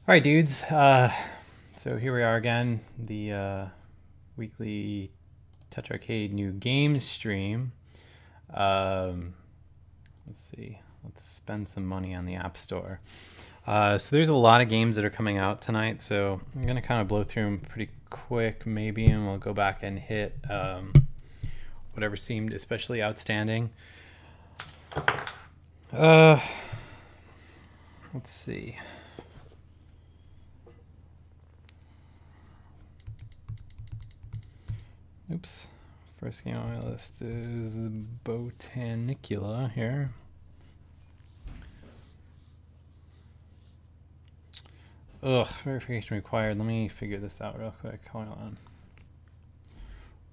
All right, dudes. So here we are again, the weekly Touch Arcade new games stream. Let's see. Let's spend some money on the App Store. So there's a lot of games that are coming out tonight, so I'm going to kind of blow through them pretty quick maybe, and we'll go back and hit whatever seemed especially outstanding. Let's see. Oops. First game on my list is Botanicula here. Ugh, verification required. Let me figure this out real quick. Hold on.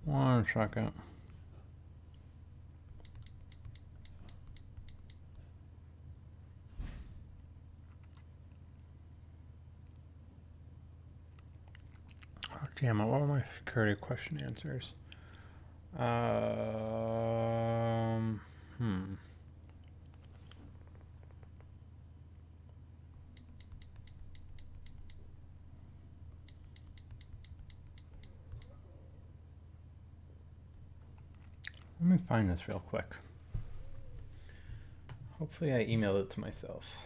1 second. Oh, damn it. What were my security question answers? Let me find this real quick. Hopefully I emailed it to myself.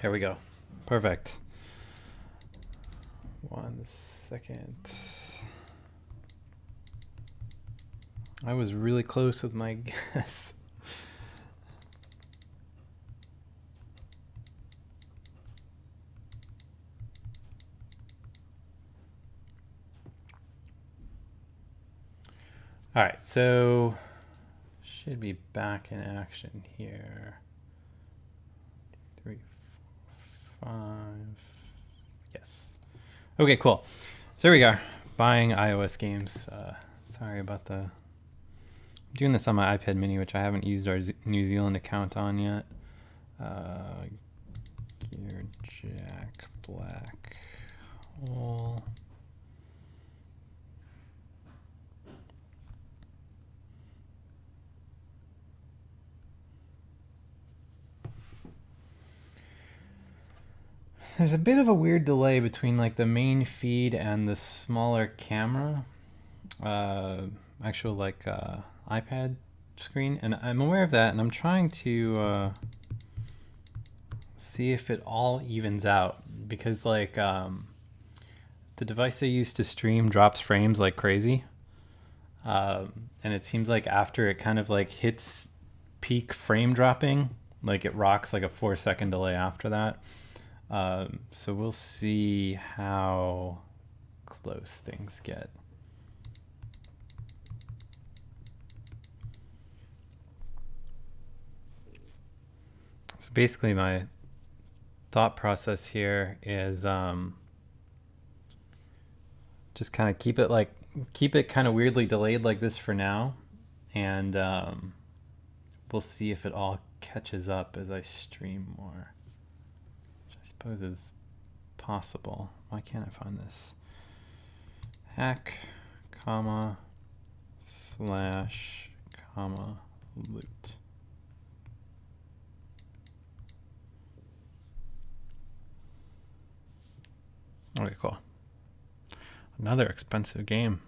Here we go. Perfect. 1 second. I was really close with my guess. All right, so should be back in action here. 3, 4, 5. Yes. Okay, cool. So here we go. Buying iOS games. Sorry about the... I'm doing this on my iPad mini, which I haven't used our New Zealand account on yet. Gear Jack Black Hole. There's a bit of a weird delay between like the main feed and the smaller camera, actual like iPad screen, and I'm aware of that, and I'm trying to see if it all evens out, because like the device I use to stream drops frames like crazy, and it seems like after it kind of like hits peak frame dropping, like it rocks like a 4-second delay after that. So we'll see how close things get. So basically my thought process here is just kind of keep it kind of weirdly delayed like this for now, and we'll see if it all catches up as I stream more. I suppose is possible. Why can't I find this? Hack, comma, slash, comma, loot. Okay, cool. Another expensive game.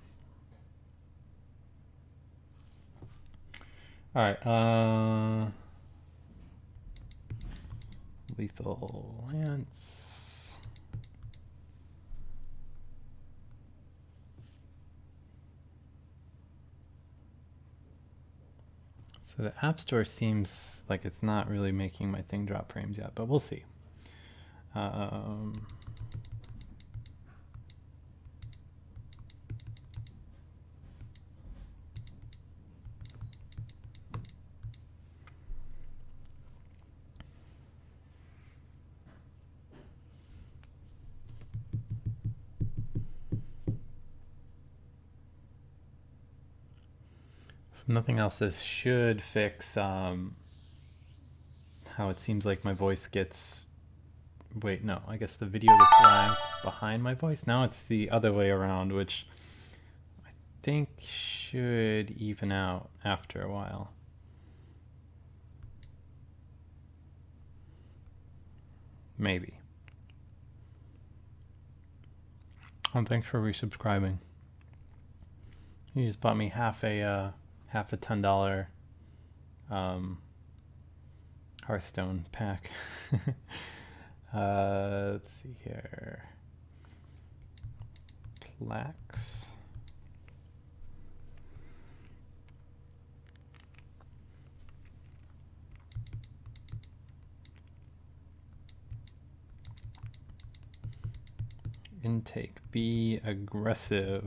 All right. Lethal Lance. So the App Store seems like it's not really making my thing drop frames yet, but we'll see. So nothing else. This should fix how it seems like my voice gets... Wait, no, I guess the video gets lagged behind my voice. Now it's the other way around, which I think should even out after a while. Maybe. Oh, thanks for resubscribing. You just bought me half a $10 Hearthstone pack. Let's see here. Plaques. Intake. Be aggressive.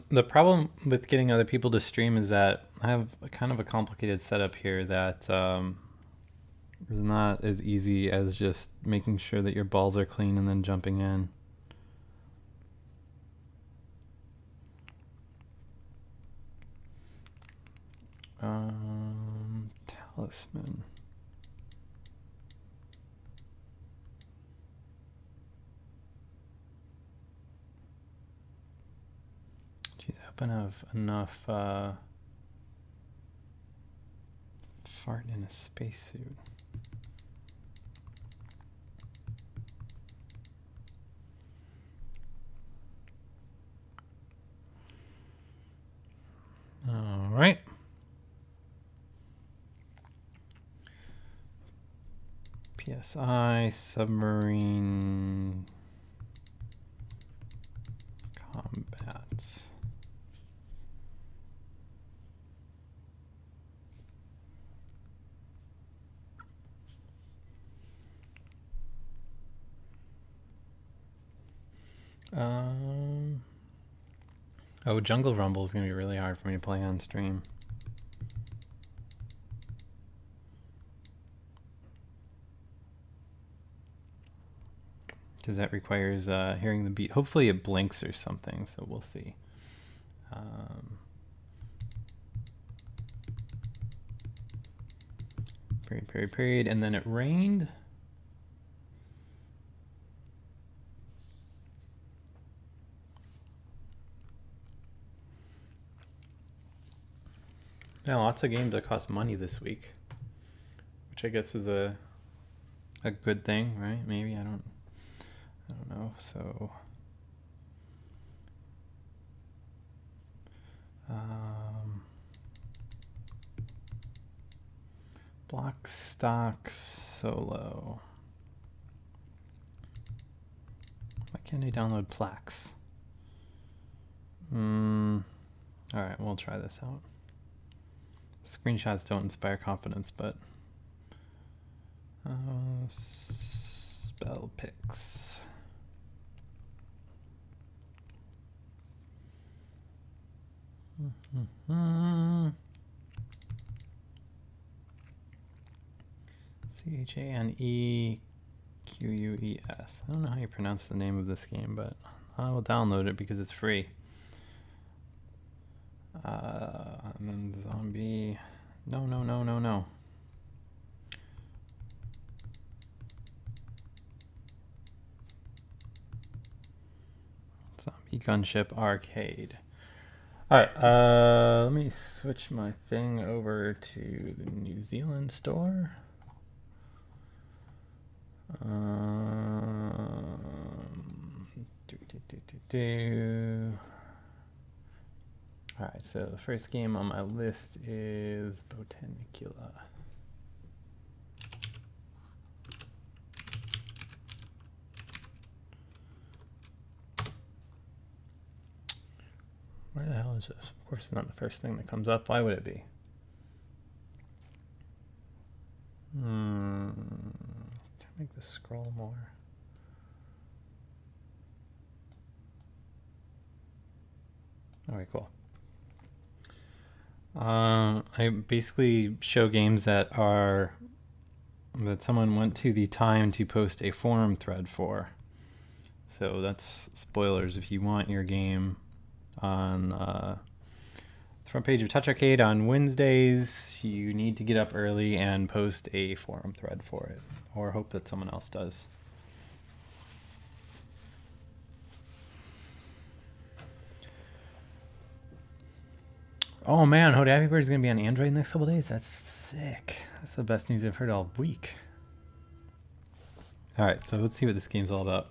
The problem with getting other people to stream is that I have a kind of a complicated setup here that is not as easy as just making sure that your balls are clean and then jumping in. Talisman. Geez, I hope I have enough fart in a spacesuit. All right. PSI, submarine, combat. Oh, Jungle Rumble is going to be really hard for me to play on stream. Because that requires hearing the beat. Hopefully it blinks or something, so we'll see. Period, and then it rained. Yeah, lots of games that cost money this week, which I guess is a good thing, right? Maybe, I don't know. So block stock solo. Why can't I download plaques? All right, we'll try this out. Screenshots don't inspire confidence, but spell picks. CHANEQUES. I don't know how you pronounce the name of this game, but I will download it because it's free. And then zombie. No. Zombie Gunship Arcade. Alright, let me switch my thing over to the New Zealand store. Alright, so the first game on my list is Botanicula. Where the hell is this? Of course, it's not the first thing that comes up. Why would it be? Can I make this scroll more? Okay, cool. I basically show games that are that someone went to the time to post a forum thread for. So that's spoilers. If you want your game on the front page of TouchArcade on Wednesdays, you need to get up early and post a forum thread for it, or hope that someone else does. Oh man, Hoda Happy Bird is going to be on Android in the next couple days? That's sick. That's the best news I've heard all week. Alright, so let's see what this game's all about.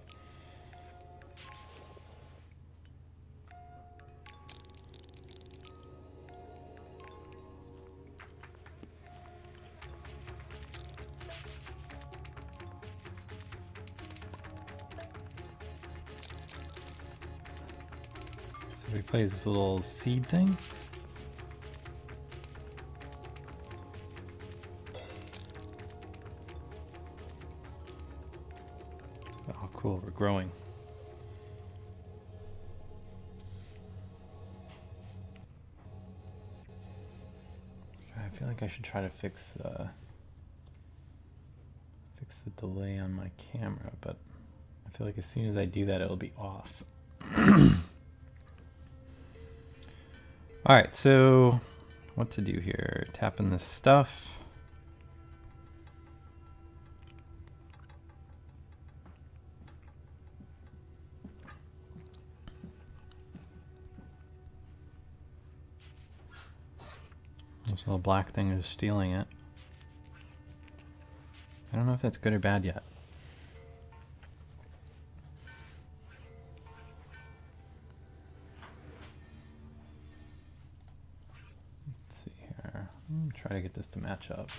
So we play this little seed thing. Oh, cool, we're growing. I feel like I should try to fix the delay on my camera, but I feel like as soon as I do that, it'll be off. All right, so what to do here? Tapping this stuff. This little black thing is stealing it. I don't know if that's good or bad yet. Let's see here. Try to get this to match up.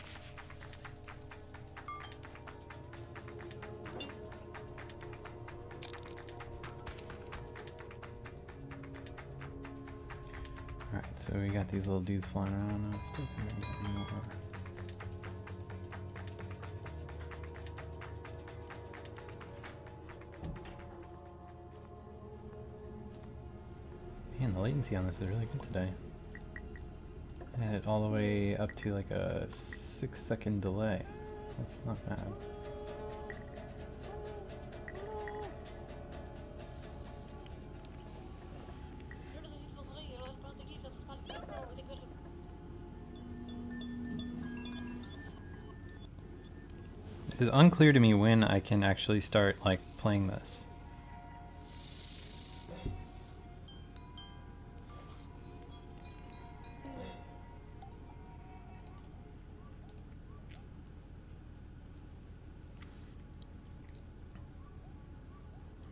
Alright, so we got these little dudes flying around now. Still can't get more. Man, the latency on this is really good today. I had it all the way up to like a 6-second delay. That's not bad. It is unclear to me when I can actually start like playing this.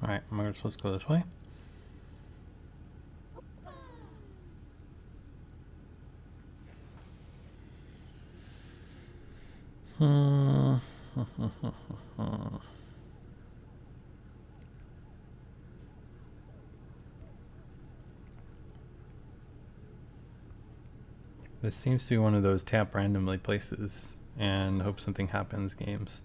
Alright, we're supposed to go this way. This seems to be one of those tap randomly places and hope something happens games.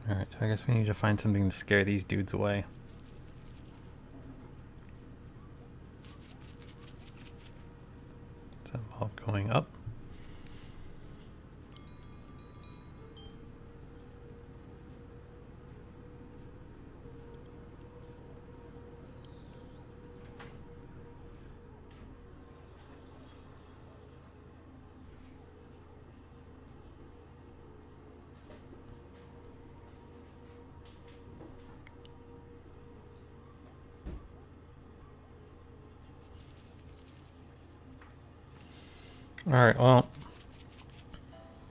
Alright, so I guess we need to find something to scare these dudes away. So all going up. Alright, well,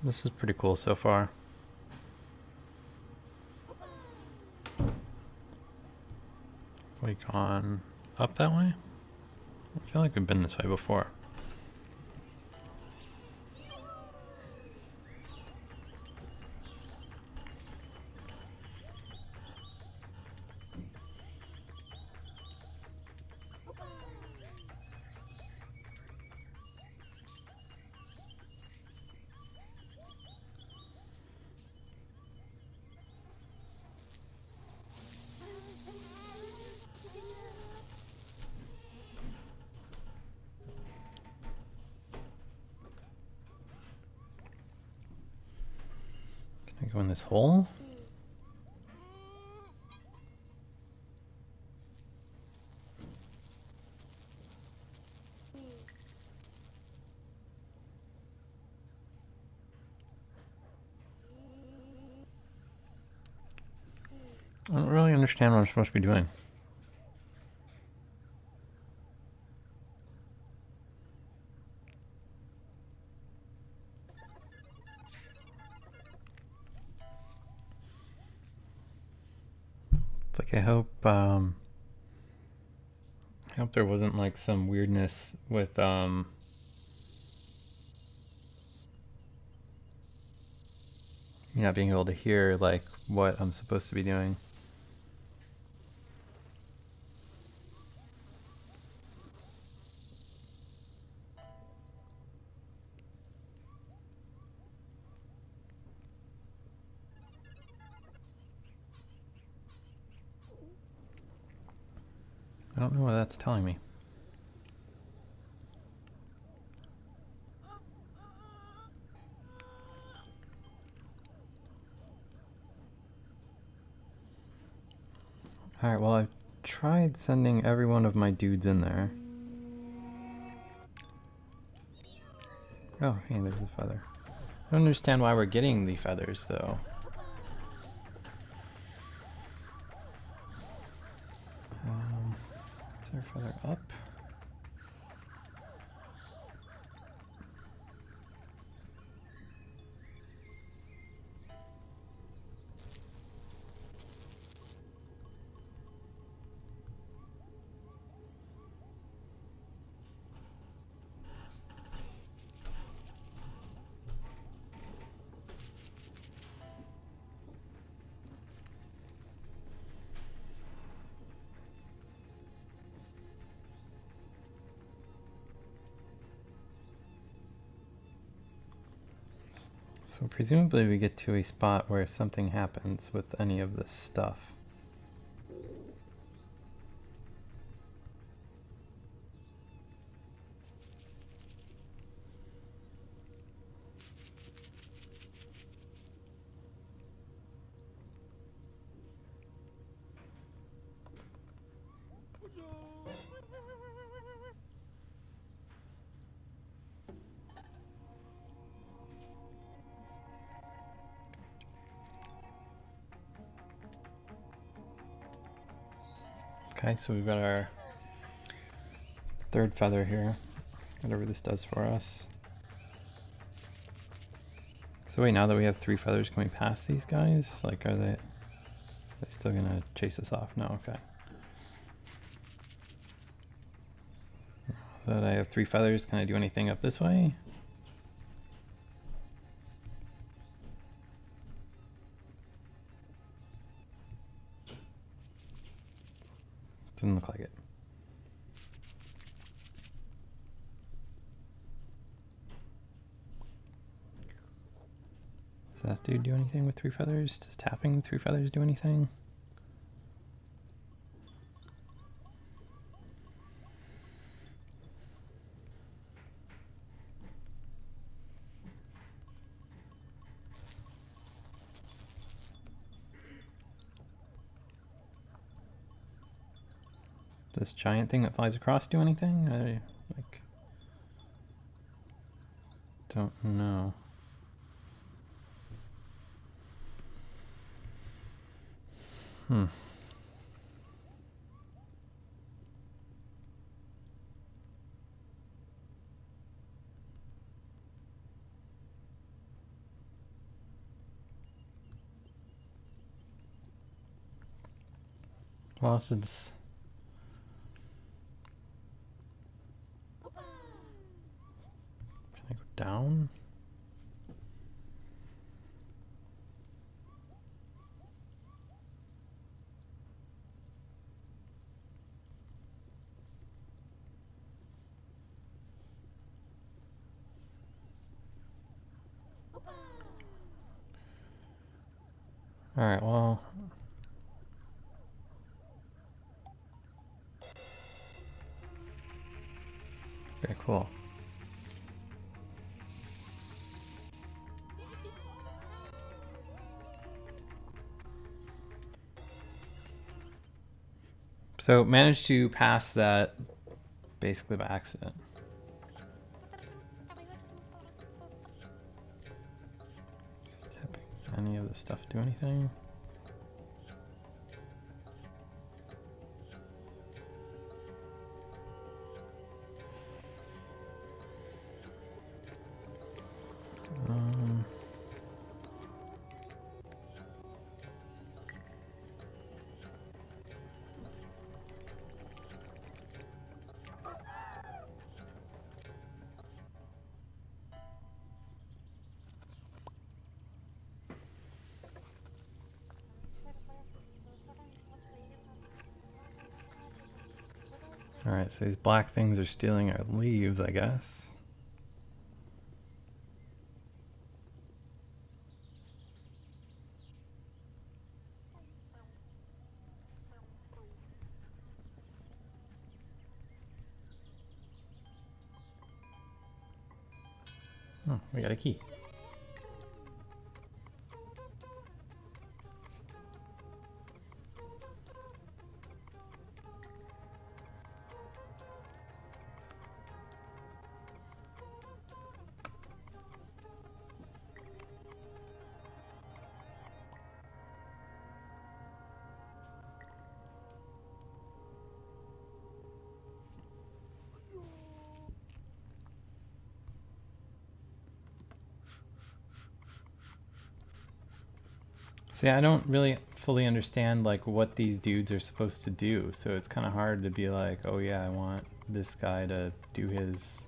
this is pretty cool so far. We gone up that way? I feel like we've been this way before. Go in this hole? I don't really understand what I'm supposed to be doing. It's like I hope there wasn't like some weirdness with me not being able to hear like what I'm supposed to be doing. I don't know what that's telling me. Alright, well I've tried sending every one of my dudes in there. Oh, hey, there's a feather. I don't understand why we're getting the feathers though. Is there a feather up? So presumably we get to a spot where something happens with any of this stuff. Okay, so we've got our third feather here, whatever this does for us. So wait, now that we have 3 feathers, can we pass these guys? Like, are they still gonna chase us off? No, okay. Now that I have 3 feathers, can I do anything up this way? Doesn't look like it. Does that dude do anything with 3 feathers? Does tapping 3 feathers do anything? Does this giant thing that flies across do anything? I like don't know. Well, since can I go down? All right, well, very cool. So managed to pass that basically by accident. Any of this stuff do anything? Alright, so these black things are stealing our leaves, I guess. Oh, we got a key. See, I don't really fully understand like what these dudes are supposed to do, so it's kind of hard to be like, oh yeah, I want this guy to do his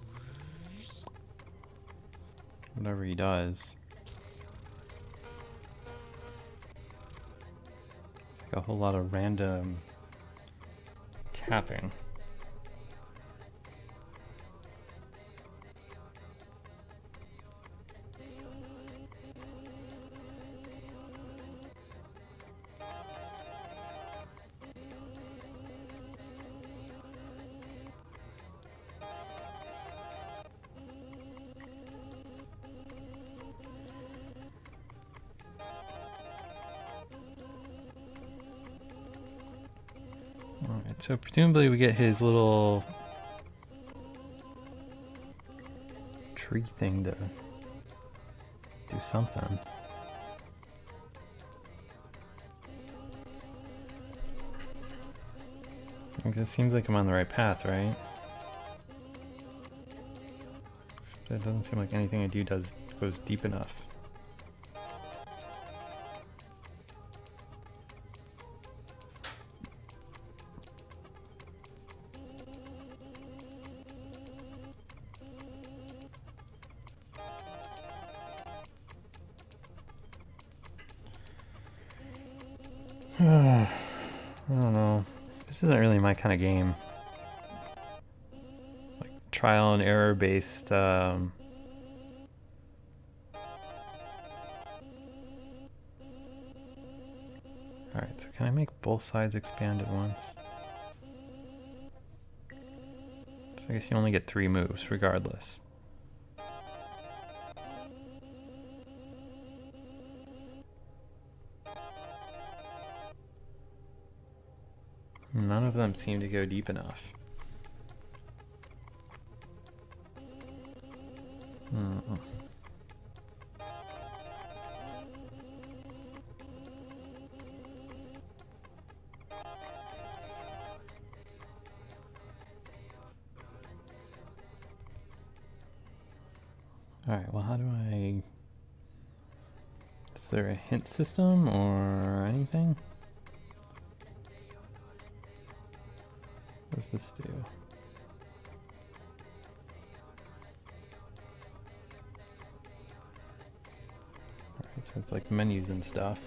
whatever he does. It's like a whole lot of random tapping. Alright, so presumably we get his little tree thing to do something. Like, it seems like I'm on the right path, right? But it doesn't seem like anything I do goes deep enough. I don't know. This isn't really my kind of game. Like trial and error based. Alright, so can I make both sides expand at once? So I guess you only get 3 moves regardless. None of them seem to go deep enough. Alright, well, how do I... Is there a hint system or anything? What does this do? Alright, so it's like menus and stuff.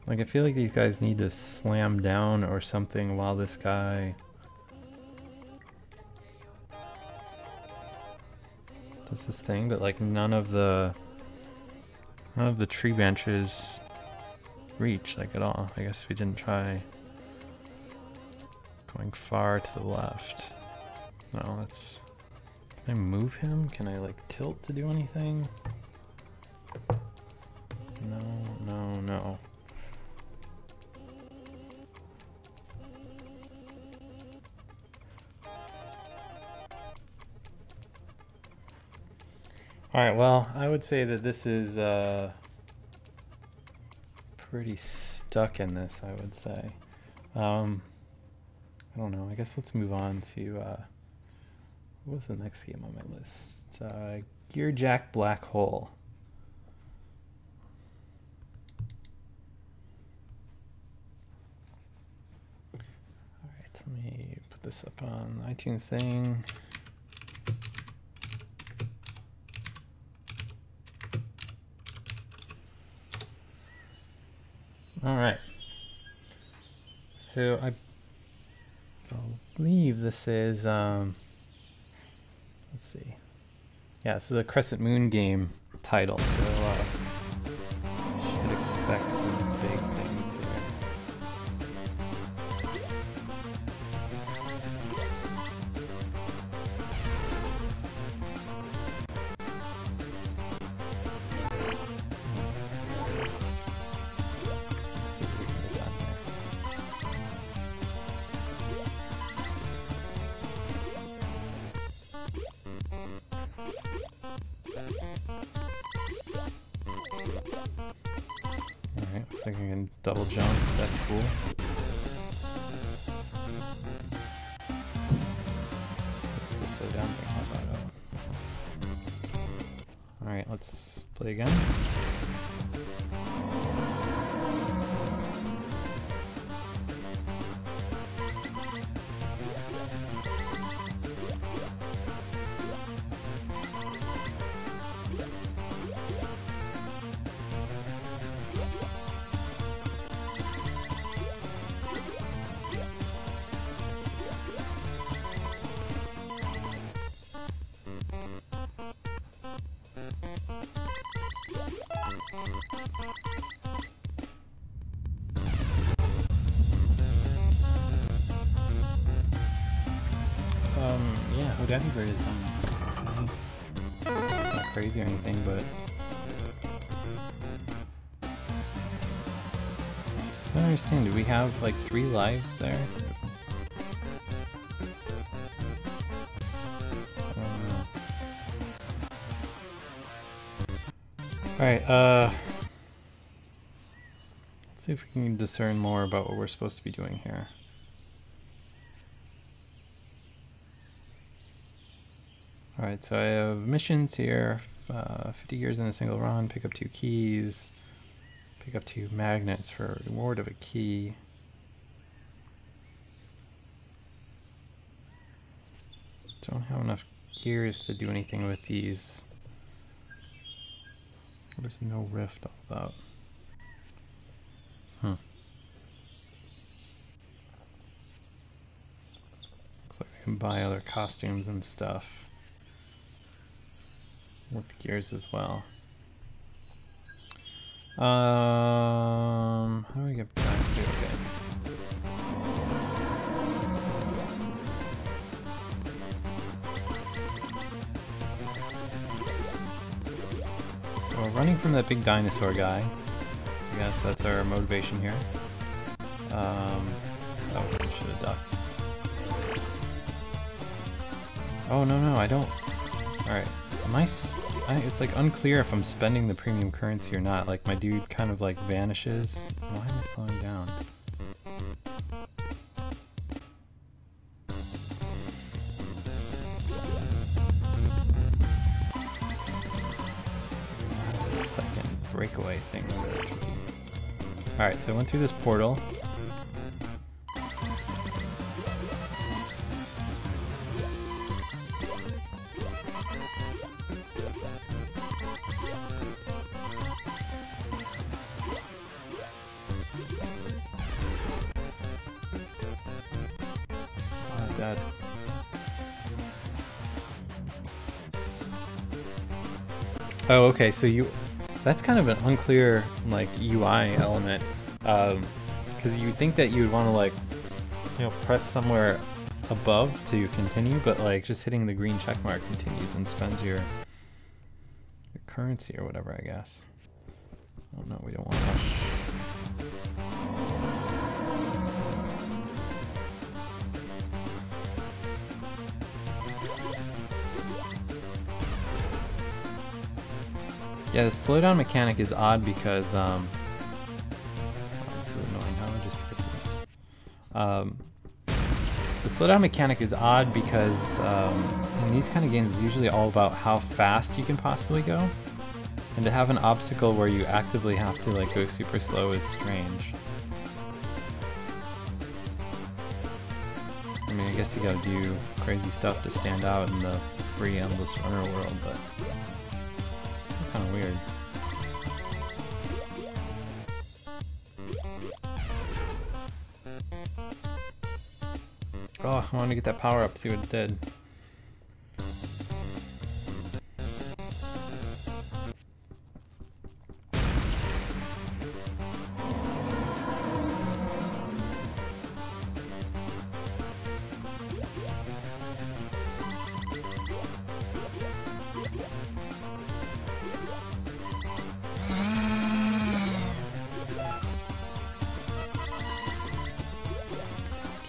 Like, I feel like these guys need to slam down or something while this guy does this thing, but like none of the tree branches reach like at all. I guess we didn't try going far to the left. No, that's Can I move him? Can I like tilt to do anything? No. Alright, well, I would say that this is pretty stuck in this, I would say. I don't know, I guess let's move on to, what was the next game on my list? Gear Jack Black Hole. Alright, let me put this up on the iTunes thing. All right. So I believe this is, let's see. Yeah, this is a Crescent Moon game title, so I should expect some big things here. Alright, looks like I can double jump. That's cool. What's the slow down thing? How about Alright, let's play again. Yeah, Hodaddy Bird is not crazy or anything, but so I don't understand. Do we have like 3 lives there? Alright, let's see if we can discern more about what we're supposed to be doing here. Alright, so I have missions here, 50 gears in a single run, pick up 2 keys, pick up 2 magnets for a reward of a key. Don't have enough gears to do anything with these. What is no rift all about? Looks like I can buy other costumes and stuff with the gears as well. How do we get back to it? So running from that big dinosaur guy. I guess that's our motivation here. Oh, I should have ducked. Oh no, I don't. Alright, am it's like unclear if I'm spending the premium currency or not. Like my dude kind of like vanishes. Why am I slowing down? Second breakaway things are tricky. Alright, so I went through this portal. Dead. Oh, okay, so that's kind of an unclear like UI element, because you think that you would want to like, press somewhere above to continue, but like just hitting the green check mark continues and spends your currency or whatever, I guess. Oh no, we don't want to rush. Yeah, the slowdown mechanic is odd because oh, this is annoying. How do I just skip this? The slowdown mechanic is odd because in these kind of games it's usually all about how fast you can possibly go. And to have an obstacle where you actively have to like go super slow is strange. I mean, I guess you gotta do crazy stuff to stand out in the free endless runner world, but it's still kind of weird. Oh, I want to get that power up, see what it did.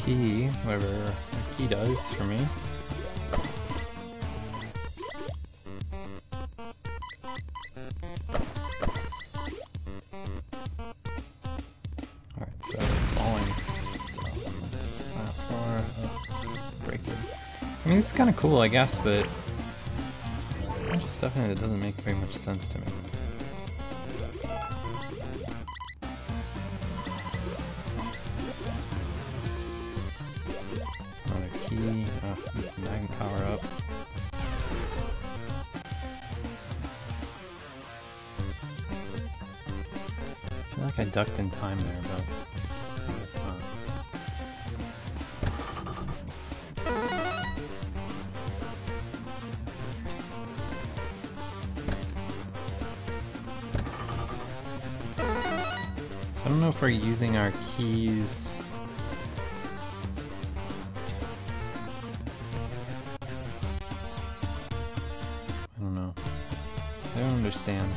Key, whatever the key does for me. Alright, so falling stuff. Break it. I mean, this is kind of cool, I guess, but there's a bunch of stuff in it that doesn't make very much sense to me. Use the magnet power up. I feel like I ducked in time there, but I guess not. So I don't know if we're using our keys. I don't understand.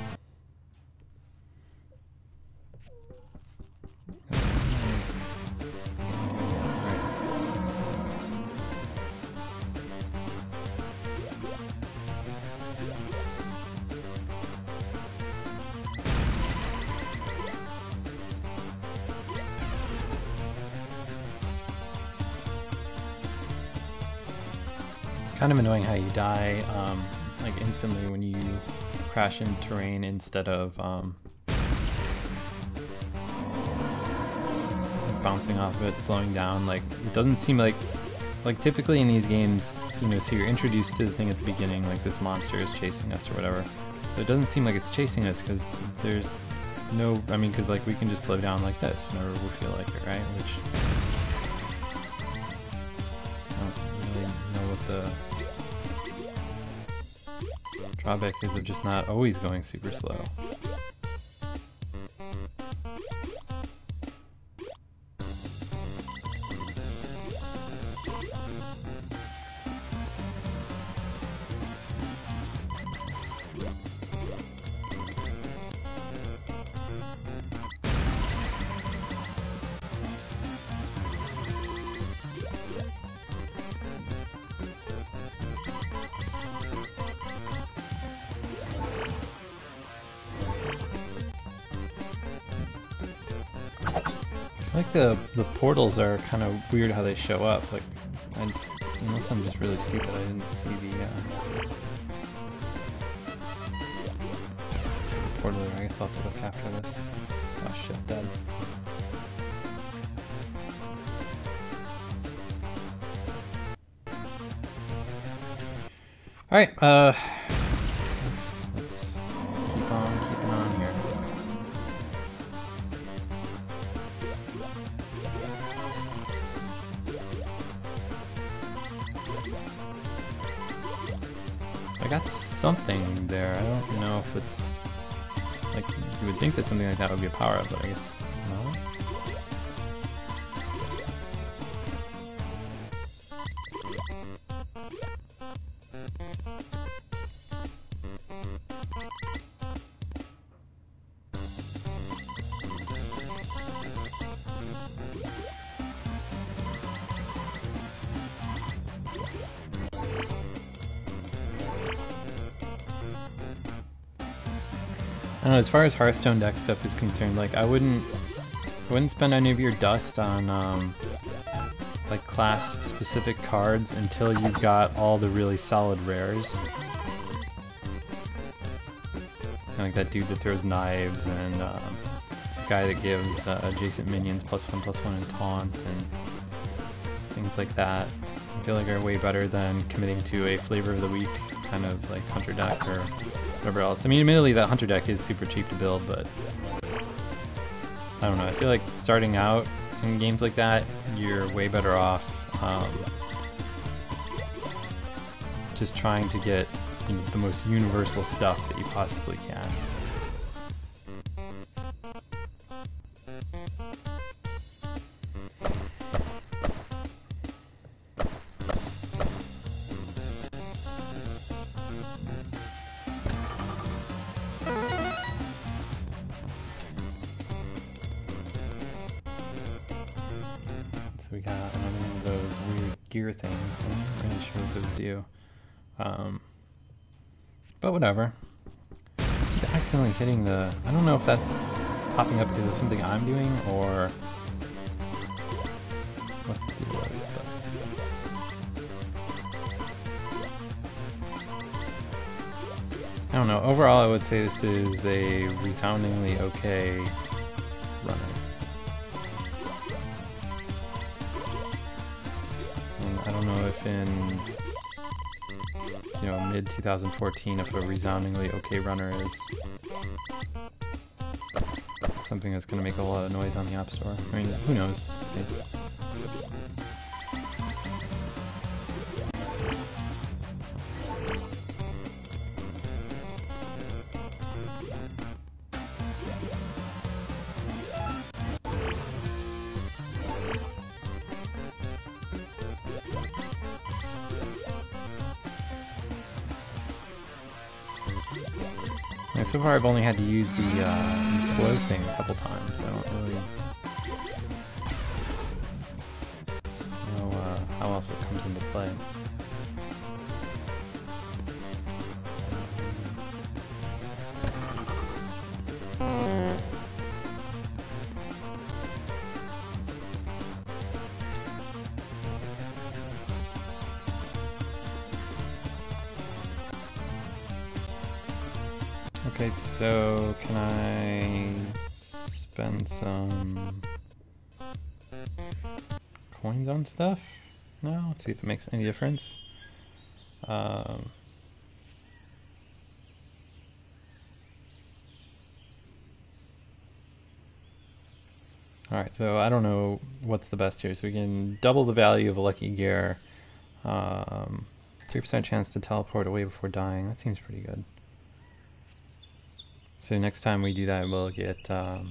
It's kind of annoying how you die like instantly when you crash in terrain instead of bouncing off of it, slowing down. Like, it doesn't seem like typically in these games, you know, so you're introduced to the thing at the beginning, like this monster is chasing us or whatever, but it doesn't seem like it's chasing us because there's no, I mean, because like we can just slow down like this whenever we feel like it, right? Which I don't really know what the drawback is of just not always going super slow. I like the portals are kind of weird how they show up. Like, unless I'm just really stupid, I didn't see the portal there. I guess I'll have to look after this. Oh shit, dead. Alright, let's keep on keeping on here. So I got something there. I don't know if it's like, you would think that something like that would be a power-up, but I guess it's not. don't know, as far as Hearthstone deck stuff is concerned, like I wouldn't spend any of your dust on like class specific cards until you've got all the really solid rares. Like that dude that throws knives, and guy that gives adjacent minions +1/+1 and taunt, and things like that. I feel like are way better than committing to a flavor of the week kind of like hunter deck or whatever else. I mean, admittedly that hunter deck is super cheap to build, but I don't know, I feel like starting out in games like that, you're way better off just trying to get, you know, the most universal stuff that you possibly can. So we got another one of those weird gear things. I'm not really sure what those do. But whatever. I keep accidentally hitting the... I don't know if that's popping up because of something I'm doing or what the deal is, but... I don't know. Overall, I would say this is a resoundingly okay runner. And I don't know if in, you know, mid 2014, if a resoundingly okay runner is something that's going to make a lot of noise on the App Store. I mean, who knows? Let's see. So far I've only had to use the slow thing a couple times. I don't really know how else it comes into play. Okay, so can I spend some coins on stuff? No, let's see if it makes any difference. Alright, so I don't know what's the best here. So we can double the value of a lucky gear. 3% chance to teleport away before dying. That seems pretty good. So next time we do that, we'll get 6%.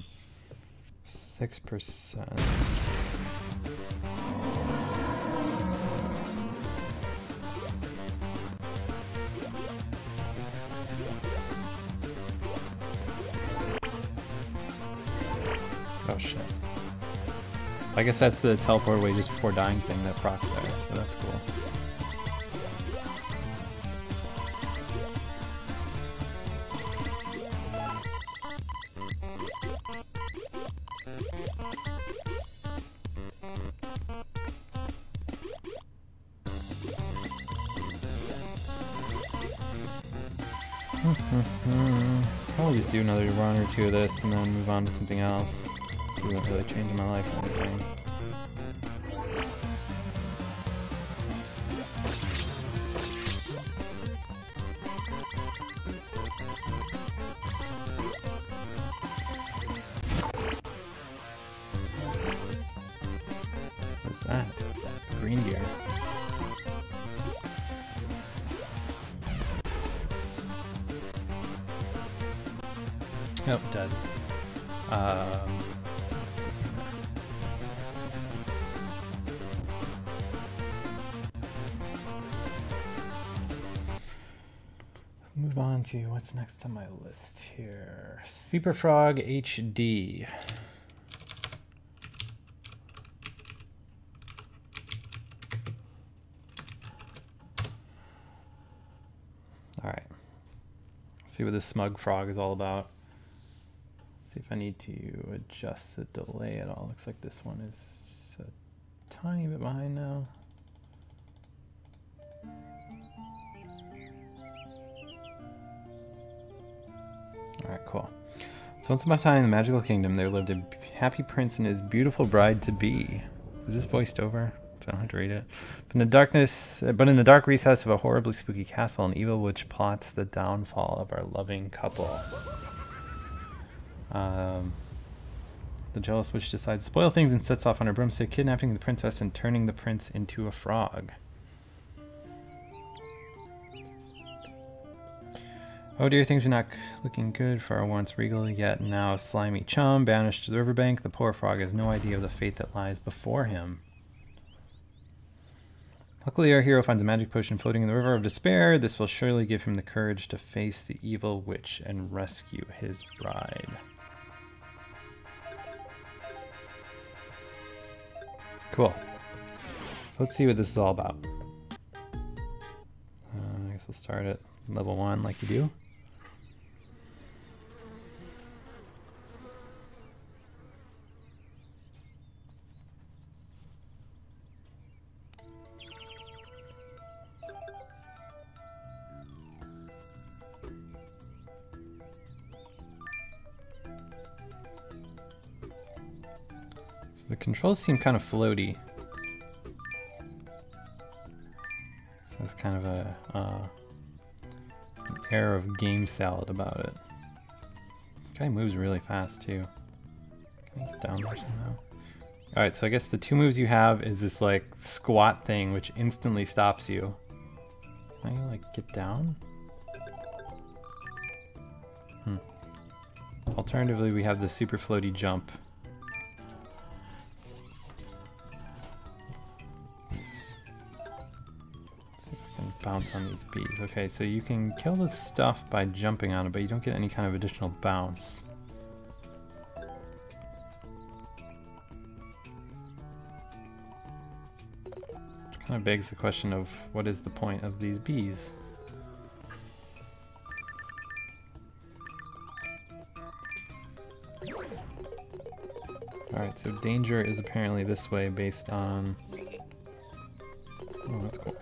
Oh shit. I guess that's the teleport away just before dying thing that proc there, so that's cool. I'll just do another run or two of this and then move on to something else. This isn't really changing my life or anything. What's that? Green gear. Nope, dead. Let's see. Move on to what's next on my list here. Super Frog HD. All right. See what this smug frog is all about. See if I need to adjust the delay at all. Looks like this one is a tiny bit behind now. Alright, cool. So once upon a time in the magical kingdom, there lived a happy prince and his beautiful bride-to-be. Is this voiced over? So I don't have to read it. But in the dark recess of a horribly spooky castle, an evil witch plots the downfall of our loving couple. The jealous witch decides to spoil things and sets off on her broomstick, kidnapping the princess and turning the prince into a frog. Oh dear, things are not looking good for our once regal, yet now slimy chum. Banished to the riverbank, the poor frog has no idea of the fate that lies before him. Luckily, our hero finds a magic potion floating in the river of despair. This will surely give him the courage to face the evil witch and rescue his bride. Cool. So let's see what this is all about. I guess we'll start at level 1 like you do. The controls seem kind of floaty. So there's kind of an air of game salad about it. The guy moves really fast too. Can I get down there somehow? Alright, so I guess the two moves you have is this like squat thing which instantly stops you. Can I like get down? Alternatively, we have the super floaty jump. Bounce on these bees. Okay, so you can kill the stuff by jumping on it, but you don't get any kind of additional bounce. Which kind of begs the question of what is the point of these bees? Alright, so danger is apparently this way based on... Oh, that's cool.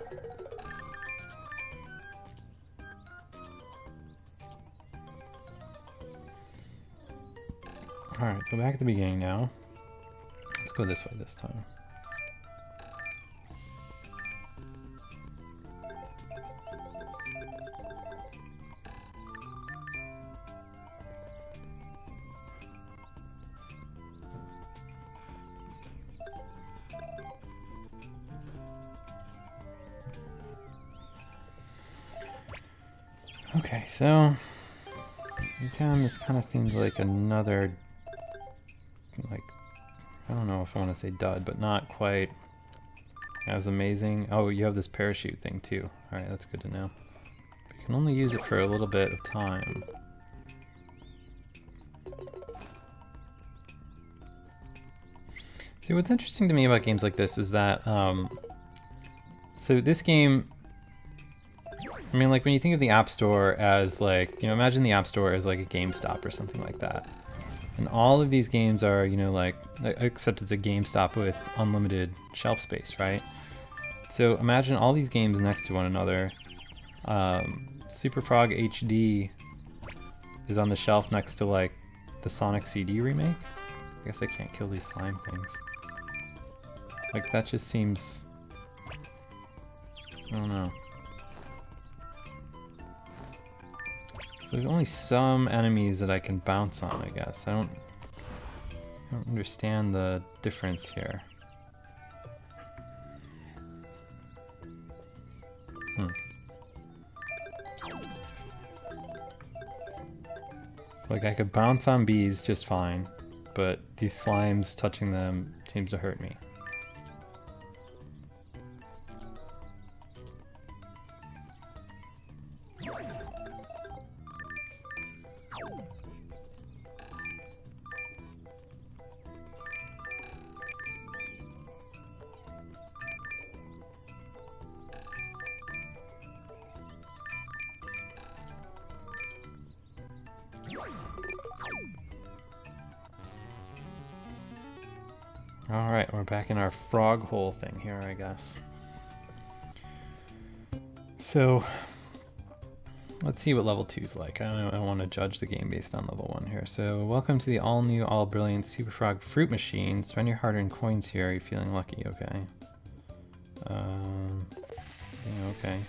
Alright, so back at the beginning now. Let's go this way this time. Okay, so again, this kind of seems like another, like, I don't know if I want to say dud, but not quite as amazing. Oh, you have this parachute thing too. Alright, that's good to know. But you can only use it for a little bit of time. See, what's interesting to me about games like this is that, so this game, I mean, like when you think of the App Store as like, you know, imagine the App Store as like a GameStop or something like that. And all of these games are, you know, like, except it's a GameStop with unlimited shelf space, right? So imagine all these games next to one another. Super Frog HD is on the shelf next to like the Sonic CD remake. I guess I can't kill these slime things. Like that just seems, I don't know. So there's only some enemies that I can bounce on, I guess. I don't understand the difference here. It's like I could bounce on bees just fine, but these slimes touching them seems to hurt me. Alright, we're back in our frog hole thing here, I guess. So, let's see what level 2 is like. I want to judge the game based on level 1 here. So, welcome to the all-new, all-brilliant Super Frog Fruit Machine. Spend your hard-earned coins here. Are you feeling lucky? Okay. Yeah, okay.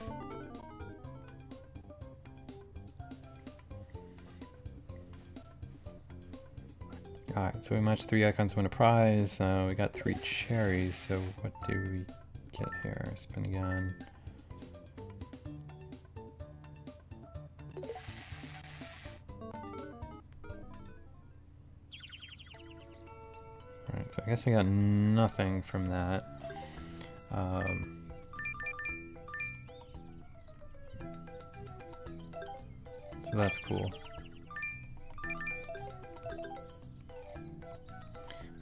Alright, so we matched 3 icons, win a prize. We got 3 cherries, so what do we get here? Spin again. Alright, so I guess I got nothing from that. So that's cool.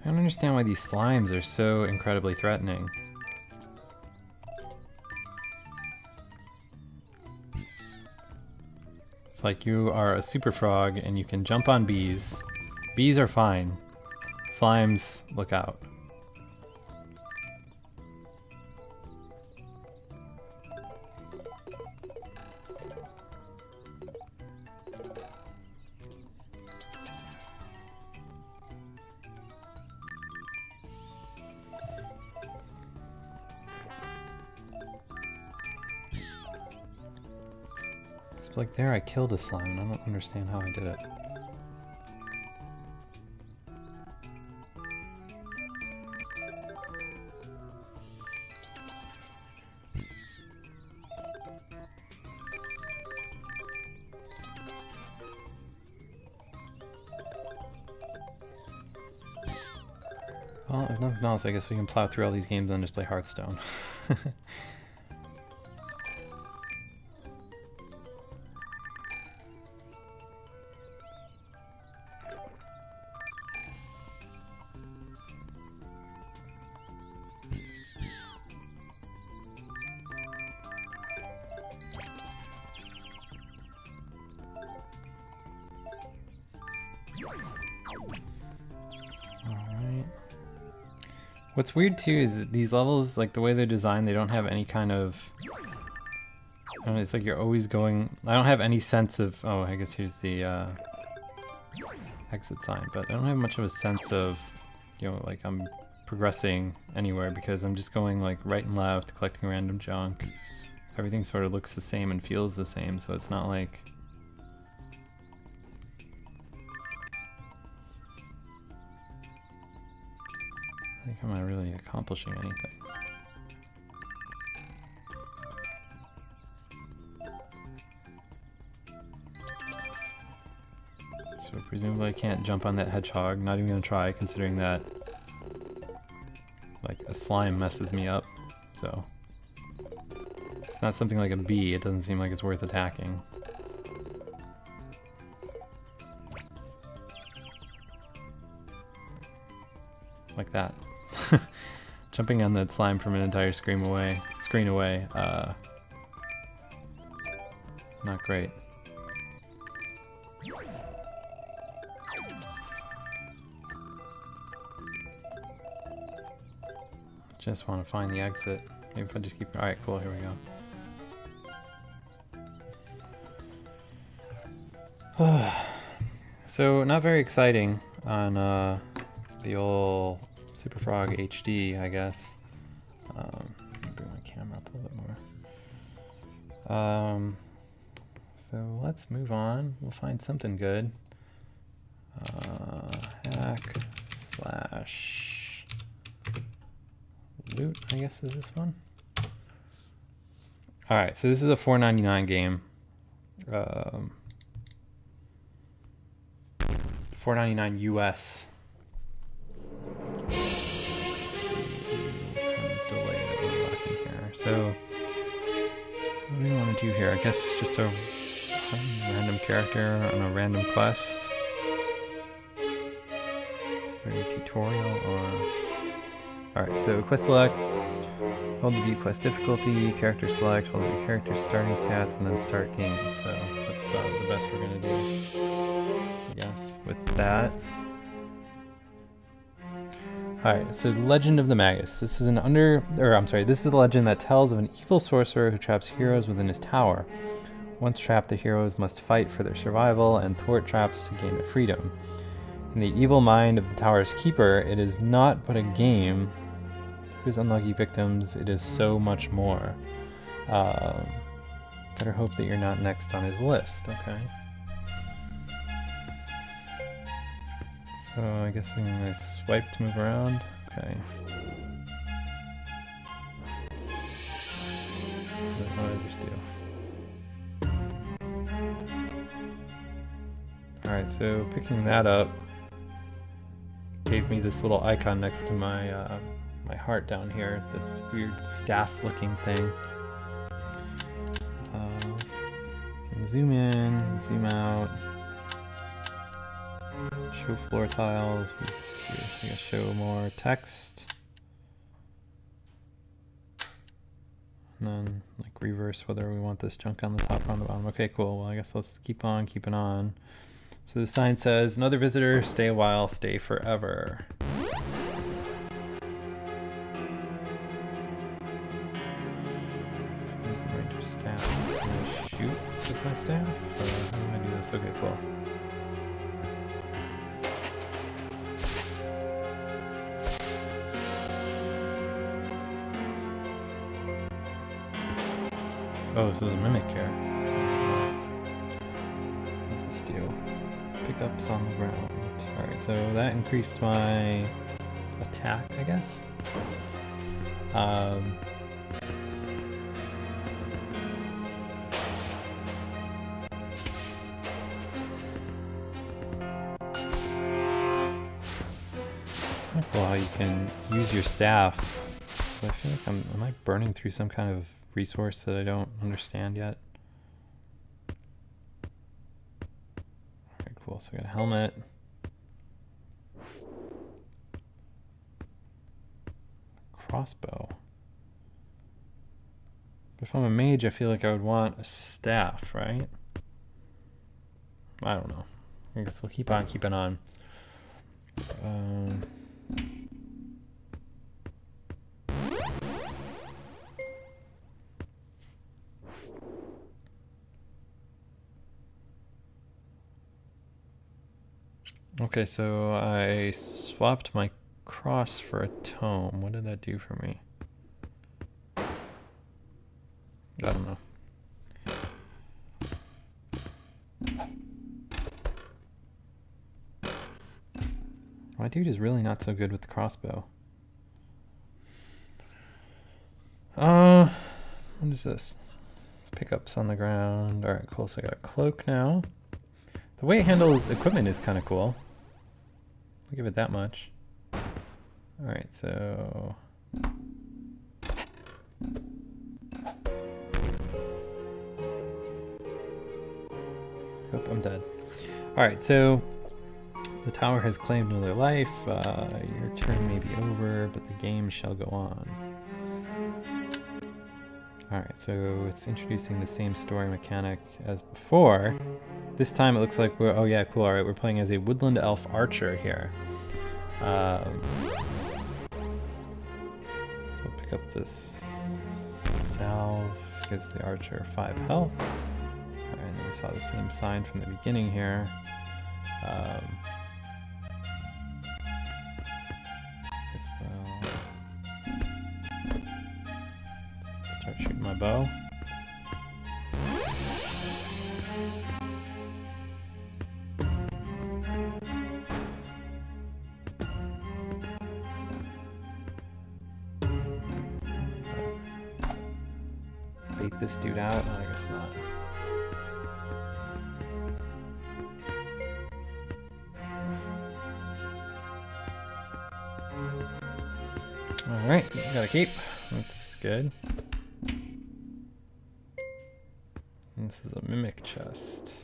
I don't understand why these slimes are so incredibly threatening. It's like you are a super frog and you can jump on bees. Bees are fine. Slimes, look out. Like there I killed a slime and I don't understand how I did it. Well, if nothing else, I guess we can plow through all these games and just play Hearthstone. What's weird too is that these levels, like the way they're designed, they don't have any kind of... I don't know, it's like you're always going... I don't have any sense of... Oh, I guess here's the exit sign, but I don't have much of a sense of, you know, like I'm progressing anywhere because I'm just going like right and left, collecting random junk. Everything sort of looks the same and feels the same, so it's not like... Like, am I really accomplishing anything? So presumably I can't jump on that hedgehog. Not even gonna try, considering that like a slime messes me up. So it's not something like a bee. It doesn't seem like it's worth attacking. Like that. Jumping on that slime from an entire screen away, not great. Just want to find the exit. Maybe if I just keep... Alright, cool, here we go. So, not very exciting on the old Super Frog HD, I guess. Bring my camera up a little bit more. So let's move on. We'll find something good. Hack slash loot, I guess is this one. All right, so this is a $4.99 game. $4.99 US. So, what do we want to do here? I guess just a random character on a random quest. For a tutorial or... Alright, so quest select, hold to view quest difficulty, character select, hold to view character starting stats, and then start game. So that's about the best we're going to do, I guess, with that. Alright, so the Legend of the Magus. This is this is a legend that tells of an evil sorcerer who traps heroes within his tower. Once trapped, the heroes must fight for their survival and thwart traps to gain their freedom. In the evil mind of the tower's keeper, it is not but a game. To his unlucky victims, it is so much more. Better hope that you're not next on his list, okay? So I guess I'm gonna swipe to move around. Okay. What did I just do? Alright, so picking that up gave me this little icon next to my my heart down here, this weird staff-looking thing. Can zoom in, zoom out. Show floor tiles. What does this do? I guess show more text. And then like reverse whether we want this junk on the top or on the bottom. Okay, cool. Well, I guess let's keep on keeping on. So the sign says, another visitor, stay a while, stay forever. Ranger staff. Can I shoot with my staff? Or how do I do this? Okay, cool. Oh, this is a mimic here. What does this do? Pickups on the ground. Alright, so that increased my attack, I guess. Cool how you can use your staff. But I feel like am I burning through some kind of resource that I don't understand yet? Okay, cool. So I got a helmet. Crossbow. But if I'm a mage, I feel like I would want a staff, right? I don't know. I guess we'll keep on keeping on. Okay, so I swapped my cross for a tome. What did that do for me? I don't know. My dude is really not so good with the crossbow. What is this? Pickups on the ground. Alright, cool. So I got a cloak now. The way it handles equipment is kind of cool. I'll give it that much. Alright, so... Oh, I'm dead. Alright, so... The tower has claimed another life. Your turn may be over, but the game shall go on. Alright, so it's introducing the same story mechanic as before. This time it looks like we're... Oh yeah, cool. Alright, we're playing as a woodland elf archer here. So pick up this salve. Gives the archer 5 health. Alright, and then we saw the same sign from the beginning here. As well. Start shooting my bow. Bait this dude out? No, I guess not. Alright, got a keep. That's good. And this is a mimic chest.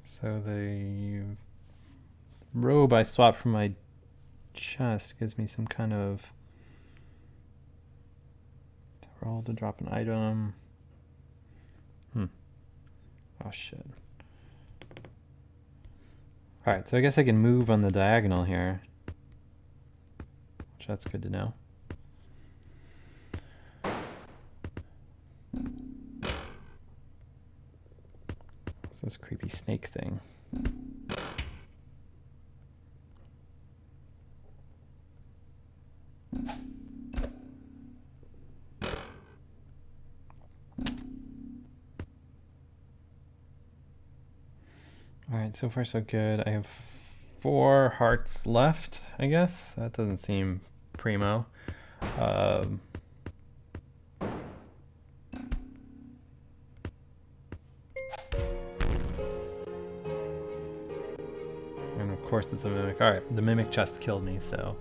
So the robe I swapped from my chest gives me some kind of roll to drop an item. Oh shit. All right, so I guess I can move on the diagonal here, which that's good to know. What's this creepy snake thing? All right, so far so good. I have 4 hearts left, I guess. That doesn't seem primo. And of course it's a mimic. All right, the mimic chest killed me, so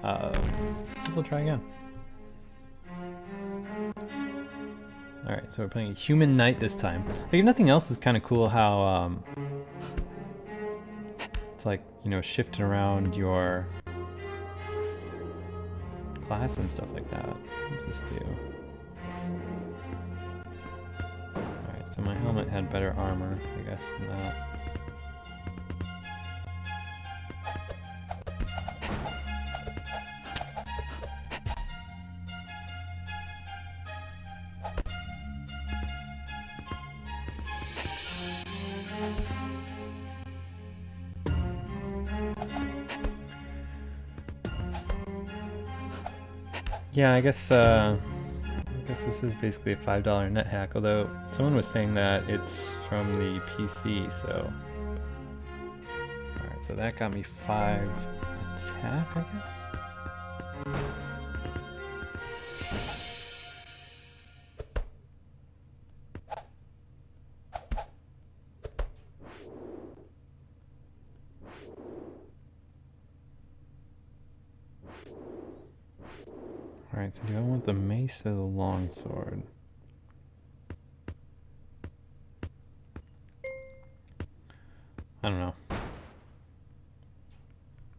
I guess we'll try again. All right, so we're playing a human knight this time. Like, if nothing else, is kind of cool how it's like, you know, shifting around your class and stuff like that. What does this do? Alright, so my helmet had better armor, I guess, than that. Yeah, I guess this is basically a $5 net hack, although someone was saying that it's from the PC, so... Alright, so that got me 5 attack, I guess? Alright, so do I want the mace or the longsword? I don't know.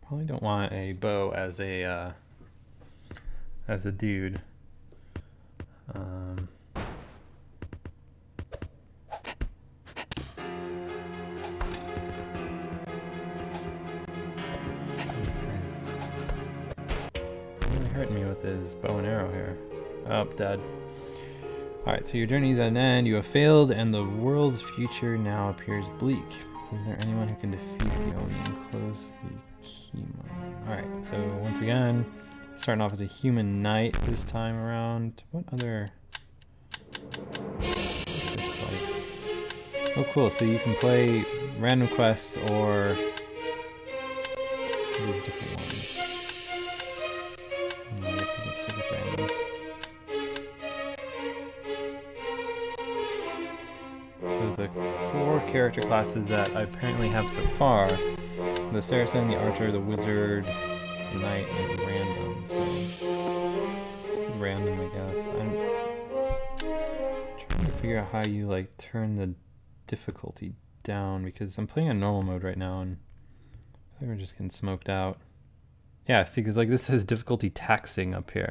Probably don't want a bow as a dude. Hurting me with his bow and arrow here. Oh, dead. Alright, so your journey is at an end. You have failed, and the world's future now appears bleak. Is there anyone who can defeat the Oni and close the chemo? Alright, so once again, starting off as a human knight this time around. What other... Oh, cool. So you can play random quests or these different ones. I guess we can stick with random. So the 4 character classes that I apparently have so far: the Saracen, the Archer, the Wizard, the Knight, and random. So just do random, I guess. I'm trying to figure out how you like turn the difficulty down, because I'm playing on normal mode right now and I think we're just getting smoked out. Yeah, see, because like this says difficulty taxing up here.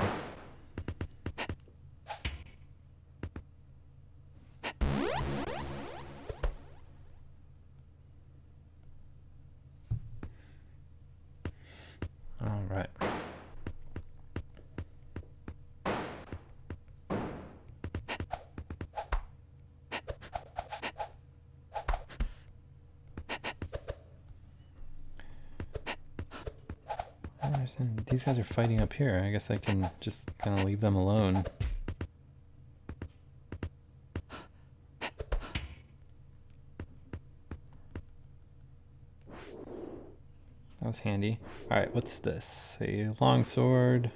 All right. These guys are fighting up here. I guess I can just kind of leave them alone. That was handy. Alright, what's this? A longsword.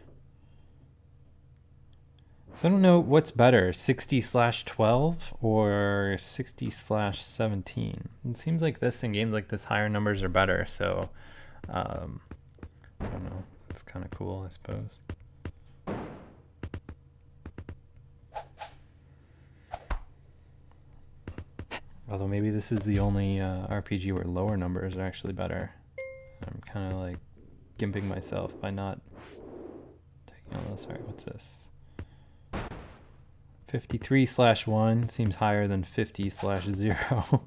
So I don't know what's better, 60/12 or 60/17. It seems like this in games like this, higher numbers are better, so I don't know. It's kind of cool, I suppose. Although maybe this is the only RPG where lower numbers are actually better. I'm kind of like gimping myself by not taking all this. Alright, what's this? 53/1 seems higher than 50/0.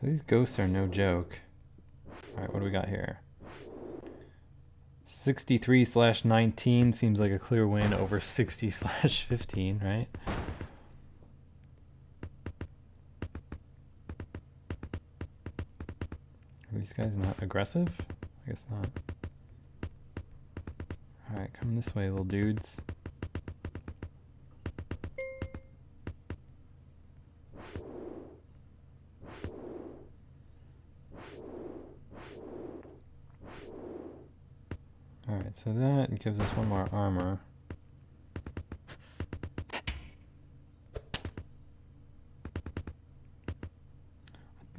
So these ghosts are no joke. Alright, what do we got here? 63/19 seems like a clear win over 60/15, right? Are these guys not aggressive? I guess not. Alright, come this way, little dudes. Alright, so that gives us one more armor.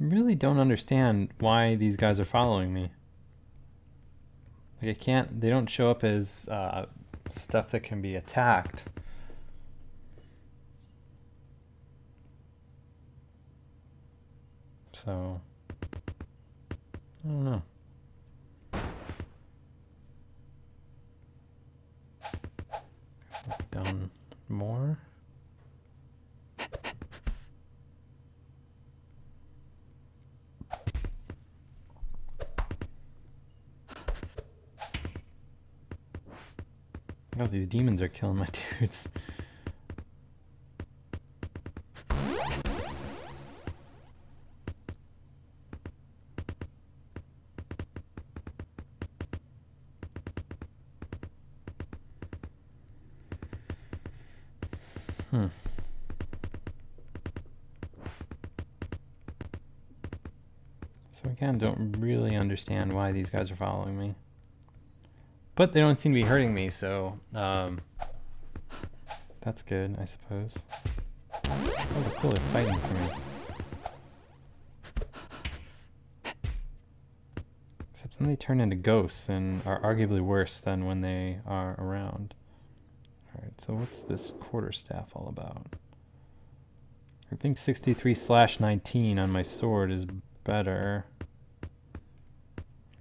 I really don't understand why these guys are following me. Like they don't show up as stuff that can be attacked. So, I don't know. Down more. Oh, these demons are killing my dudes. So again, don't really understand why these guys are following me. But they don't seem to be hurting me, so that's good, I suppose. Oh, cool, they're fighting for me. Except then they turn into ghosts and are arguably worse than when they are around. Alright, so what's this quarterstaff all about? I think 63/19 on my sword is better.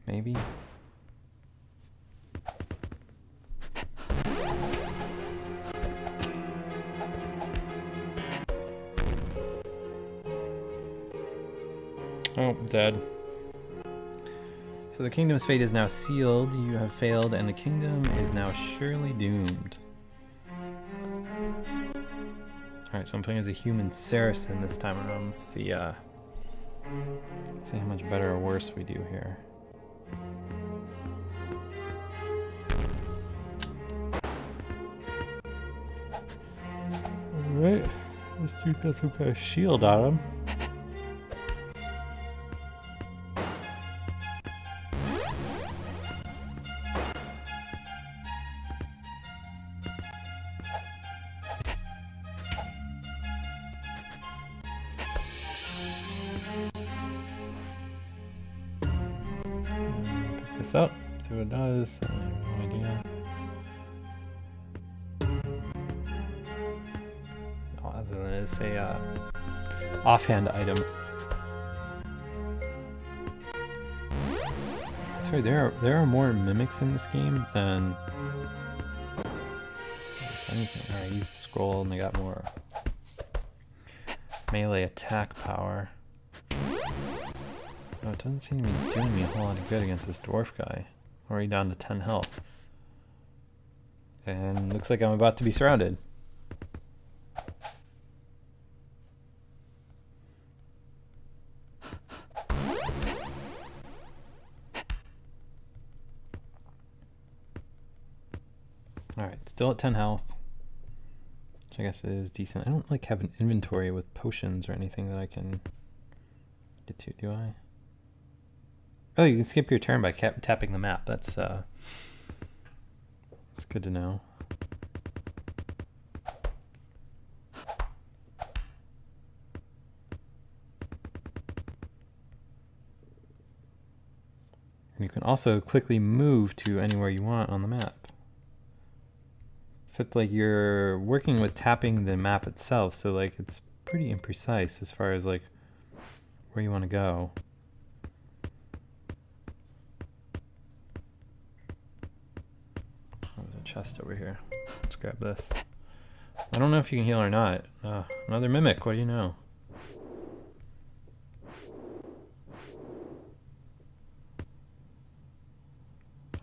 Maybe? Oh, dead. So the kingdom's fate is now sealed. You have failed, and the kingdom is now surely doomed. Alright, so I'm playing as a human Saracen this time around. Let's see how much better or worse we do here. Alright, this dude's got some kind of shield on him. Pick this up, see what it does. I have no idea. Other than it's a offhand item. That's right, there are more mimics in this game than anything. Alright, I used a scroll and they got more melee attack power. Oh, it doesn't seem to be doing me a whole lot of good against this dwarf guy. Already down to 10 health. And looks like I'm about to be surrounded. Alright, still at 10 health. Which I guess is decent. I don't like have an inventory with potions or anything that I can get to, do I? Oh, you can skip your turn by tapping the map. That's good to know. And you can also quickly move to anywhere you want on the map. Except like you're working with tapping the map itself, so like it's pretty imprecise as far as like where you want to go. Oh, there's a chest over here. Let's grab this. I don't know if you can heal or not. Another mimic, what do you know?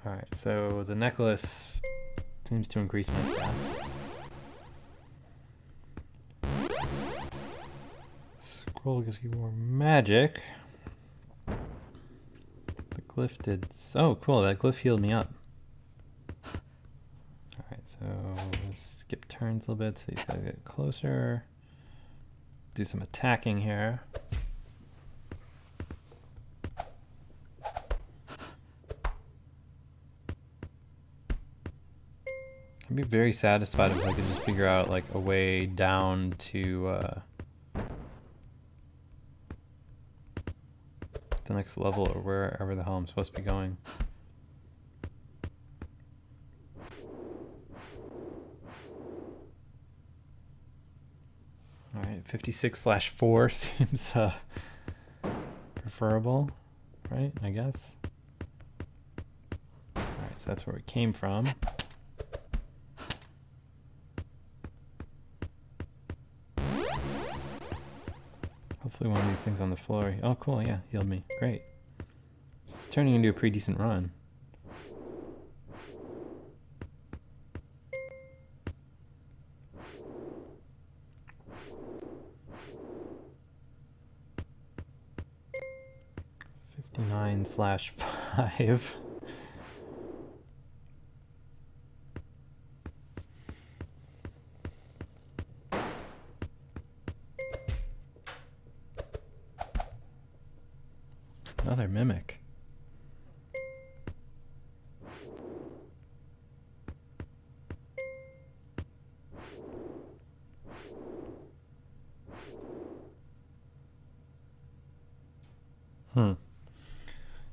Alright, so the necklace seems to increase my stats. Scroll gives you more magic. The glyph did so cool, that glyph healed me up. Alright, so skip turns a little bit so he's gotta get closer. Do some attacking here. I'd be very satisfied if I could just figure out like a way down to the next level or wherever the hell I'm supposed to be going. Alright, 56/4 seems preferable, right? I guess. Alright, so that's where we came from. Hopefully one of these things on the floor. Oh, cool, yeah, healed me. Great. This is turning into a pretty decent run. (59/5). Another mimic.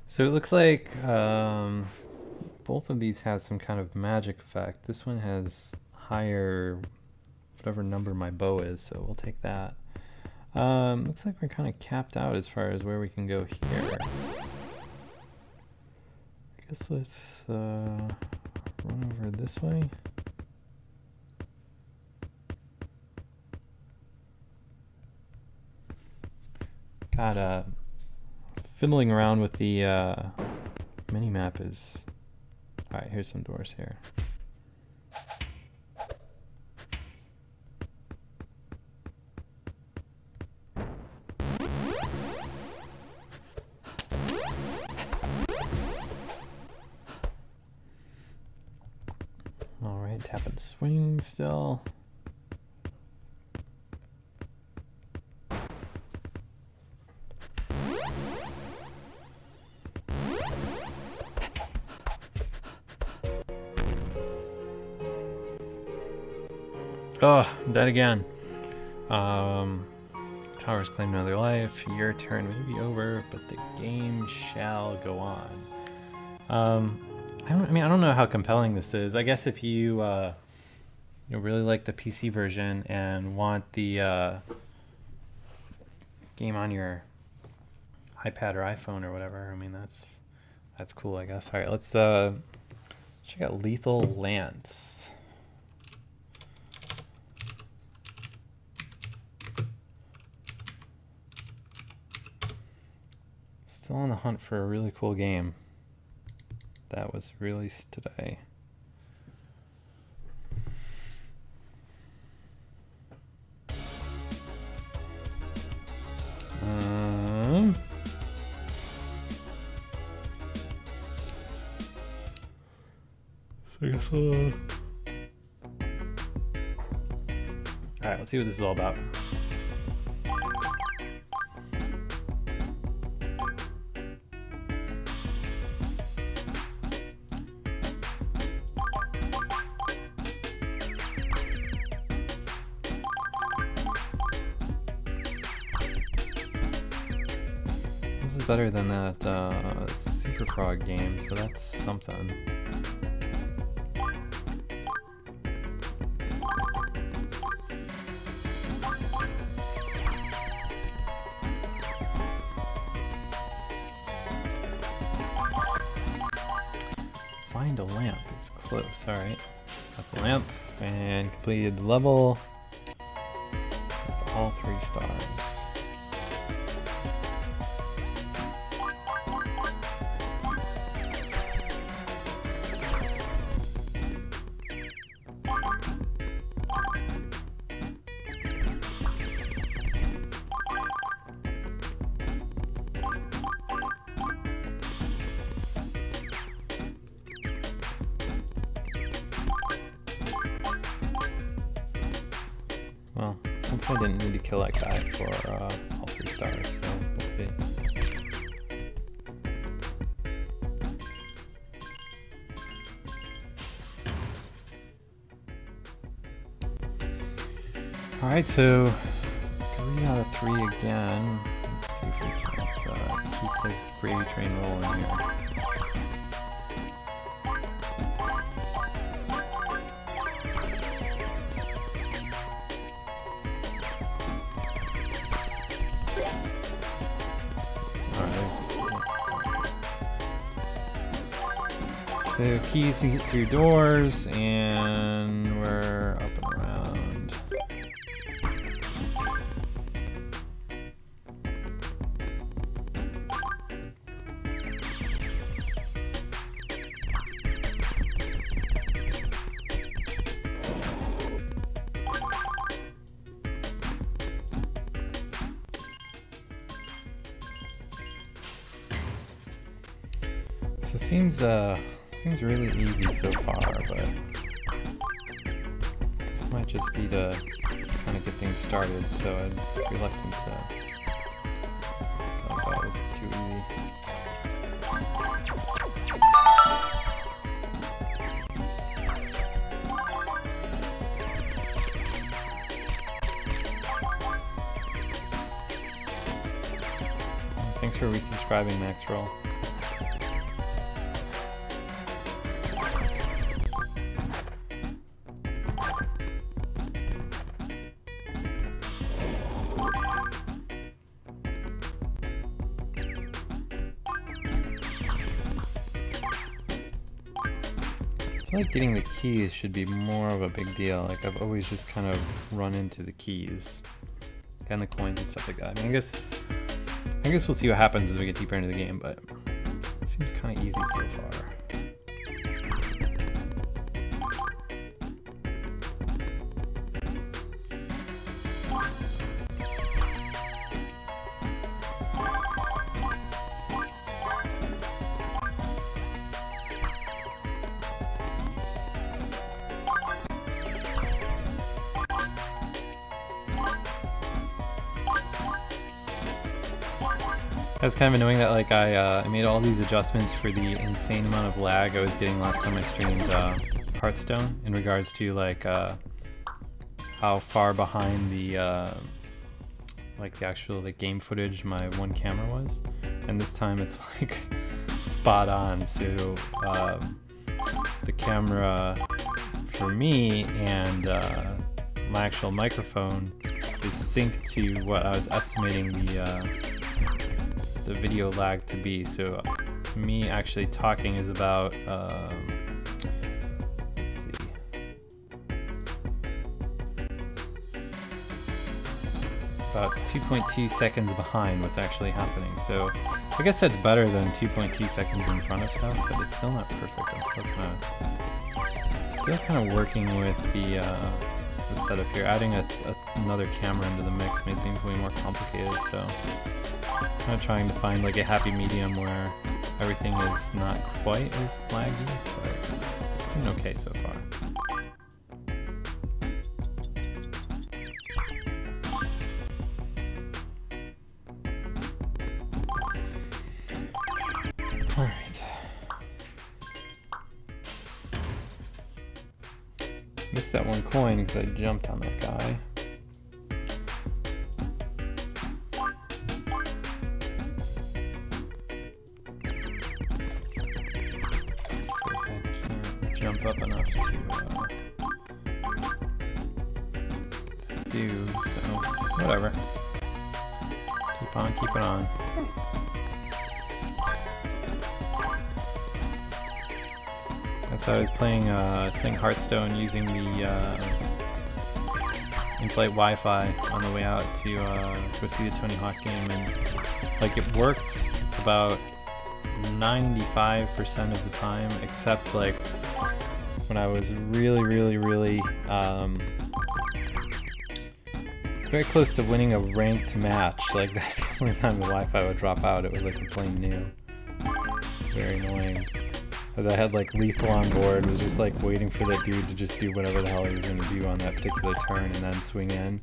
So it looks like both of these have some kind of magic effect. This one has higher, whatever number my bow is, so we'll take that. Looks like we're kind of capped out as far as where we can go here. I guess let's run over this way. God, fiddling around with the mini-map is... Alright, here's some doors here. Alright, tap and swing still. Oh, dead again. Towers claim another life. Your turn may be over, but the game shall go on. I don't know how compelling this is. I guess if you really like the PC version and want the game on your iPad or iPhone or whatever, I mean that's cool, I guess. All right, let's check out Lethal Lance. Still on the hunt for a really cool game that was released today. I guess, all right, let's see what this is all about. This is better than that Super Frog game, so that's something. Find a lamp, it's close, alright. Got the lamp and completed the level. All 3 stars. Well, hopefully I didn't need to kill that guy for all 3 stars, so we'll see. Alright, so 3 out of 3 again. Let's see if we can keep the gravy train rolling here. So keys to get through doors, and we're up and around. So seems really easy so far, but this might just be to kind of get things started, so I'm reluctant to... Oh god, this is too easy. Thanks for resubscribing, Maxroll. I feel like getting the keys should be more of a big deal. Like, I've always just kind of run into the keys and the coins and stuff like that. I mean, I guess we'll see what happens as we get deeper into the game, but it seems kind of easy so far. That's kind of annoying that like I made all these adjustments for the insane amount of lag I was getting last time I streamed Hearthstone in regards to like how far behind the like the actual game footage my one camera was, and this time it's like spot on. So the camera for me and my actual microphone is synced to what I was estimating the video lag to be. So me actually talking is about let's see, about 2.2 seconds behind what's actually happening. So I guess that's better than 2.2 seconds in front of stuff, but it's still not perfect. I'm still kind of working with the setup here. Adding another camera into the mix made things way more complicated, so kind of trying to find like a happy medium where everything is not quite as laggy, but doing okay so far. Alright. Missed that one coin because I jumped on that guy. Jump up enough to do, so whatever. Keep on keeping on. That's how I was playing Hearthstone using the in-flight Wi-Fi on the way out to go see the Tony Hawk game, and like it worked about 95% of the time, except like when I was really very close to winning a ranked match. Like that's the only time the Wi-Fi would drop out. It was like we're playing new. Very annoying. Because I had like lethal on board, was just like waiting for that dude to just do whatever the hell he was going to do on that particular turn and then swing in.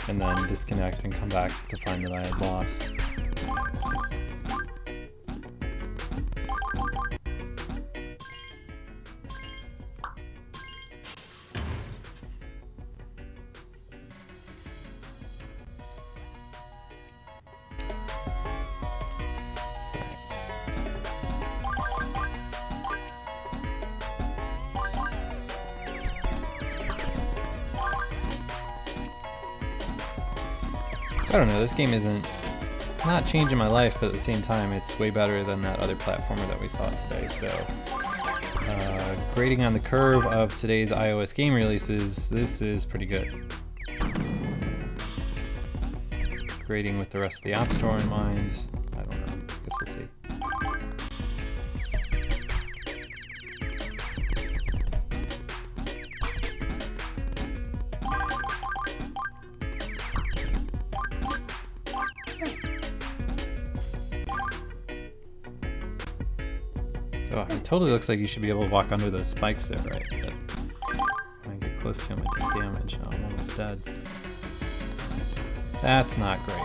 And then disconnect and come back to find that I had lost. I don't know, this game isn't not changing my life, but at the same time it's way better than that other platformer that we saw today. So grading on the curve of today's iOS game releases, this is pretty good. Grading with the rest of the App Store in mind, I don't know, I guess we'll see. Oh, it totally looks like you should be able to walk under those spikes there, right? But when I get close to him, I take damage. Oh, I'm almost dead. That's not great.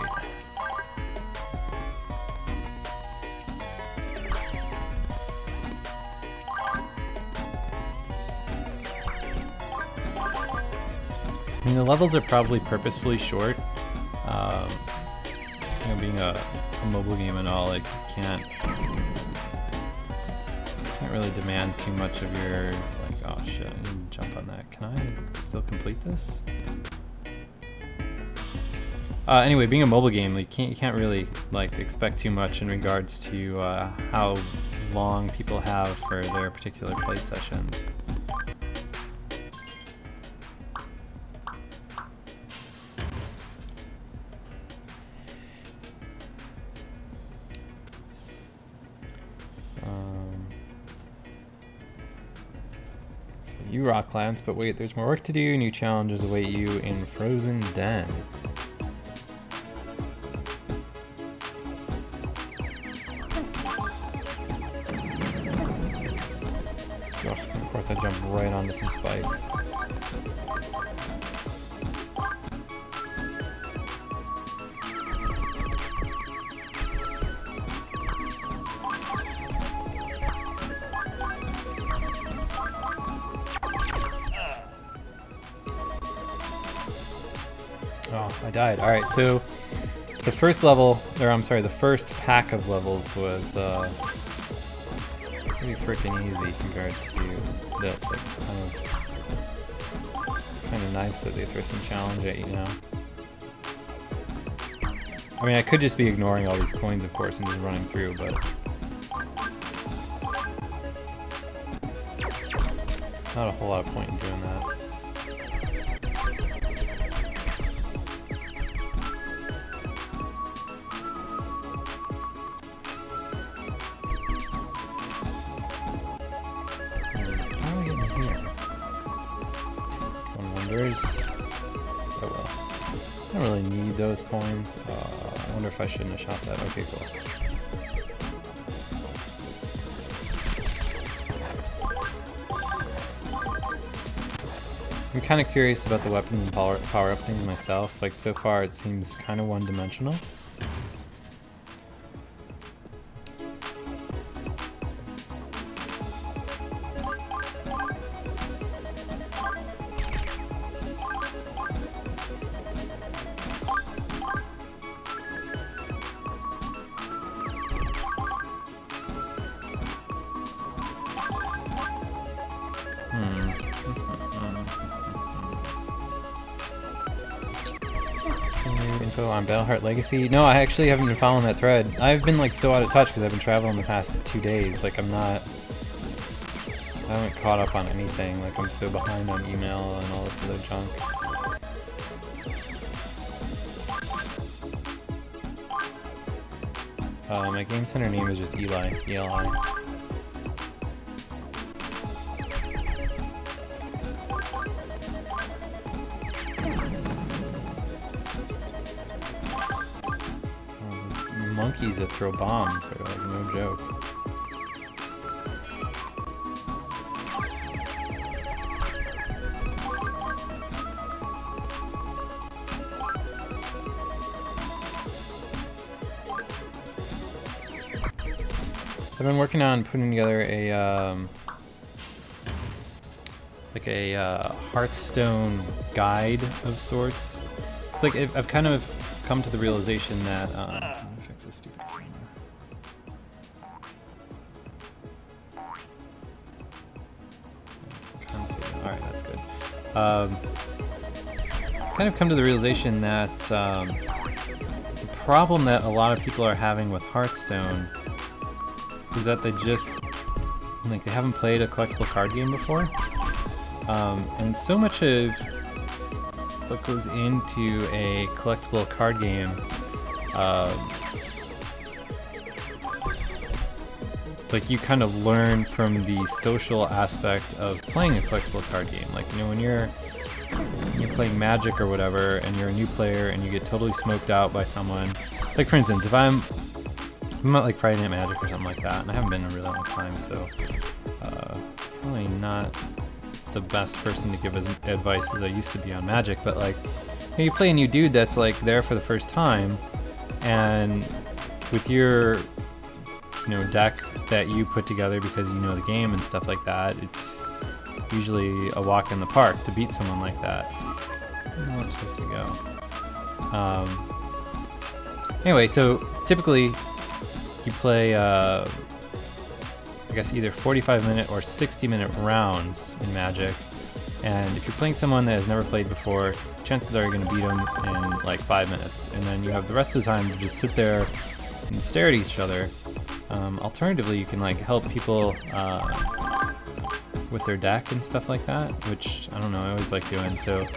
I mean, the levels are probably purposefully short. You know, being a mobile game and all, like, you can't really demand too much of your, like, oh shit, I need to jump on that. Can I still complete this? Anyway, being a mobile game, you can't really, like, expect too much in regards to how long people have for their particular play sessions. You rock Lance, but wait, there's more work to do. New challenges await you in Frozen Den. Oh, of course I jumped right onto some spikes. Oh, I died. Alright, so the first level, or I'm sorry, the first pack of levels was pretty freaking easy compared to this. Like, it's kind of nice that they throw some challenge at you now. I mean, I could just be ignoring all these coins, of course, and just running through, but not a whole lot of point in doing that. Oh well. I don't really need those coins. I wonder if I shouldn't have shot that. Okay, cool. I'm kind of curious about the weapons and power-up things myself. Like, so far it seems kind of one-dimensional. Info on Battleheart Legacy? No, I actually haven't been following that thread. I've been like so out of touch because I've been traveling the past 2 days. Like I haven't caught up on anything. Like I'm so behind on email and all this other junk. My Game Center name is just Eli. ELI. Monkeys that throw bombs are like no joke. I've been working on putting together a like a Hearthstone guide of sorts. It's like I've kind of come to the realization that let me fix this stupid camera. All right, that's good. Kind of come to the realization that the problem that a lot of people are having with Hearthstone is that they just they haven't played a collectible card game before, and so much of what goes into a collectible card game like you kind of learn from the social aspect of playing a collectible card game. Like, you know, when you're playing Magic or whatever and you're a new player and you get totally smoked out by someone, like for instance, if I'm at like Friday Night Magic or something like that, and I haven't been in a really long time, so probably not the best person to give advice as I used to be on Magic, but like, you know, you play a new dude that's like there for the first time, and with your, you know, deck that you put together because you know the game and stuff like that, it's usually a walk in the park to beat someone like that. I don't know where I'm supposed to go. Anyway, so typically you play I guess either 45-minute or 60-minute rounds in Magic, and if you're playing someone that has never played before, chances are you're going to beat them in like 5 minutes, and then you have the rest of the time to just sit there and stare at each other. Alternatively, you can like help people with their deck and stuff like that, which I don't know, I always like doing. So you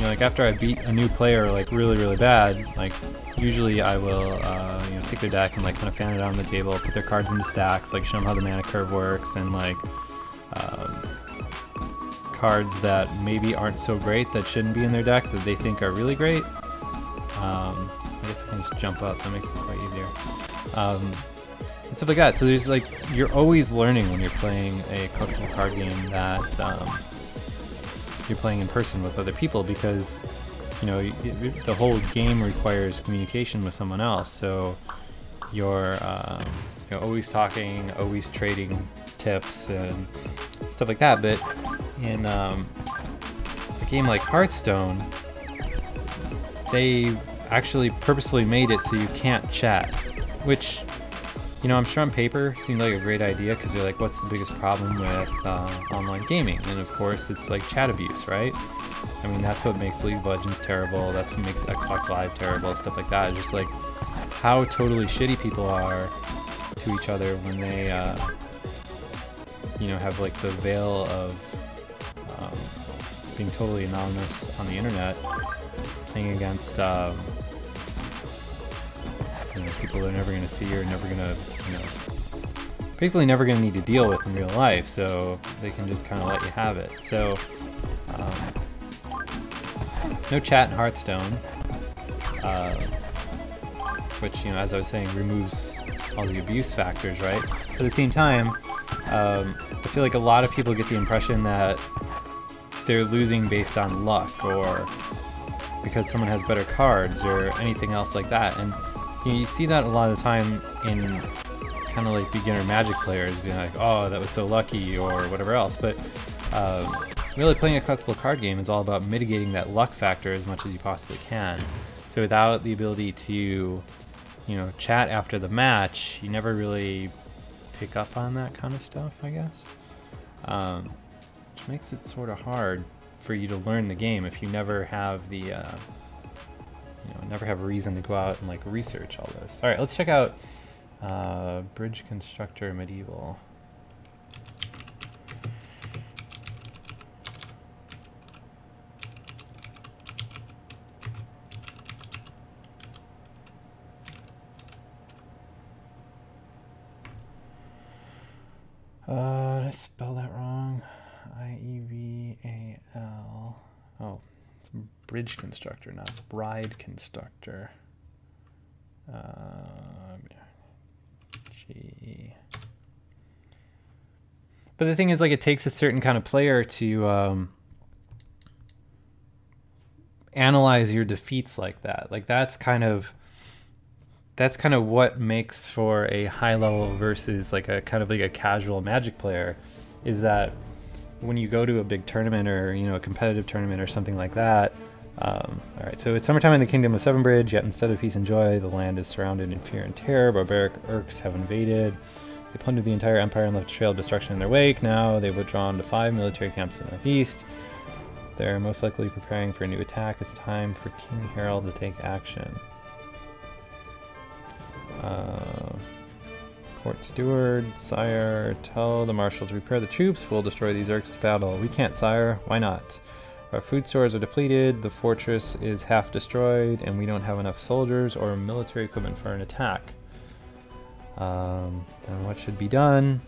know, like after I beat a new player like really bad, like usually I will you know, take their deck and like kind of fan it out on the table, put their cards into stacks, like show them how the mana curve works, and like cards that maybe aren't so great that shouldn't be in their deck that they think are really great. I guess I can just jump up, that makes this way easier. And stuff like that. So there's like, you're always learning when you're playing a collectible card game that you're playing in person with other people, because you know the whole game requires communication with someone else. So you're always talking, always trading tips and stuff like that. But in a game like Hearthstone, they actually purposefully made it so you can't chat, which, you know, I'm sure on paper seemed like a great idea, because they're like, what's the biggest problem with online gaming? And of course it's like chat abuse, right? I mean, that's what makes League of Legends terrible, that's what makes Xbox Live terrible, stuff like that. It's just like how totally shitty people are to each other when they you know, have like the veil of being totally anonymous on the internet, playing against you know, people they're never going to see or never going to, you know, basically never going to need to deal with in real life, so they can just kind of let you have it. So no chat in Hearthstone, which, you know, as I was saying, removes all the abuse factors, right? At the same time, I feel like a lot of people get the impression that they're losing based on luck, or because someone has better cards, or anything else like that. And you know, you see that a lot of the time in kind of like beginner Magic players being like, oh, that was so lucky, or whatever else. But really playing a collectible card game is all about mitigating that luck factor as much as you possibly can. So without the ability to, you know, chat after the match, you never really pick up on that kind of stuff, I guess. Which makes it sort of hard for you to learn the game if you never have the you know, never have a reason to go out and like research all this. All right, let's check out Bridge Constructor Medieval. Did I spell that wrong? I-E-V-A-L. Oh, it's Bridge Constructor, not Bride Constructor. G. But the thing is, like, it takes a certain kind of player to analyze your defeats like that. Like, that's kind of that's kind of what makes for a high level versus like a kind of like a casual Magic player, is that when you go to a big tournament or, you know, a competitive tournament or something like that. All right, so it's summertime in the Kingdom of Sevenbridge, yet instead of peace and joy, the land is surrounded in fear and terror. Barbaric Urks have invaded. They plundered the entire empire and left a trail of destruction in their wake. Now they've withdrawn to 5 military camps in the northeast. They're most likely preparing for a new attack. It's time for King Harold to take action. Court Steward, Sire, tell the Marshal to prepare the troops. We'll destroy these Urks to battle. We can't, Sire. Why not? Our food stores are depleted, the fortress is half destroyed, and we don't have enough soldiers or military equipment for an attack. Then what should be done?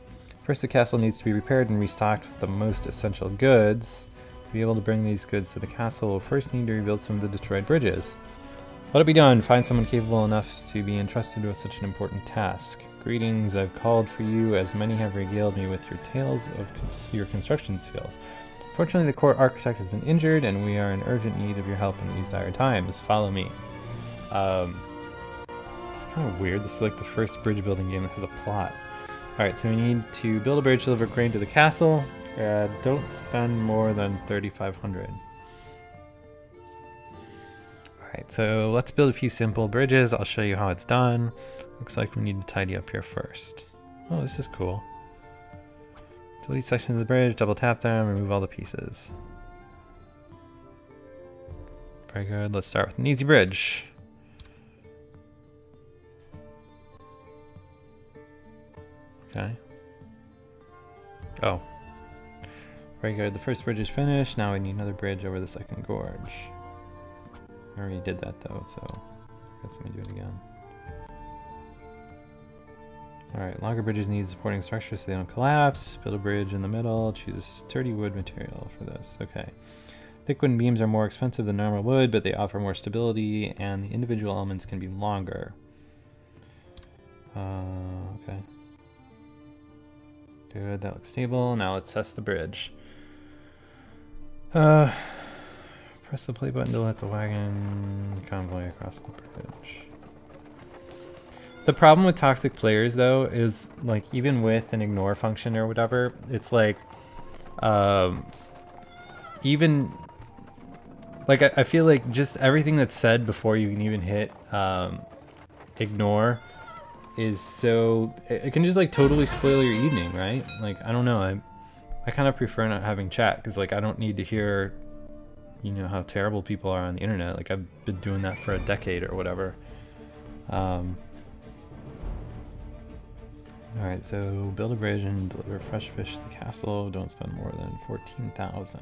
First, the castle needs to be repaired and restocked with the most essential goods. To be able to bring these goods to the castle, we'll first need to rebuild some of the destroyed bridges. Let it be done. Find someone capable enough to be entrusted with such an important task. Greetings, I've called for you, as many have regaled me with your tales of your construction skills. Fortunately, the court architect has been injured, and we are in urgent need of your help in these dire times. Follow me. It's kind of weird. This is like the first bridge building game that has a plot. Alright, so we need to build a bridge, deliver grain to the castle. Don't spend more than 3,500. Alright, so let's build a few simple bridges. I'll show you how it's done. Looks like we need to tidy up here first. Oh, this is cool. Delete sections of the bridge, double tap them, remove all the pieces. Very good. Let's start with an easy bridge. Okay. Oh. Very good. The first bridge is finished. Now we need another bridge over the second gorge. I already did that though, so I guess let me do it again. Alright, longer bridges need supporting structures so they don't collapse. Build a bridge in the middle. Choose a sturdy wood material for this. Okay. Thick wooden beams are more expensive than normal wood, but they offer more stability, and the individual elements can be longer. Okay. Good, that looks stable. Now let's test the bridge. Press the play button to let the wagon convoy across the bridge. The problem with toxic players, though, is like even with an ignore function or whatever, it's like even like I feel like just everything that's said before you can even hit ignore is so it can just like totally spoil your evening, right? Like I don't know, I kind of prefer not having chat because like I don't need to hear, you know, how terrible people are on the internet. Like I've been doing that for a decade or whatever. Alright, so build a bridge and deliver fresh fish to the castle. Don't spend more than 14,000.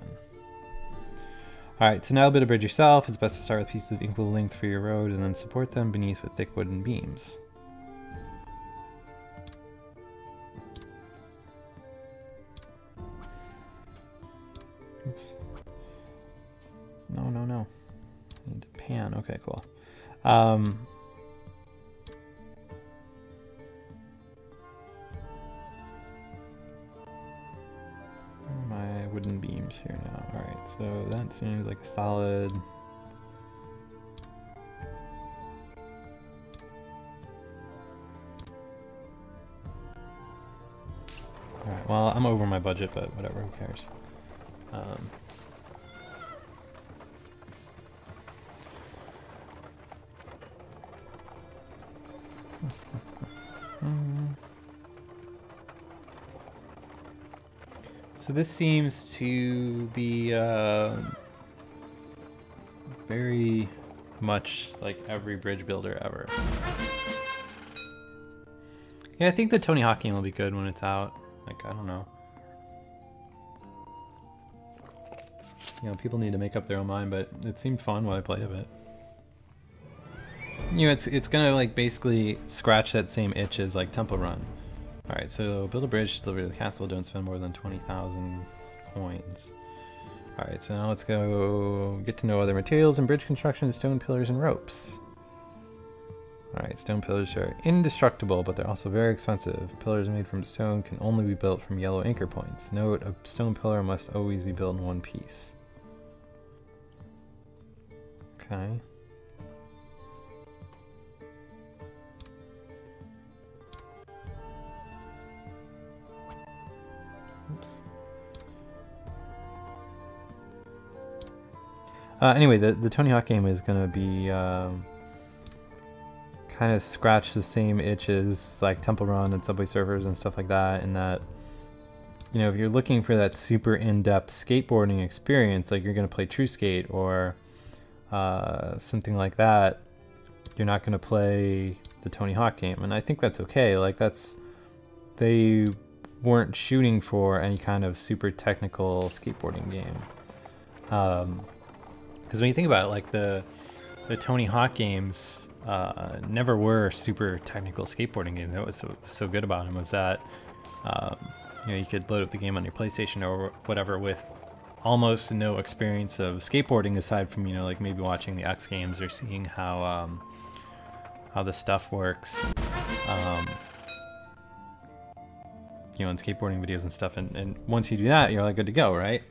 Alright, so now build a bridge yourself. It's best to start with pieces of equal length for your road and then support them beneath with thick wooden beams. Oops. No, no, no. I need to pan. Okay, cool. My wooden beams here now. Alright, so that seems like a solid. Alright, well, I'm over my budget, but whatever, who cares? So this seems to be very much like every bridge builder ever. Yeah, I think the Tony Hawk game will be good when it's out. Like, I don't know. You know, people need to make up their own mind, but it seemed fun while I played a bit. You know, it's gonna like basically scratch that same itch as like Temple Run. Alright, so build a bridge to deliver to the castle. Don't spend more than 20,000 coins. Alright, so now let's go get to know other materials in bridge construction: stone pillars and ropes. Alright, stone pillars are indestructible, but they're also very expensive. Pillars made from stone can only be built from yellow anchor points. Note, a stone pillar must always be built in one piece. Okay. Oops. Anyway, the Tony Hawk game is gonna be kind of scratch the same itches like Temple Run and Subway Surfers and stuff like that, in that, you know, if you're looking for that super in-depth skateboarding experience, like you're gonna play True Skate or something like that, you're not gonna play the Tony Hawk game. And I think that's okay. Like they weren't shooting for any kind of super technical skateboarding game. Because when you think about it, like the Tony Hawk games never were super technical skateboarding games. That was so good about them was that you know, you could load up the game on your PlayStation or whatever with almost no experience of skateboarding aside from, you know, like maybe watching the X Games or seeing how the stuff works. You know, in skateboarding videos and stuff, and once you do that, you're like good to go, right?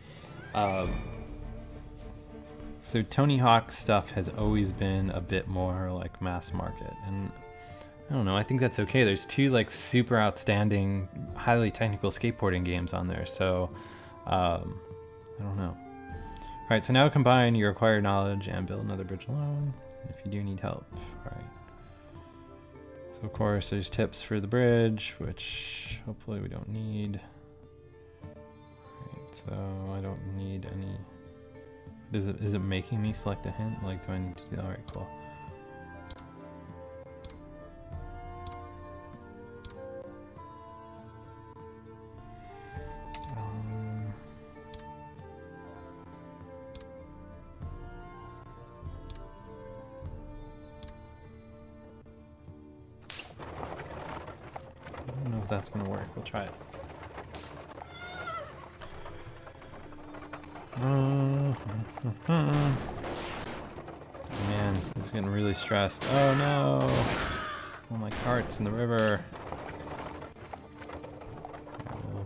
So Tony Hawk stuff has always been a bit more like mass market, and I don't know, I think that's okay. There's two like super outstanding, highly technical skateboarding games on there, so I don't know. Alright, so now combine your acquired knowledge and build another bridge alone, if you do need help. Alright. So of course there's tips for the bridge, which hopefully we don't need. Alright, so I don't need any. Is it making me select a hint? Like, do I need to do that? Alright, cool. I don't know if that's gonna work. We'll try it. Man, he's getting really stressed. Oh no! Oh, my cart's in the river.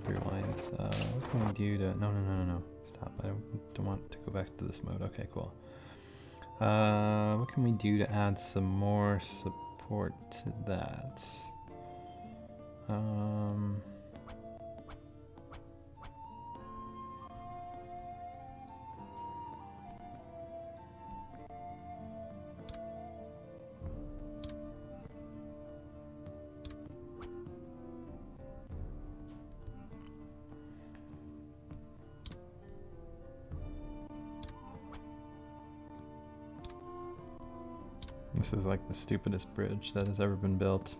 Rewind. What can we do to... No. Stop. I don't want to go back to this mode. Okay, cool. What can we do to add some more support to that? This is like the stupidest bridge that has ever been built.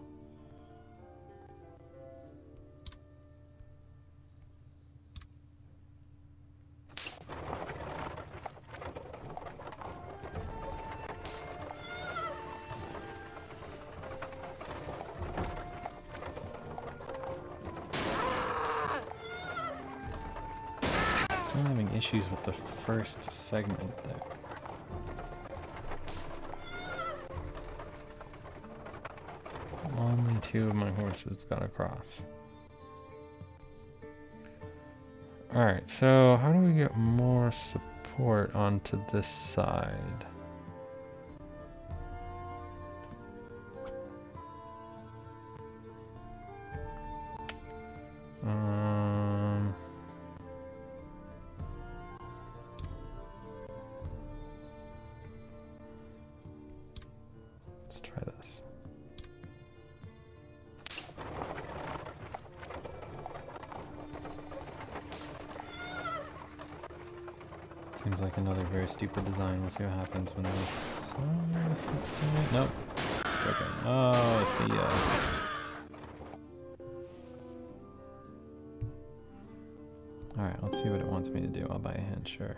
Still having issues with the first segment there. Only two of my horses got across. Alright, so how do we get more support onto this side? Let's try this. Seems like another very stupid design. We'll see what happens when this... let's do it. Nope. Okay. Oh, see ya. Alright, let's see what it wants me to do. I'll buy a hint, sure.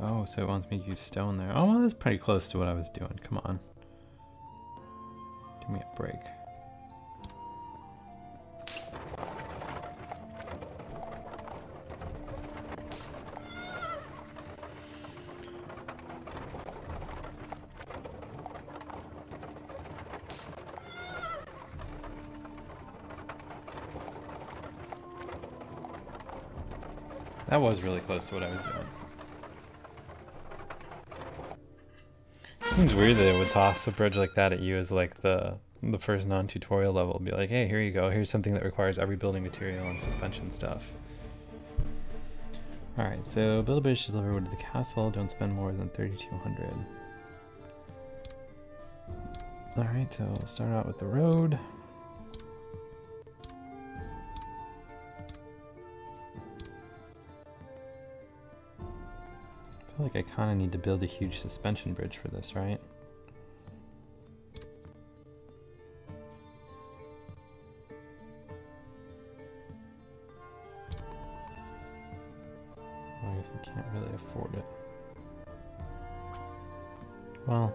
Oh, so it wants me to use stone there. Oh, well, that's pretty close to what I was doing. Come on. Give me a break. That was really close to what I was doing. Seems weird that it would toss a bridge like that at you as like the the first non-tutorial level, be like, hey, here you go. Here's something that requires every building material and suspension stuff. All right, so build a bridge to deliver wood to the castle. Don't spend more than 3,200. All right, so we'll start out with the road. I feel like I kind of need to build a huge suspension bridge for this, right? I guess I can't really afford it. Well,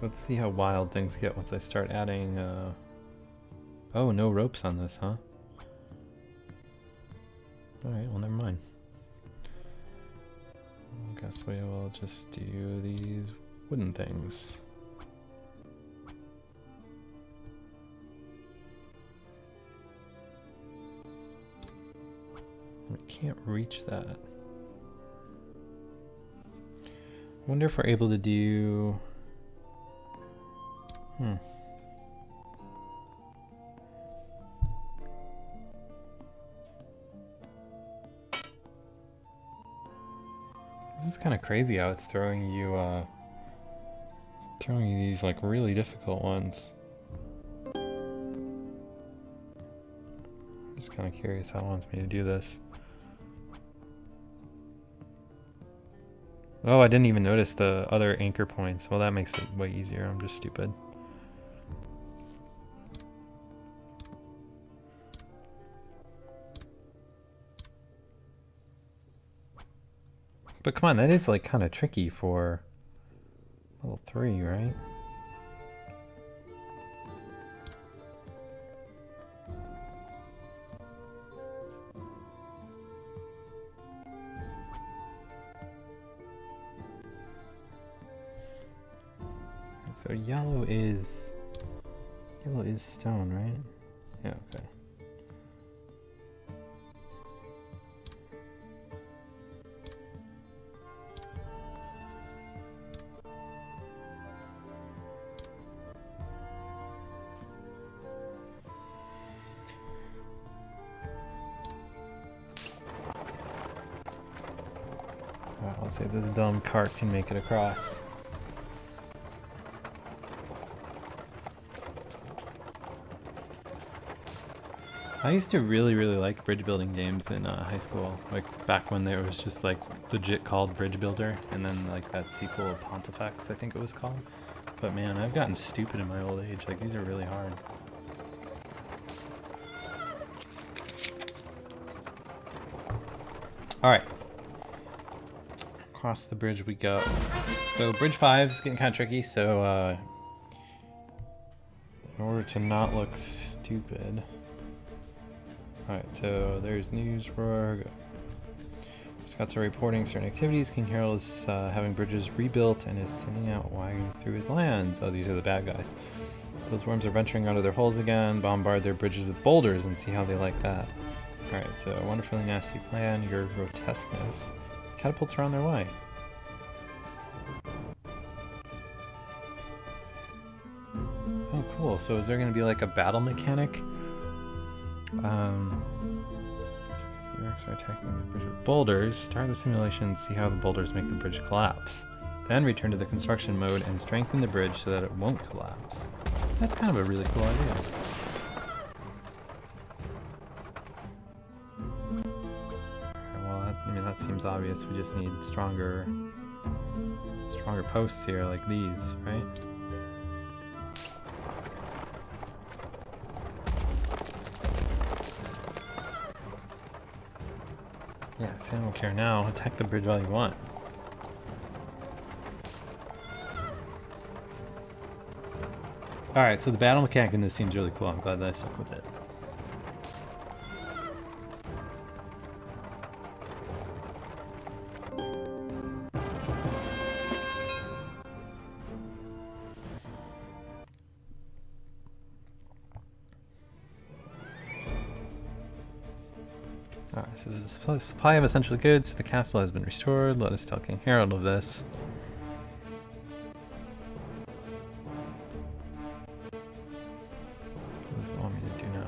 let's see how wild things get once I start adding, oh, no ropes on this, huh? Alright, well, never mind. I guess we will just do these wooden things. We can't reach that. I wonder if we're able to do... This is kind of crazy how it's throwing you these like really difficult ones. Just kind of curious how it wants me to do this. Oh, I didn't even notice the other anchor points. Well, that makes it way easier. I'm just stupid. But come on, that is like kind of tricky for level 3, right? So yellow is stone, right? Yeah, okay. Alright, let's see if this dumb cart can make it across. I used to really like bridge building games in high school, like back when there was just like legit called Bridge Builder, and then like that sequel Pontifex, I think it was called. But man, I've gotten stupid in my old age. Like these are really hard. All right, across the bridge we go. So bridge 5 is getting kind of tricky. So in order to not look stupid. Alright, so there's news for... Scouts are reporting certain activities. King Harold is having bridges rebuilt and is sending out wagons through his lands. Oh, these are the bad guys. Those worms are venturing out of their holes again. Bombard their bridges with boulders and see how they like that. Alright, so a wonderfully nasty plan. Your grotesqueness. Catapults are on their way. Oh, cool. So is there going to be like a battle mechanic? The orcs are attacking the bridge with boulders. Start the simulation and see how the boulders make the bridge collapse. Then return to the construction mode and strengthen the bridge so that it won't collapse. That's kind of a really cool idea. Well, I mean, that seems obvious. We just need stronger posts here, like these, right? Yeah, I don't care now. Attack the bridge all you want. Alright, so the battle mechanic in this seems really cool. I'm glad that I stuck with it. Alright, so the supply of essential goods to the castle has been restored. Let us tell King Harold of this. What does it want me to do now?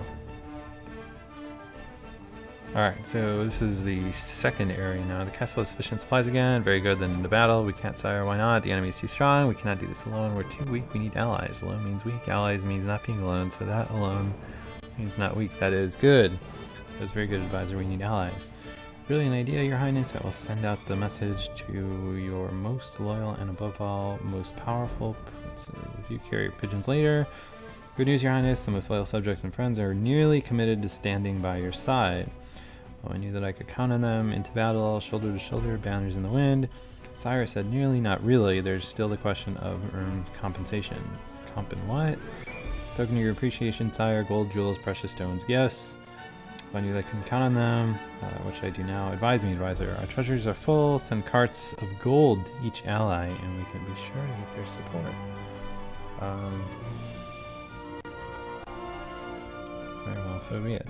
Alright, so this is the second area now. The castle has sufficient supplies again. Very good, then into battle. We can't, sire. Why not? The enemy is too strong. We cannot do this alone. We're too weak. We need allies. Alone means weak. Allies means not being alone. So that alone means not weak. That is good. That is very good, advisor. We need allies. Brilliant idea, Your Highness. I will send out the message to your most loyal and above all, most powerful princes. If you carry pigeons later. Good news, Your Highness. The most loyal subjects and friends are nearly committed to standing by your side. Oh, I knew that I could count on them. Into battle, shoulder to shoulder, banners in the wind. Sire said nearly, not really. There's still the question of earned compensation. Comp and what? Token of your appreciation, sire. Gold, jewels, precious stones. Yes. If I knew that I couldn't count on them, which I do now. Advise me, advisor. Our treasuries are full. Send carts of gold to each ally, and we can be sure to get their support. Very well, so be it.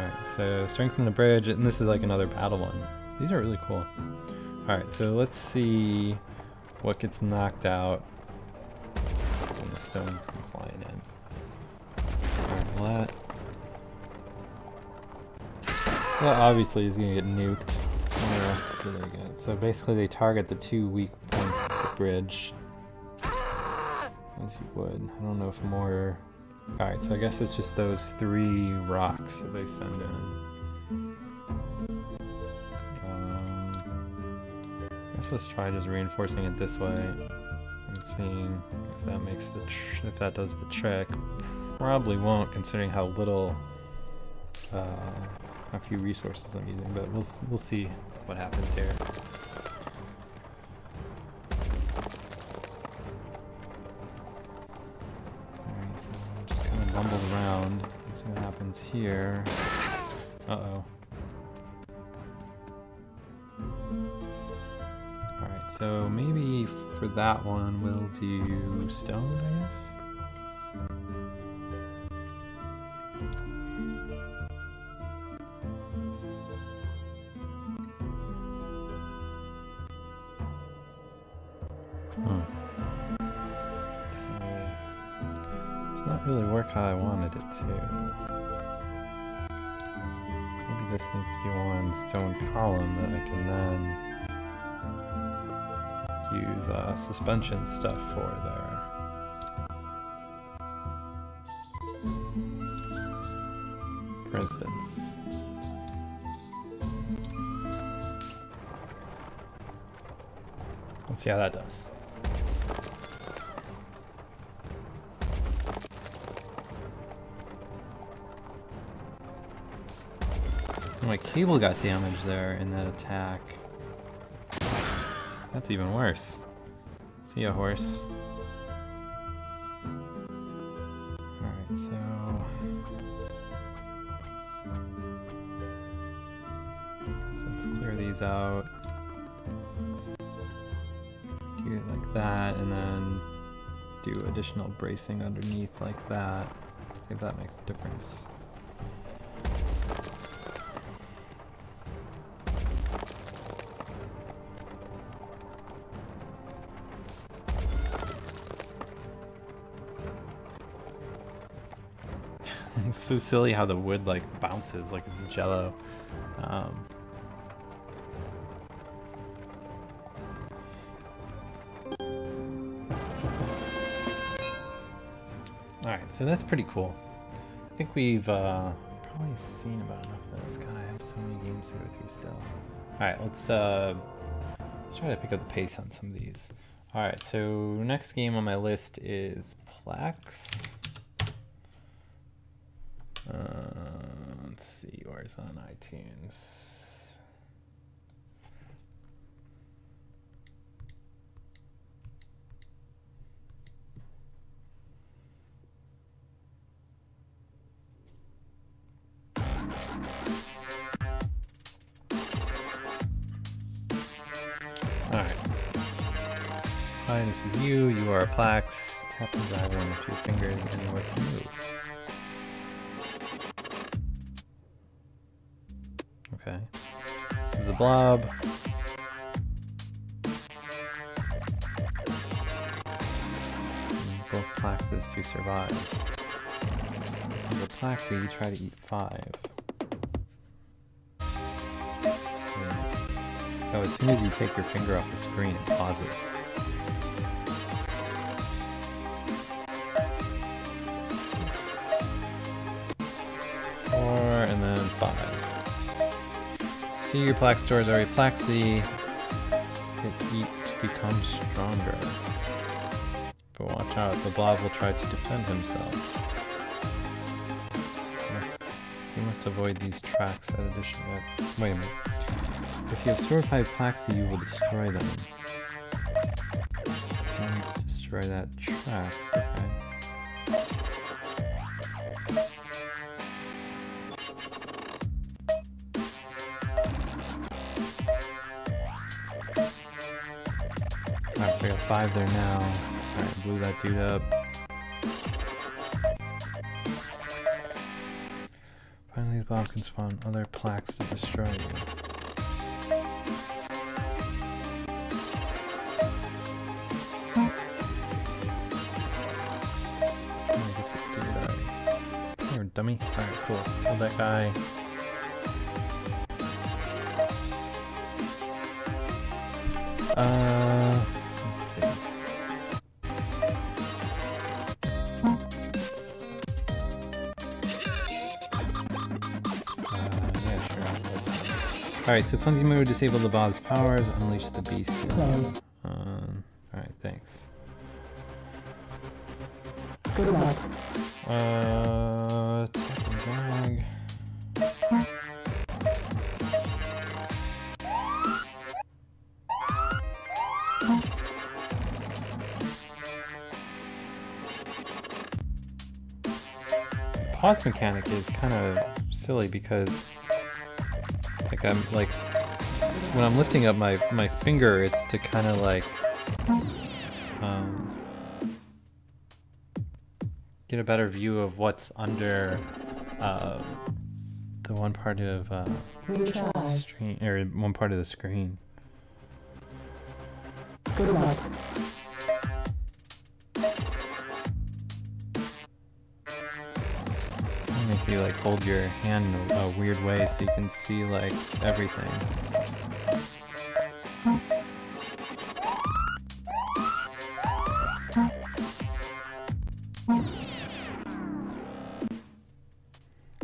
Alright, so strengthen the bridge, and this is like another battle one. These are really cool. Alright, so let's see what gets knocked out when the stones come flying in. Alright, well that obviously is going to get nuked. What else do they get? So basically they target the 2 weak points of the bridge. As you would. I don't know if more... Alright, so I guess it's just those 3 rocks that they send in. I guess let's try just reinforcing it this way and seeing if that makes the if that does the trick. Probably won't, considering how little, how few resources I'm using, but we'll see what happens here. Bumbled around. Let's see what happens here. Uh-oh. Alright, so maybe for that one we'll do stone, I guess? Not really work how I wanted it to. Maybe this needs to be one stone column that I can then use suspension stuff for there. For instance. Let's see how that does. My cable got damaged there in that attack. That's even worse. See ya, horse. Alright, so... let's clear these out. Do it like that, and then do additional bracing underneath like that. See if that makes a difference. It's so silly how the wood like bounces like it's jello. Alright, so that's pretty cool. I think we've probably seen about enough of this. God, I have so many games to go through still. Alright, let's try to pick up the pace on some of these. Alright, so next game on my list is Plaques. Let's see, where's on iTunes? Alright. Hi, this is you. You are Plaques. Tap and drive one with your fingers anywhere to move. Okay. This is a blob. Both Plaxes to survive. As a Plaxy, you try to eat 5. Oh, as soon as you take your finger off the screen, it pauses. And then 5. See, your Plax stores are a Plaxy. Hit eat to become stronger. But watch out, the blob will try to defend himself. You must avoid these tracks at addition. Wait a minute. If you have stored 5 Plaxy, you will destroy them. Destroy that tracks, okay. Alright, so I got 5 there now. Alright, blew that dude up. Finally, the blob can spawn other Plax to destroy you. Get this dude, alright. Here, dummy. Alright, cool. Kill that guy. Let's see. Yeah, sure. Alright, so Clumsy Mode disable the Bob's powers, unleash the beast. Alright, thanks. Good luck. Attack and drag. Pause mechanic is kind of silly because like I'm like when I'm lifting up my finger, it's to kind of like get a better view of what's under the one part of screen, or one part of the screen. Good luck. Makes you like hold your hand in a weird way so you can see like everything.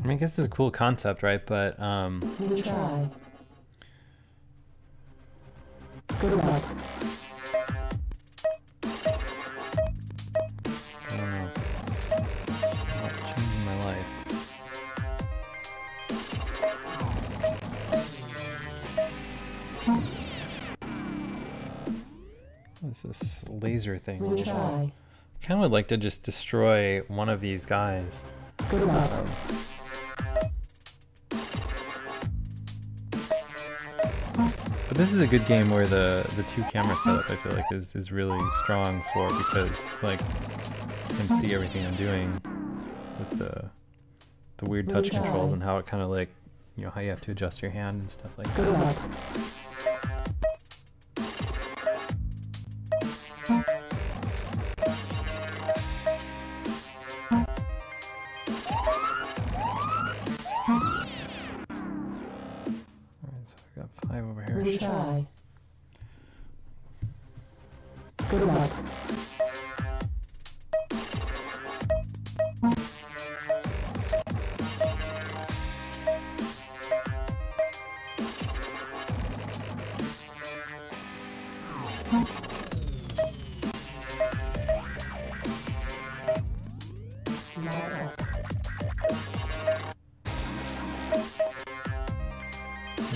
I mean, I guess it's a cool concept, right? But Good try. Good luck. I don't know. Not changing my life. What's this laser thing? Good try. I kind of would like to just destroy one of these guys. Good luck. But this is a good game where the 2 camera setup I feel like is really strong for, because like you can see everything I'm doing with the weird touch controls and how it kind of like, you know, how you have to adjust your hand and stuff like that. Good luck. Alright, so I got 5 over here. Good try. Good luck.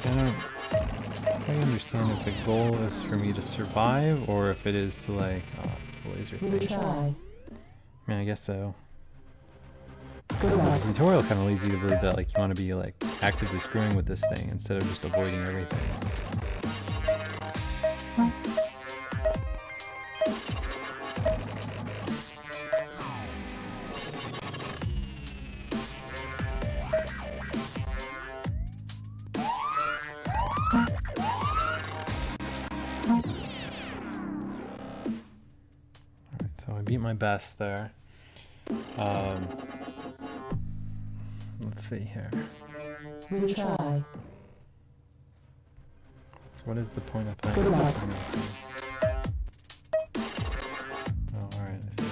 I don't quite understand if the goal is for me to survive or if it is to like, the laser Good thing. try. I mean, I guess so. Good luck. The tutorial kind of leads you to believe that like you want to be like actively screwing with this thing instead of just avoiding everything. my best there. Let's see here. Retry. What is the point of playing? Good luck. Oh, alright, I see.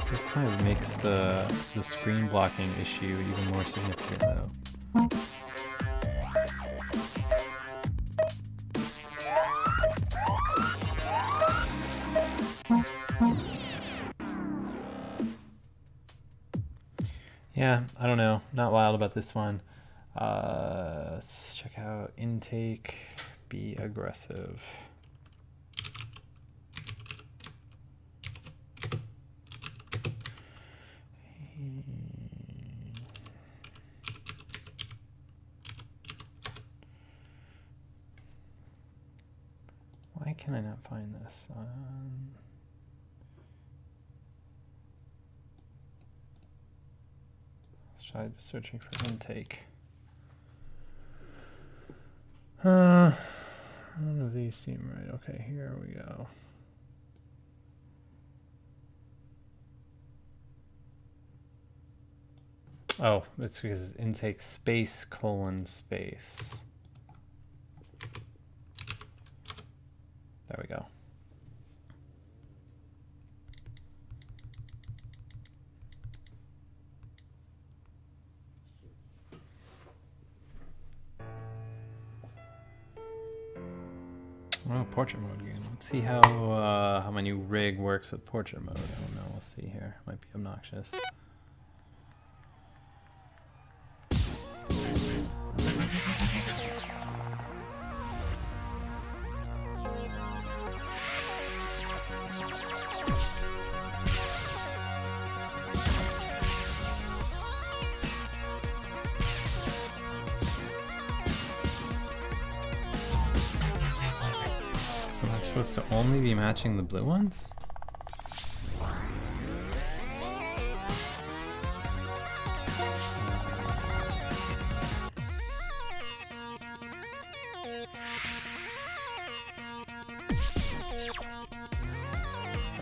This kind of makes the screen blocking issue even more significant though. Yeah, I don't know. Not wild about this one. Let's check out intake. Be aggressive. Why can I not find this? Try searching for intake. None of these seem right. Okay, here we go. Oh, it's because intake space colon space. There we go. Oh, portrait mode again. Let's see how my new rig works with portrait mode. I don't know. We'll see here. Might be obnoxious. Supposed to only be matching the blue ones?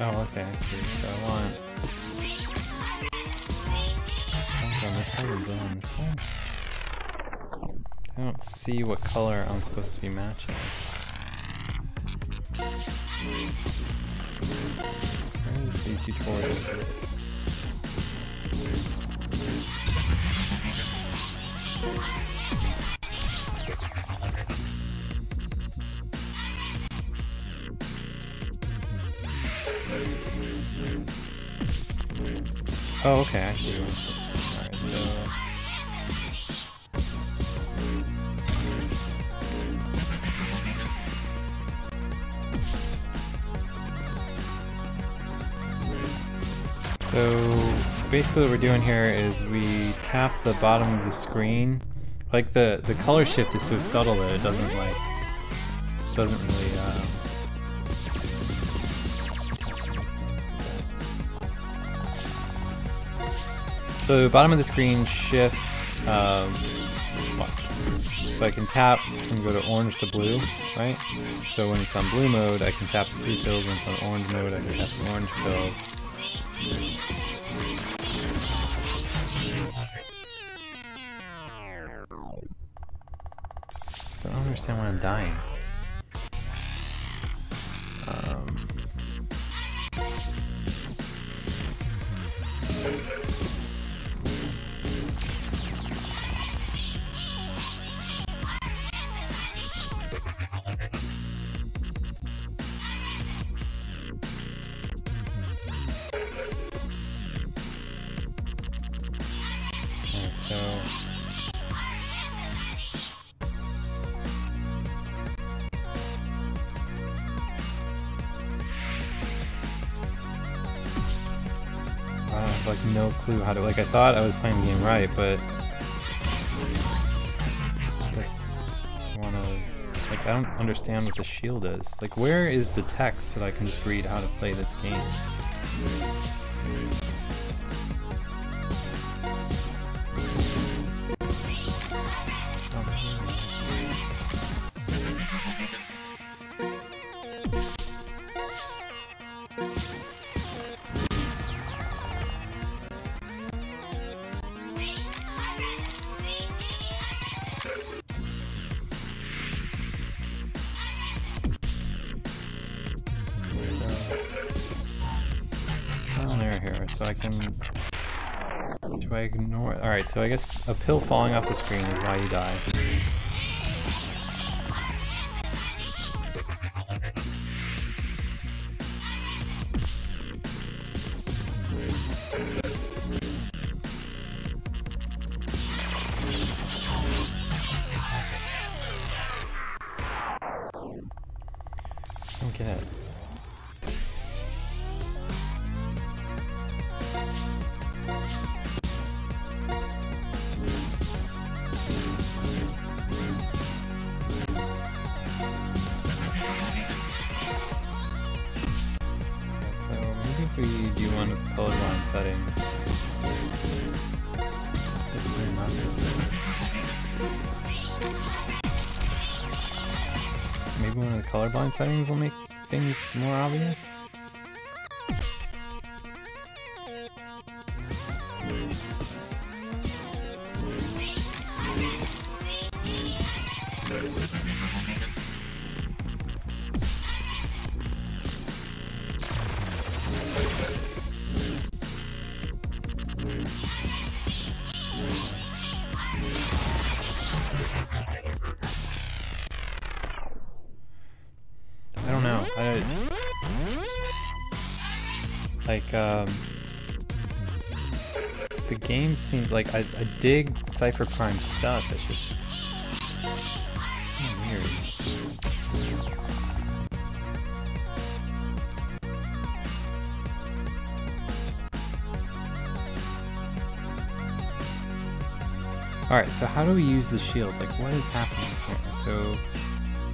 Oh, okay, I see. So I want on this side or blue on this side? I don't see what color I'm supposed to be matching. Where's the tutorial for this? Oh, okay, I see. Alright, so So basically what we're doing here is we tap the bottom of the screen. Like the color shift is so subtle that it doesn't really so the bottom of the screen shifts watch. So I can tap and go to orange to blue, right? So when it's on blue mode I can tap the blue pills, when it's on orange mode I can tap the orange pills. I don't understand why I'm dying. Like no clue how to, like I thought I was playing the game right, but I just wanna, like I don't understand what the shield is. Like where is the text so that I can just read how to play this game? I can... Do I ignore... Alright, so I guess a pill falling off the screen is why you die. I don't get it. We do one with colorblind settings. Maybe one of the colorblind settings will make things more obvious. I don't know. The game seems like I dig Cypher Prime stuff. It's just weird. Alright, so how do we use the shield? Like, what is happening here? So,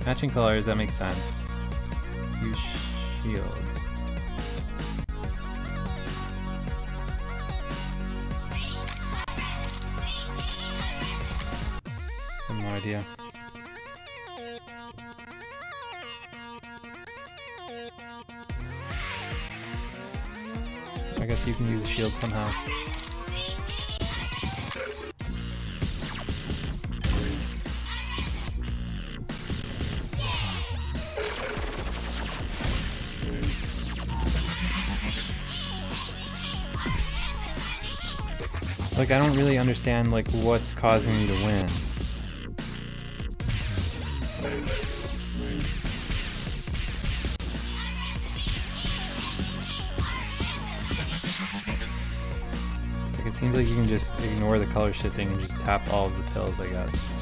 matching colors, that makes sense. Use shield. I have no idea. I guess you can use the shield somehow. Like, I don't really understand, like, what's causing me to win. Like, it seems like you can just ignore the color shifting and just tap all of the pills, I guess.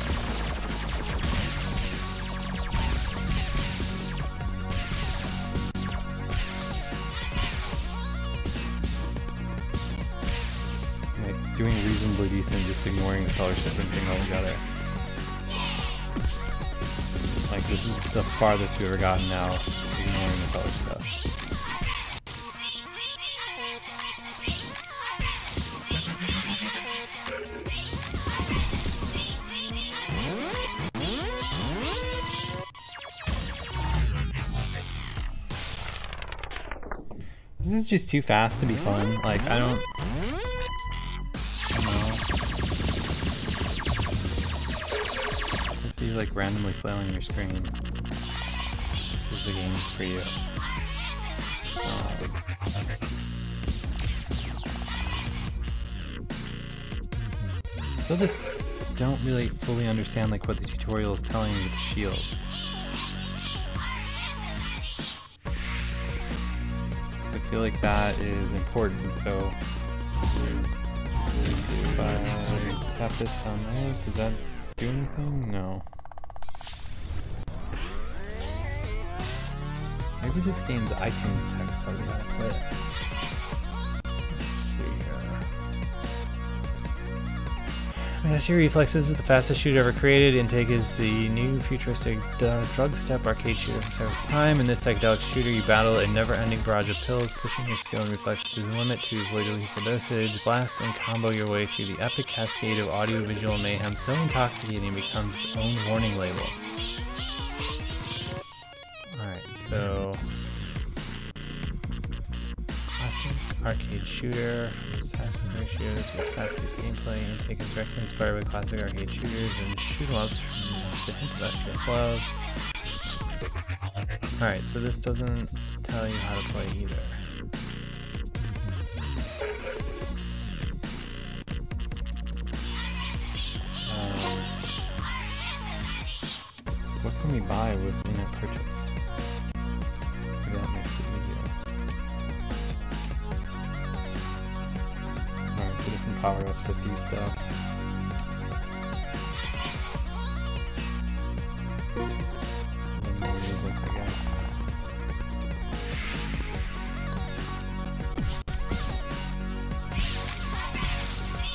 Doing reasonably decent, just ignoring the color shift and thing altogether. Like, this is the farthest we've ever gotten now, ignoring the color stuff. This is just too fast to be fun. Like, I don't... like randomly flailing your screen. This is the game for you. Still just don't really fully understand like what the tutorial is telling me with the shield. I feel like that is important, so if I tap this down there, does that do anything? No. Maybe this game's iTunes text tells me how to play it. Master your reflexes with the fastest shooter ever created. Intake is the new futuristic drug step arcade shooter from Cypher Prime. In this psychedelic shooter, you battle a never-ending barrage of pills, pushing your skill and reflexes to the limit to avoid a lethal dosage. Blast and combo your way through the epic cascade of audio-visual mayhem so intoxicating it becomes its own warning label. Alright, so... classic arcade shooter. Fast ratios with fast-paced gameplay. Intake is directly inspired by classic arcade shooters and shoot-em-ups from the hint of extra love. Alright, so this doesn't tell you how to play either. letting me buy within a purchase. Maybe that makes it easier. Alright, so different power-ups that do stuff. And more music, I guess.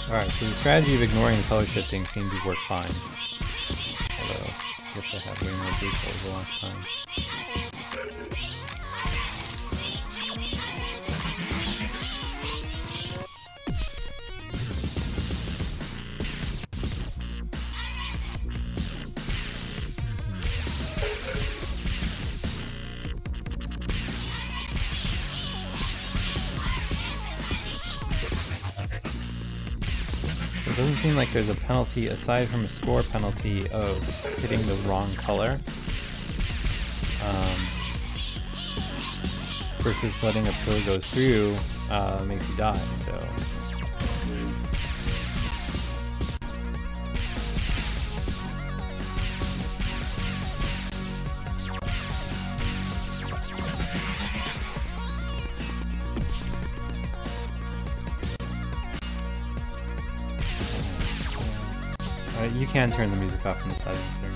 Alright, so the strategy of ignoring the color shifting seemed to work fine. Although, I guess I had way more blue colors the last time. It doesn't seem like there's a penalty aside from a score penalty of hitting the wrong color versus letting a pill go through makes you die, so you can turn the music off in the settings here.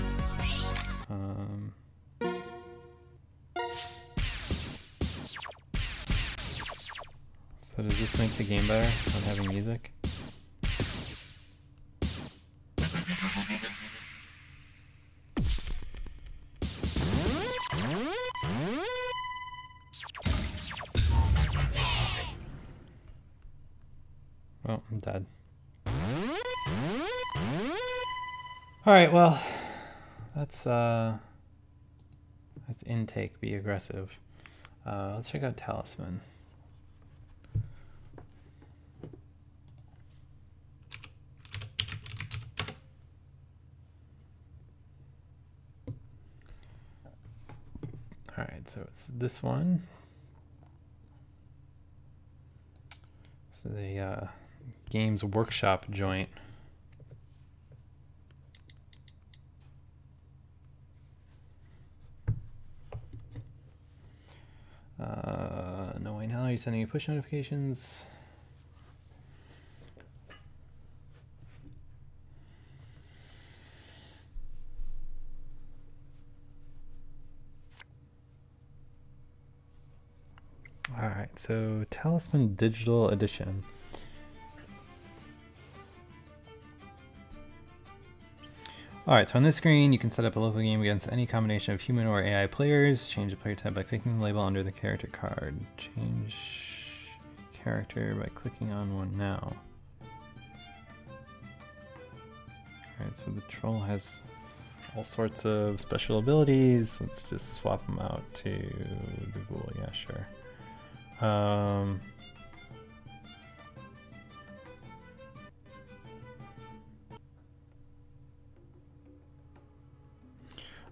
So does this make the game better, not having music? Oh, I'm dead. Alright, well, that's intake, be aggressive. Let's check out Talisman. Alright, so it's this one. So the Games Workshop joint. No way now, are you sending me push notifications? Alright, so Talisman Digital Edition. Alright, so on this screen you can set up a local game against any combination of human or AI players. Change the player type by clicking the label under the character card. Change character by clicking on one now. Alright, so the troll has all sorts of special abilities. Let's just swap them out to the ghoul, yeah, sure.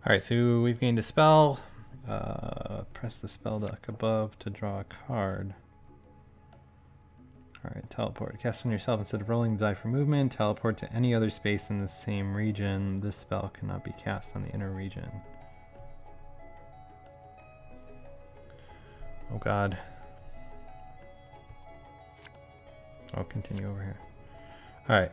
Alright, so we've gained a spell. Press the spell deck above to draw a card. Alright, teleport. Cast on yourself instead of rolling the die for movement. Teleport to any other space in the same region. This spell cannot be cast on the inner region. Oh god. I'll continue over here. Alright.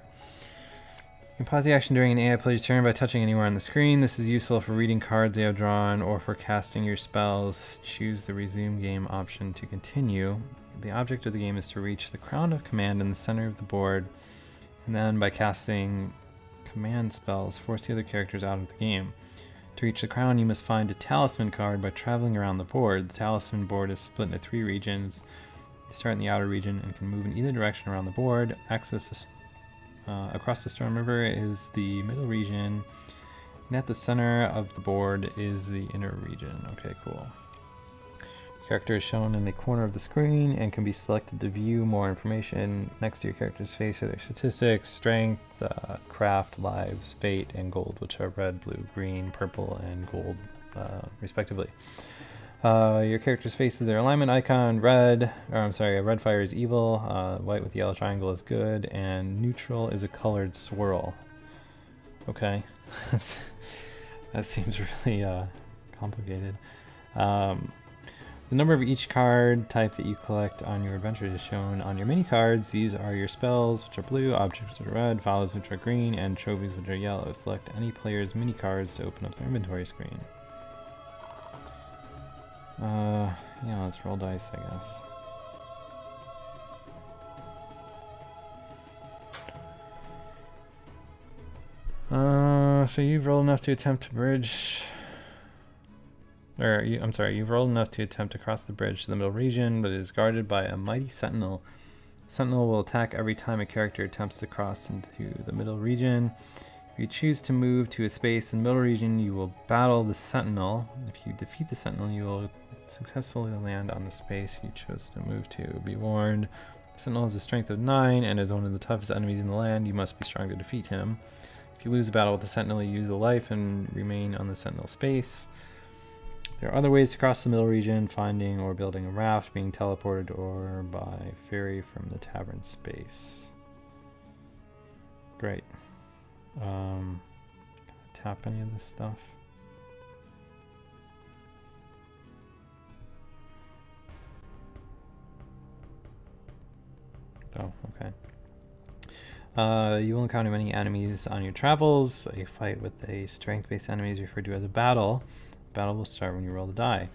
You can pause the action during an AI player's turn by touching anywhere on the screen. This is useful for reading cards they have drawn or for casting your spells. Choose the resume game option to continue. The object of the game is to reach the crown of command in the center of the board, and then by casting command spells, force the other characters out of the game. To reach the crown, you must find a talisman card by traveling around the board. The talisman board is split into 3 regions. You start in the outer region and can move in either direction around the board. Access across the Storm River is the middle region, and at the center of the board is the inner region. Okay, cool. Character is shown in the corner of the screen and can be selected to view more information. Next to your character's face are their statistics, strength, craft, lives, fate, and gold, which are red, blue, green, purple, and gold, respectively. Your character's face is their alignment icon. Red fire is evil, white with the yellow triangle is good, and neutral is a colored swirl. Okay. That seems really complicated. The number of each card type that you collect on your adventure is shown on your mini cards. These are your spells, which are blue, objects, which are red, follows, which are green, and trophies, which are yellow. Select any player's mini cards to open up their inventory screen. Yeah, let's roll dice, I guess. So you've rolled enough to attempt to bridge. I'm sorry, you've rolled enough to attempt to cross the bridge to the middle region, but it is guarded by a mighty sentinel. Sentinel will attack every time a character attempts to cross into the middle region. If you choose to move to a space in the middle region, you will battle the sentinel. If you defeat the sentinel, you will successfully land on the space you chose to move to. Be warned, the sentinel has a strength of 9 and is one of the toughest enemies in the land. You must be strong to defeat him. If you lose a battle with the sentinel, you lose a life and remain on the sentinel space. There are other ways to cross the middle region: finding or building a raft, being teleported, or by ferry from the tavern space. Great. Tap any of this stuff? Oh, okay. You will encounter many enemies on your travels. A fight with a strength-based enemy is referred to as a battle. Battle will start when you roll the die.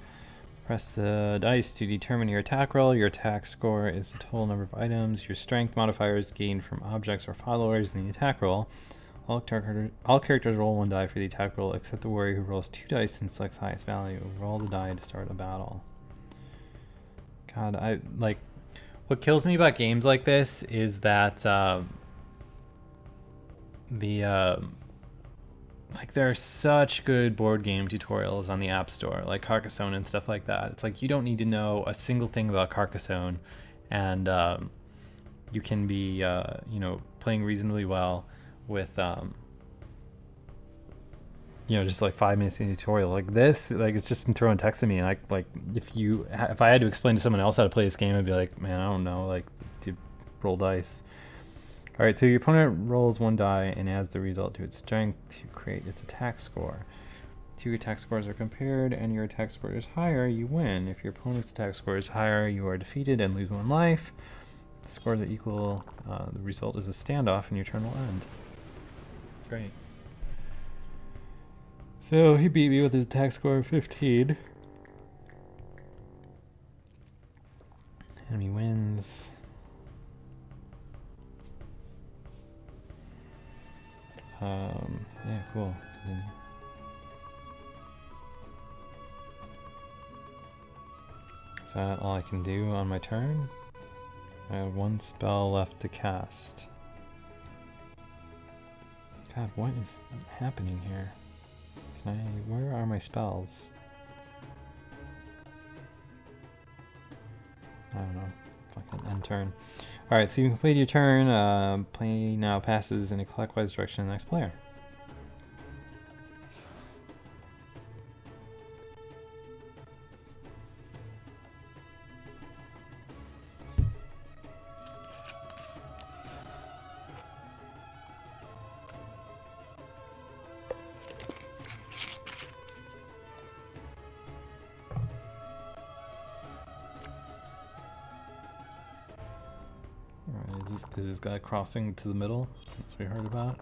Press the dice to determine your attack roll. Your attack score is the total number of items. Your strength modifier is gained from objects or followers in the attack roll. All characters roll 1 die for the attack roll, except the warrior who rolls 2 dice and selects highest value. Roll the die to start a battle. God, what kills me about games like this is that there are such good board game tutorials on the App Store, like Carcassonne and stuff like that. It's like you don't need to know a single thing about Carcassonne, and you can be, playing reasonably well with, just like 5 minutes in a tutorial. Like this, it's just been throwing text at me, and if I had to explain to someone else how to play this game, I'd be like, man, I don't know, to roll dice. All right, so your opponent rolls 1 die and adds the result to its strength to create its attack score. 2 attack scores are compared, and your attack score is higher, you win. If your opponent's attack score is higher, you are defeated and lose 1 life. The scores that equal the result is a standoff, and your turn will end. Great. So he beat me with his attack score of 15. Enemy wins. Yeah, cool. Continue. Is that all I can do on my turn? I have 1 spell left to cast. God, what is happening here? Where are my spells? I don't know. Fucking end turn. Alright, so you complete your turn. Play now passes in a clockwise direction to the next player. Is this guy crossing to the middle? That's what we heard about.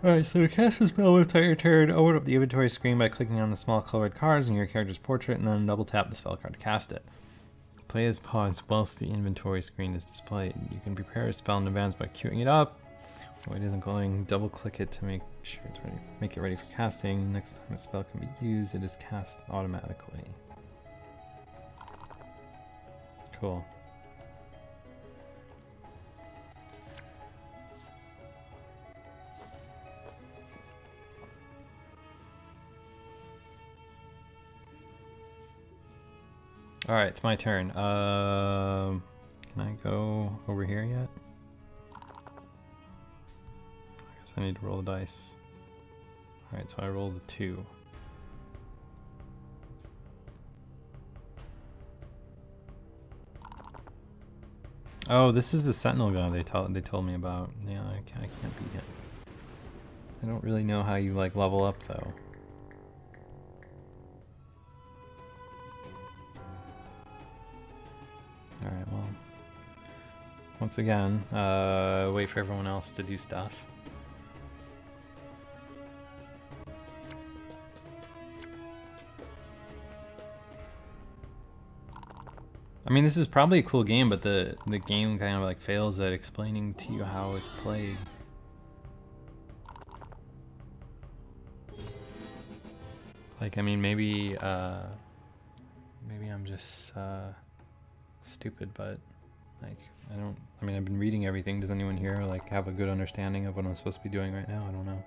Alright, so to cast a spell with your turn, open up the inventory screen by clicking on the small colored cards in your character's portrait and then double tap the spell card to cast it. Play is paused whilst the inventory screen is displayed. You can prepare a spell in advance by queuing it up. When it isn't going, double click it to make sure it's ready. Make it ready for casting. Next time a spell can be used, it is cast automatically. Cool. All right, it's my turn. Can I go over here yet? I guess I need to roll the dice. All right, so I rolled a 2. Oh, this is the Sentinel guy they told me about. Yeah, I can't beat him. I don't really know how you like level up though. Alright, well. Once again, wait for everyone else to do stuff. I mean, this is probably a cool game, but the game kind of like fails at explaining to you how it's played. Like, I mean, maybe I'm just stupid, but like, I mean, I've been reading everything. Does anyone here like have a good understanding of what I'm supposed to be doing right now? I don't know.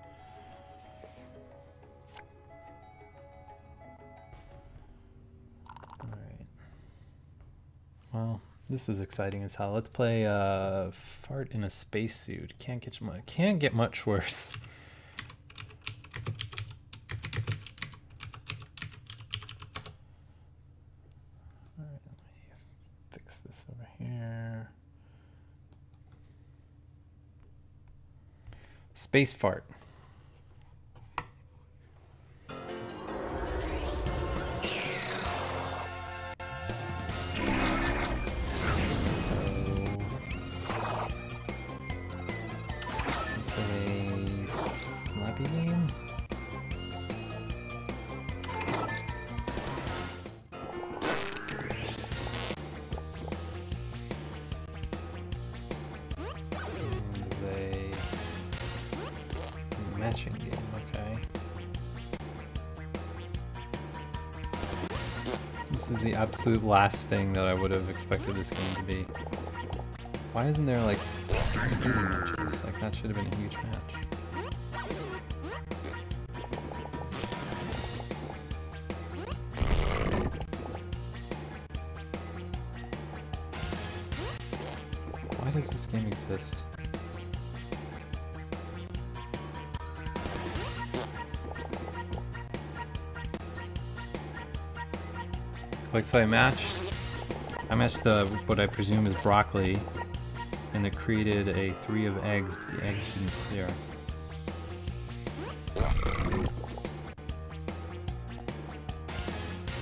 Alright. Well, this is exciting as hell. Let's play Fart in a Spacesuit. Can't get much worse. Alright, let me fix this over here. Space Fart. Matching game, okay. This is the absolute last thing that I would have expected this game to be. Why isn't there like skating matches? Like that should have been a huge match. Why does this game exist? Like, so I matched what I presume is broccoli, and it created a 3 of eggs, but the eggs didn't clear.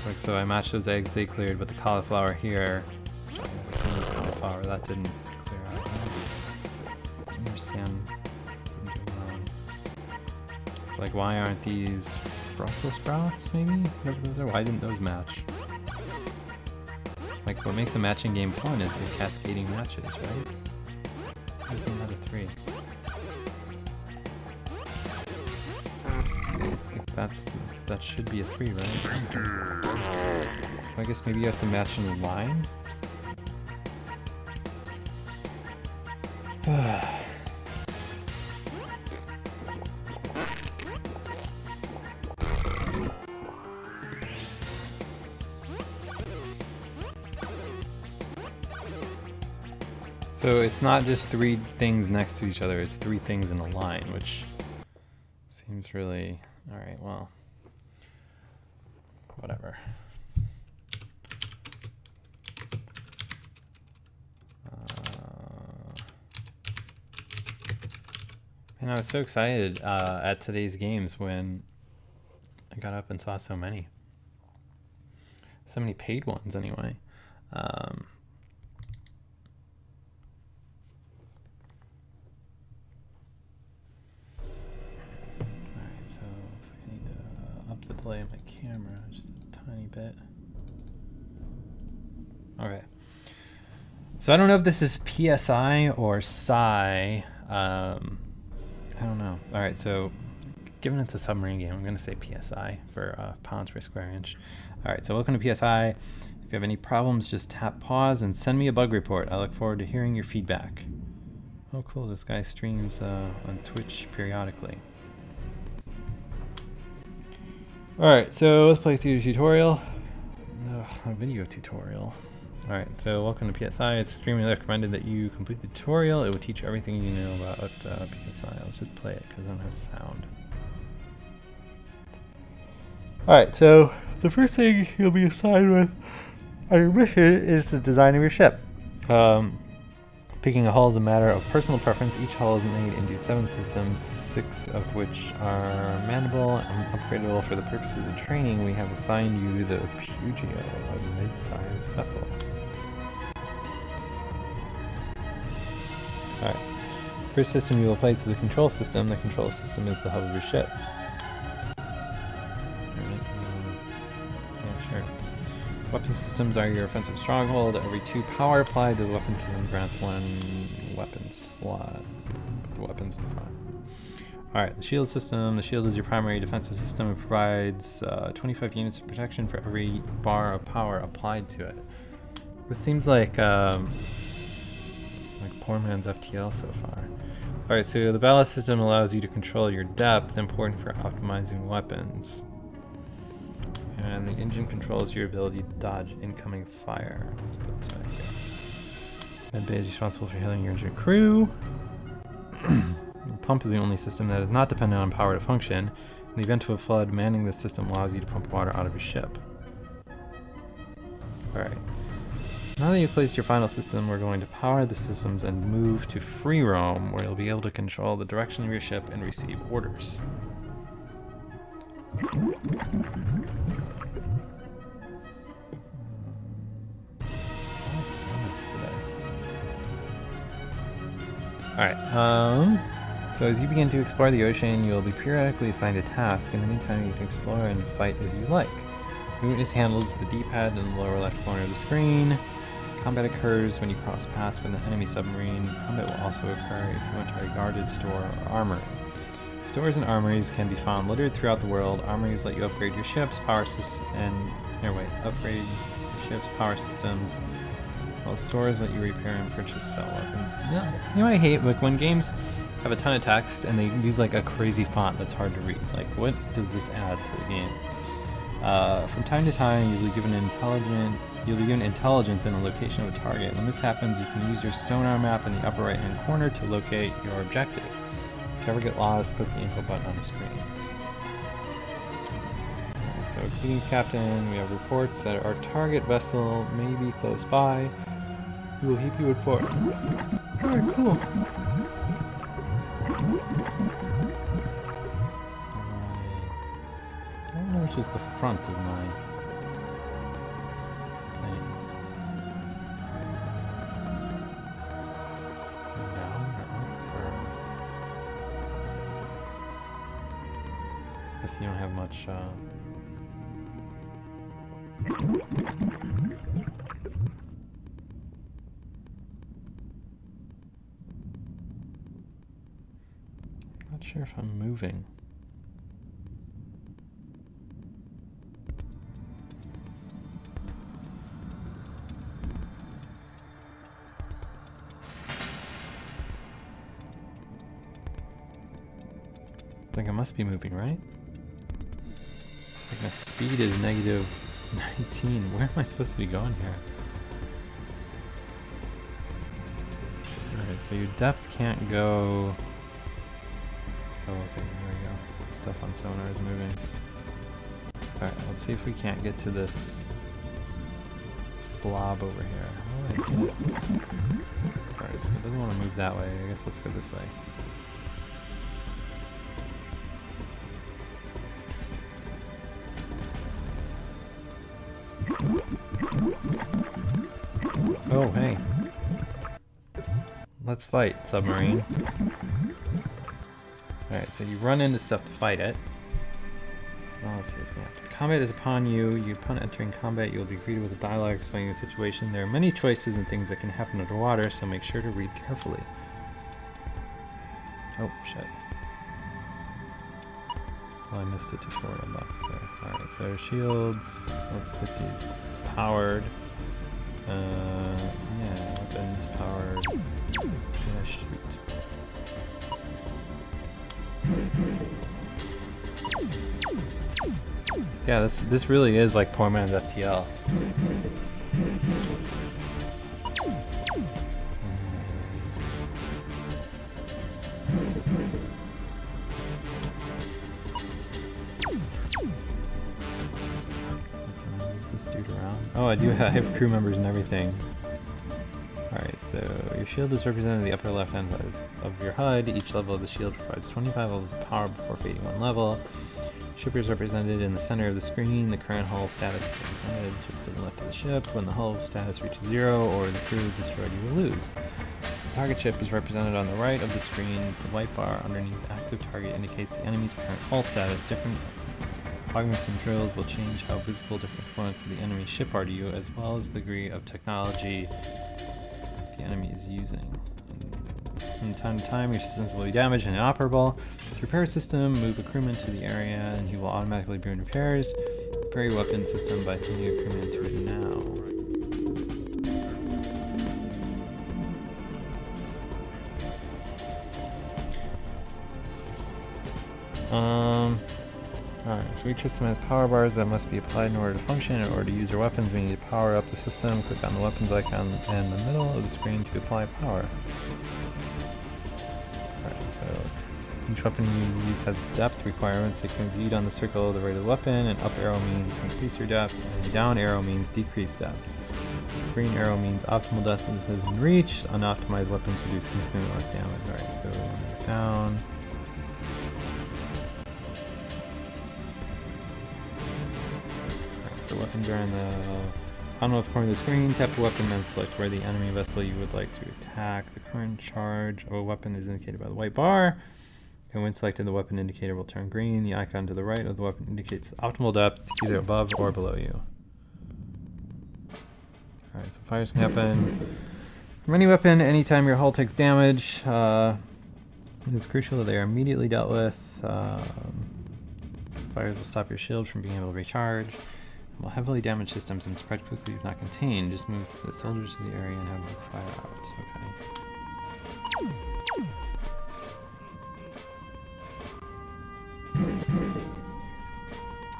Like, so I matched those eggs, they cleared, but the cauliflower here, I assume it's cauliflower, that didn't clear out. I don't understand what I'm doing wrong. Like, why aren't these Brussels sprouts, maybe? Whatever those are, why didn't those match? Like, what makes a matching game fun is the cascading matches, right? Why isn't that a 3? Like that should be a 3, right? I guess maybe you have to match in a line? So it's not just 3 things next to each other, it's 3 things in a line, which seems really... Alright, well... whatever. And I was so excited at today's games when I got up and saw so many. So many paid ones, anyway. Alright, so looks like I need to up the delay of my camera just a tiny bit. Okay. So I don't know if this is PSI or Psi. I don't know. Alright, so given it's a submarine game, I'm going to say PSI for pounds per square inch. Alright, so welcome to PSI. If you have any problems, just tap pause and send me a bug report. I look forward to hearing your feedback. Oh cool, this guy streams on Twitch periodically. Alright, so let's play through the tutorial. A video tutorial. Alright, so welcome to PSI. It's extremely recommended that you complete the tutorial. It will teach you everything you know about PSI. Let's just play it because I don't have sound. Alright, so the first thing you'll be assigned with on your mission is the design of your ship. Picking a hull is a matter of personal preference. Each hull is made into 7 systems, 6 of which are manable and upgradable for the purposes of training. We have assigned you the Pugio, a mid-sized vessel. Alright. First system you will place is a control system. The control system is the hub of your ship. Weapon systems are your offensive stronghold. Every 2 power applied to the weapon system grants 1 weapon slot. Put the weapons in front. Alright, the shield system. The shield is your primary defensive system. It provides 25 units of protection for every bar of power applied to it. This seems like poor man's FTL so far. Alright, so the ballast system allows you to control your depth, important for optimizing weapons. And the engine controls your ability to dodge incoming fire. Let's put this back here. Medbay is responsible for healing your injured crew. The pump is the only system that is not dependent on power to function. In the event of a flood, manning this system allows you to pump water out of your ship. Alright. Now that you've placed your final system, we're going to power the systems and move to free roam, where you'll be able to control the direction of your ship and receive orders. Alright, so as you begin to explore the ocean, you'll be periodically assigned a task. In the meantime, you can explore and fight as you like. Movement is handled with the D-pad in the lower left corner of the screen. Combat occurs when you cross paths with an enemy submarine. Combat will also occur if you enter a guarded store or armory. Stores and armories can be found littered throughout the world. Armories let you upgrade your ships, power systems, upgrade your ships, power systems. While stores let you repair and purchase sell weapons. You know what I hate? Like when games have a ton of text and they use like a crazy font that's hard to read. Like, what does this add to the game? From time to time, you'll be given intelligence in a location of a target. When this happens, you can use your sonar map in the upper right-hand corner to locate your objective. If you ever get lost, click the info button on the screen. Alright, so greetings, Captain. We have reports that our target vessel may be close by. We will keep you informed. Alright, cool. I don't know which is the front of my plane. Down or up? I guess you don't have much. Not sure if I'm moving. I think I must be moving, right? Like my speed is negative 19. Where am I supposed to be going here? Alright, so your depth can't go... Oh, okay, there we go. Stuff on sonar is moving. Alright, let's see if we can't get to this blob over here. How do I do it? Alright, so it doesn't want to move that way. I guess let's go this way. Oh, hey. Let's fight, submarine. Alright, so you run into stuff to fight it. Now let's see what's going to happen. Combat is upon you. Upon entering combat, you will be greeted with a dialogue explaining the situation. There are many choices and things that can happen underwater, so make sure to read carefully. Oh, shit. Well, I missed a tutorial box there. Alright, so shields. Let's get these powered. Yeah, weapons powered. Yeah, shoot. Yeah, this really is like poor man's FTL. Oh, I have crew members and everything. Alright, so so your shield is represented in the upper left-hand side of your HUD. Each level of the shield provides 25 levels of power before fading one level. Shipper is represented in the center of the screen. The current hull status is represented just to the left of the ship. When the hull status reaches 0 or the crew is destroyed, you will lose. The target ship is represented on the right of the screen. The white bar underneath the active target indicates the enemy's current hull status. Different augments and drills will change how visible different components of the enemy ship are to you, as well as the degree of technology the enemy is using. From time to time, your systems will be damaged and inoperable. To repair a system, move a crewman to the area and he will automatically begin repairs. Repair your weapon system by sending a crewman to it now. Alright, so each system has power bars that must be applied in order to function. In order to use your weapons, we need to power up the system. Click on the weapons icon in the middle of the screen to apply power. Alright, so each weapon you use has depth requirements. It can be viewed on the circle of the right of the weapon. An up arrow means increase your depth, and a down arrow means decrease depth. Green arrow means optimal depth has been reached. Unoptimized weapons produce infinitely less damage. Alright, so down. So weapons are in the bottom left corner of the screen. Tap the weapon, then select where the enemy vessel you would like to attack. The current charge of a weapon is indicated by the white bar. And when selected, the weapon indicator will turn green. The icon to the right of the weapon indicates optimal depth, either above or below you. Alright, so fires can happen from any weapon anytime your hull takes damage. It is crucial that they are immediately dealt with. Fires will stop your shield from being able to recharge. Will heavily damage systems and spread quickly if not contained. Just move the soldiers to the area and have them fire out. Okay.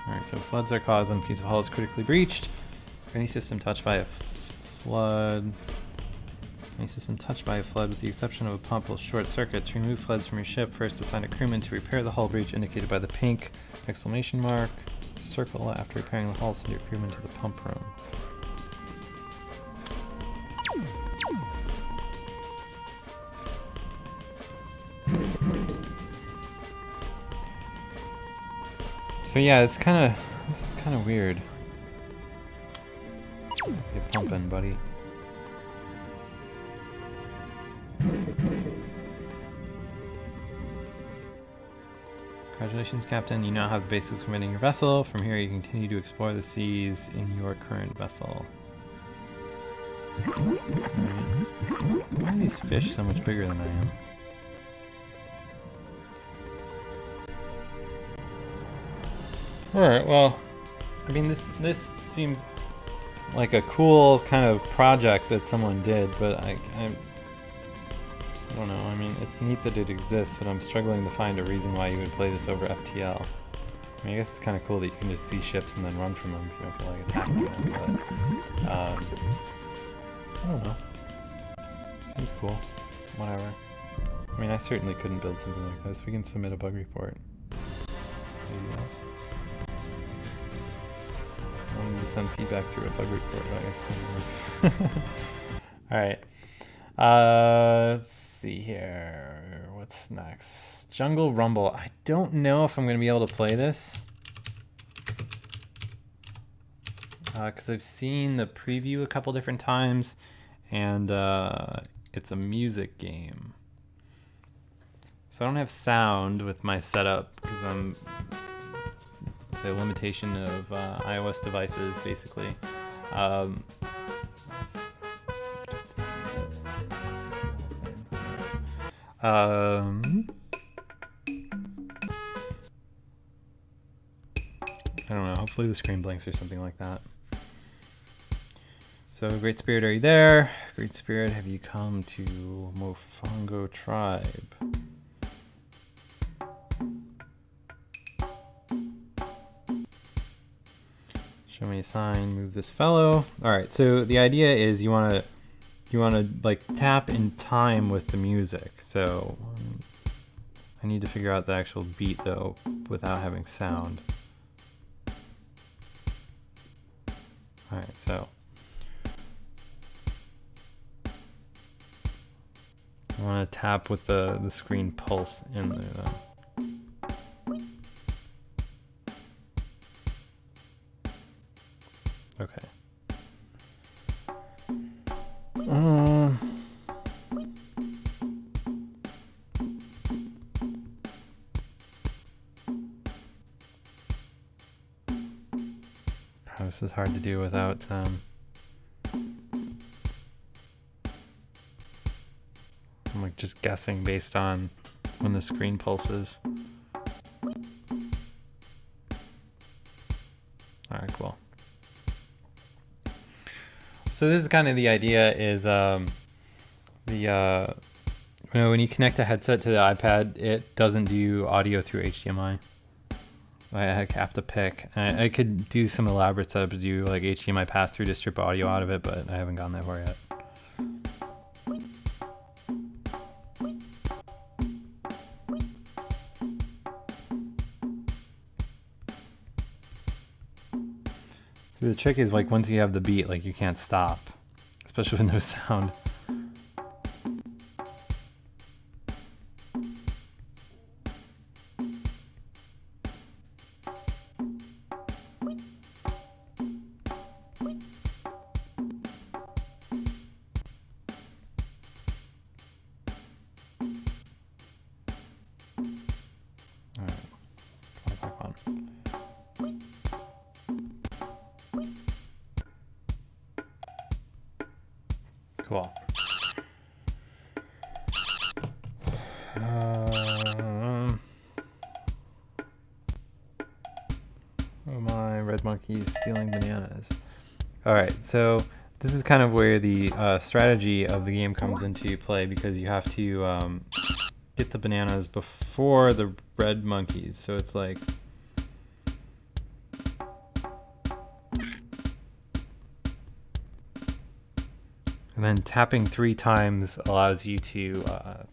Alright, so floods are caused when a piece of hull is critically breached. Any system touched by a flood. Any system touched by a flood with the exception of a pump will short circuit. To remove floods from your ship, first assign a crewman to repair the hull breach indicated by the pink exclamation mark. Circle after repairing the hull, send your crewman to the pump room. So yeah, this is kind of weird. Get pumping, buddy. Congratulations, Captain. You now have the basics of commanding your vessel. From here, you continue to explore the seas in your current vessel. Why are these fish so much bigger than I am? Alright, well, I mean, this seems like a cool kind of project that someone did, but I don't know. I mean, it's neat that it exists, but I'm struggling to find a reason why you would play this over FTL. I mean, I guess it's kind of cool that you can just see ships and then run from them if you don't feel like attacking them, but I don't know. Seems cool. Whatever. I mean, I certainly couldn't build something like this. We can submit a bug report. Maybe I need to send feedback through a bug report, I guess. Alright. Let's see here. What's next? Jungle Rumble. I don't know if I'm going to be able to play this. Because I've seen the preview a couple different times, and it's a music game. So I don't have sound with my setup because I'm the limitation of iOS devices, basically. I don't know, hopefully the screen blinks or something like that. So, Great Spirit, are you there? Great Spirit, have you come to Mofongo Tribe? Show me a sign, move this fellow. Alright, so the idea is you wanna like tap in time with the music. So I need to figure out the actual beat though without having sound. Alright, so I want to tap with the screen pulse in there though. Okay. This is hard to do without I'm like just guessing based on when the screen pulses. Alright, cool. So this is kind of the idea is when you connect a headset to the iPad, it doesn't do audio through HDMI. I have to pick. I could do some elaborate setup to do like HDMI pass-through to strip audio out of it, but I haven't gone that far yet. So the trick is like once you have the beat, like you can't stop, especially with no sound. Cool. Oh my, red monkey's stealing bananas. Alright, so this is kind of where the strategy of the game comes into play, because you have to get the bananas before the red monkeys. So it's like and then tapping 3 times allows you to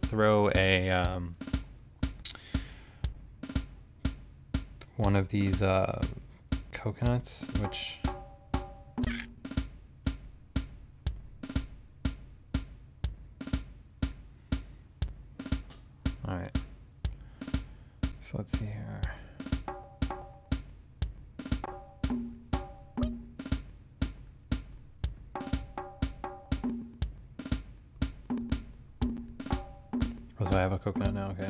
throw a one of these coconuts, which all right. So let's see here. Oh, so I have a coconut now, okay.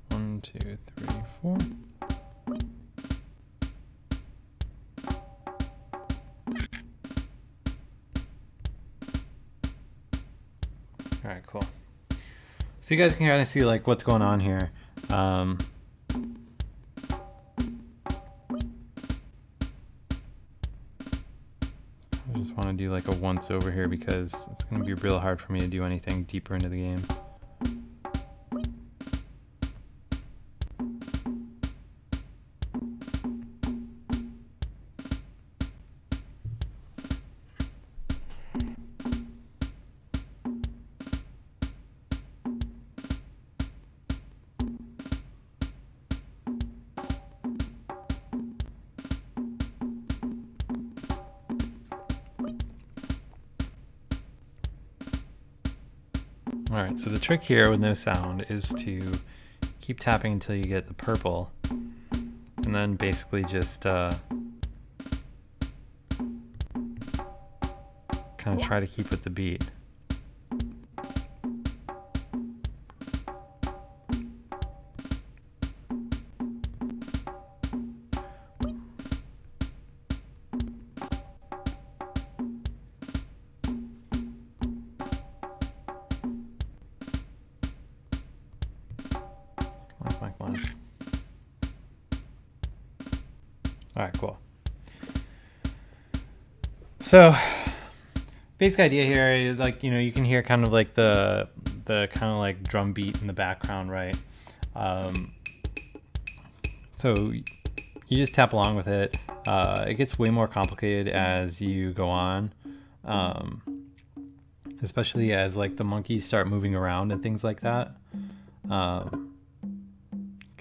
1, 2, 3, 4. All right, cool. So you guys can kind of see like what's going on here. I just want to do like a once over here because it's going to be real hard for me to do anything deeper into the game. Alright, so the trick here with no sound is to keep tapping until you get the purple, and then basically just kind of try to keep with the beat. Alright, cool. So, basic idea here is like, you know, you can hear kind of like the kind of like drum beat in the background, right? So you just tap along with it. It gets way more complicated as you go on, especially as like the monkeys start moving around and things like that. Because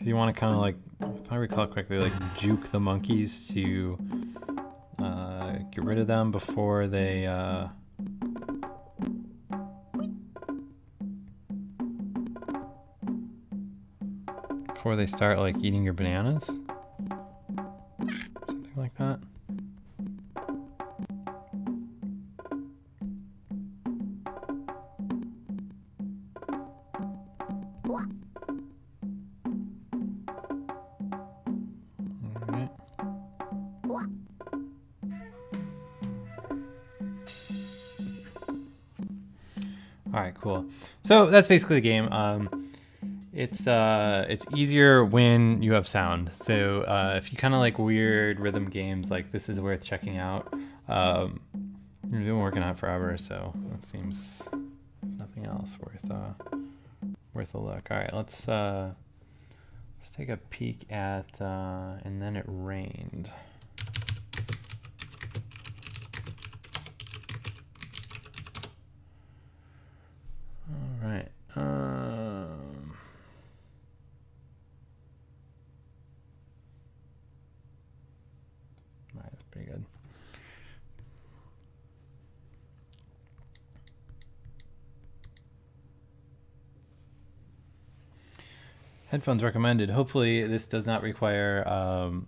you want to kind of like, if I recall correctly, like juke the monkeys to get rid of them before they before they start like eating your bananas. Something like that. Alright. Alright, cool. So that's basically the game. It's easier when you have sound. So if you kind of like weird rhythm games, like this is worth checking out. We've been working on it forever, so it seems nothing else worth a look. All right, let's take a peek at and then it rained. All right. That's pretty good. Headphones recommended. Hopefully this does not require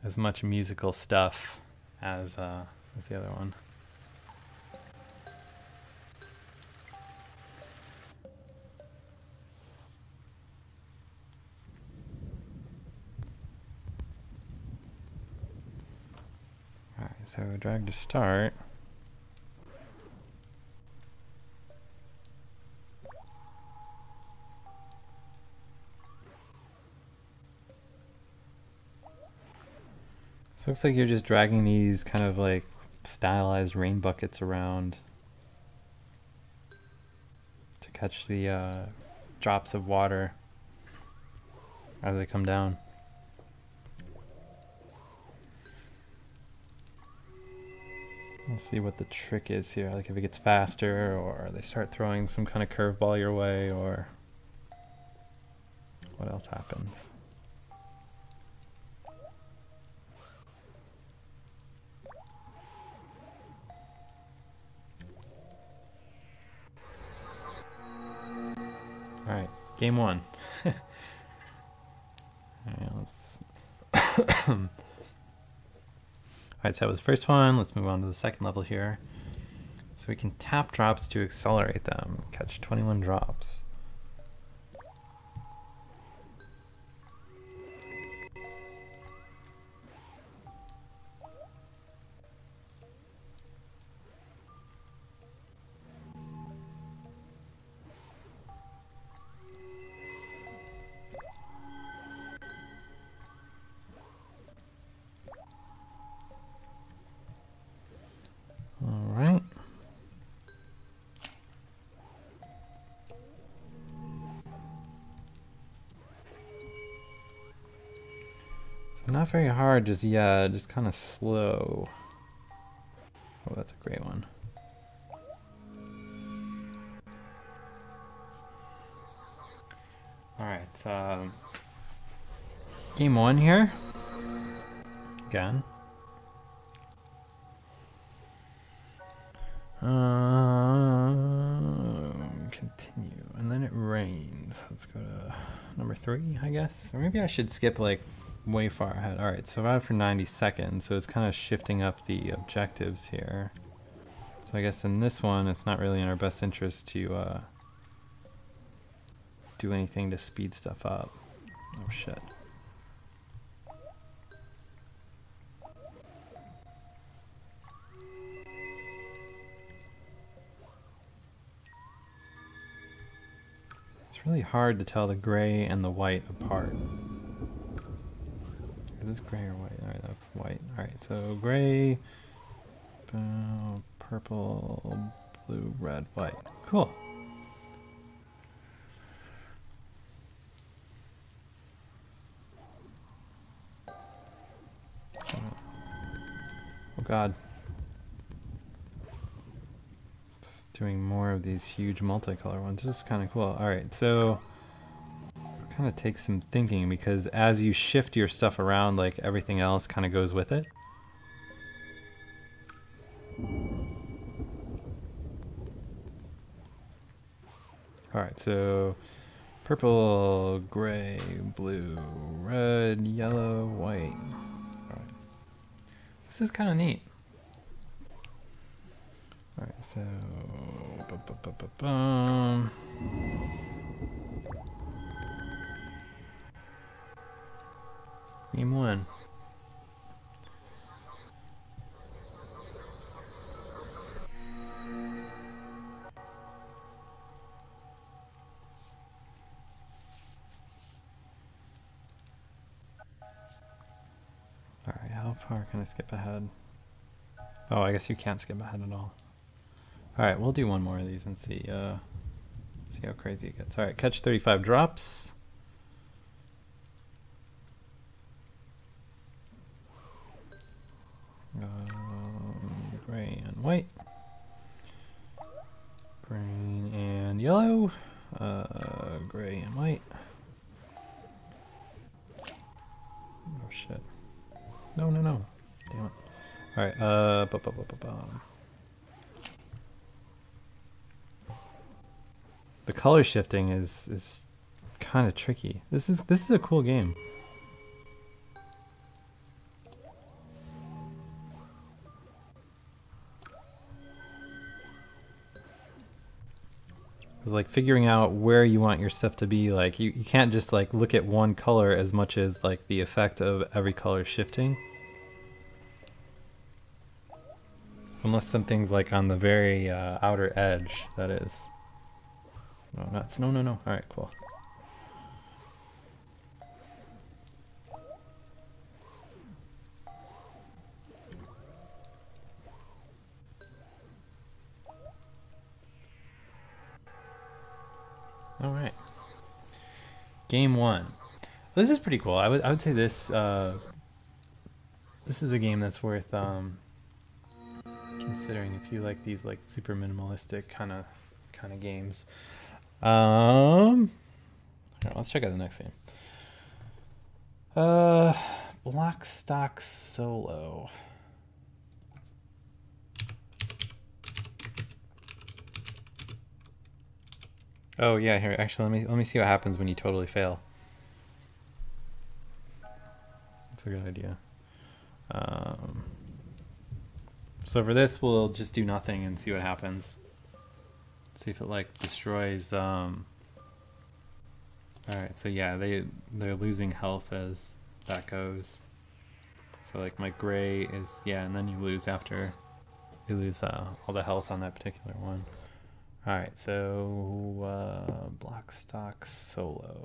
as much musical stuff as the other one. Alright, so drag to start. So it looks like you're just dragging these kind of like stylized rain buckets around to catch the drops of water as they come down. Let's see what the trick is here, like if it gets faster or they start throwing some kind of curveball your way or what else happens. All right, game one. All right, let's. Alright, so that was the first one. Let's move on to the second level here. So we can tap drops to accelerate them. Catch 21 drops. Alright. So not very hard, just kind of slow. Oh, that's a great one. Alright, game one here. Again. Continue, and then it rains. Let's go to number 3, I guess. Or maybe I should skip like way far ahead. All right, survive for 90 seconds. So it's kind of shifting up the objectives here. So I guess in this one, it's not really in our best interest to do anything to speed stuff up. Oh shit. It's really hard to tell the gray and the white apart. Is this gray or white? Alright, that's white. Alright, so gray, purple, blue, red, white. Cool. Oh god. Doing more of these huge multicolor ones. This is kind of cool. Alright, so it kind of takes some thinking because as you shift your stuff around, like everything else kind of goes with it. Alright, so Purple, gray, blue, red, yellow, white. Alright. This is kind of neat. Alright, so... Game 1. Alright, how far can I skip ahead? Oh, I guess you can't skip ahead at all. Alright, we'll do one more of these and see how crazy it gets. Alright, catch 35 drops. Gray and white. Green and yellow. Gray and white. Oh shit. No, no, no. Damn it. Alright, the color shifting is kind of tricky. This is a cool game. It's like figuring out where you want your stuff to be. Like you can't just like look at one color as much as like the effect of every color shifting. Unless something's like on the very outer edge, that is. No, nuts. No, no, no. Alright, cool. Alright. Game 1. This is pretty cool. I would say this this is a game that's worth considering if you like these like super minimalistic kind of games. Right, let's check out the next game. Block Stock Solo. Oh yeah, here actually let me see what happens when you totally fail. That's a good idea. So for this we'll just do nothing and see what happens. See if it like destroys alright, so yeah, they're losing health as that goes. So like my gray is, yeah, and then you lose after you lose all the health on that particular one. Alright, so Block Stock Solo.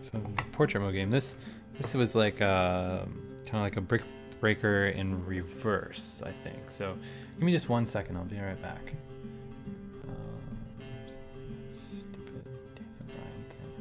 So portrait mode game. This was like kind of like a brick breaker in reverse, I think. So give me just 1 second. I'll be right back. Stupid Daniel Bryan thing.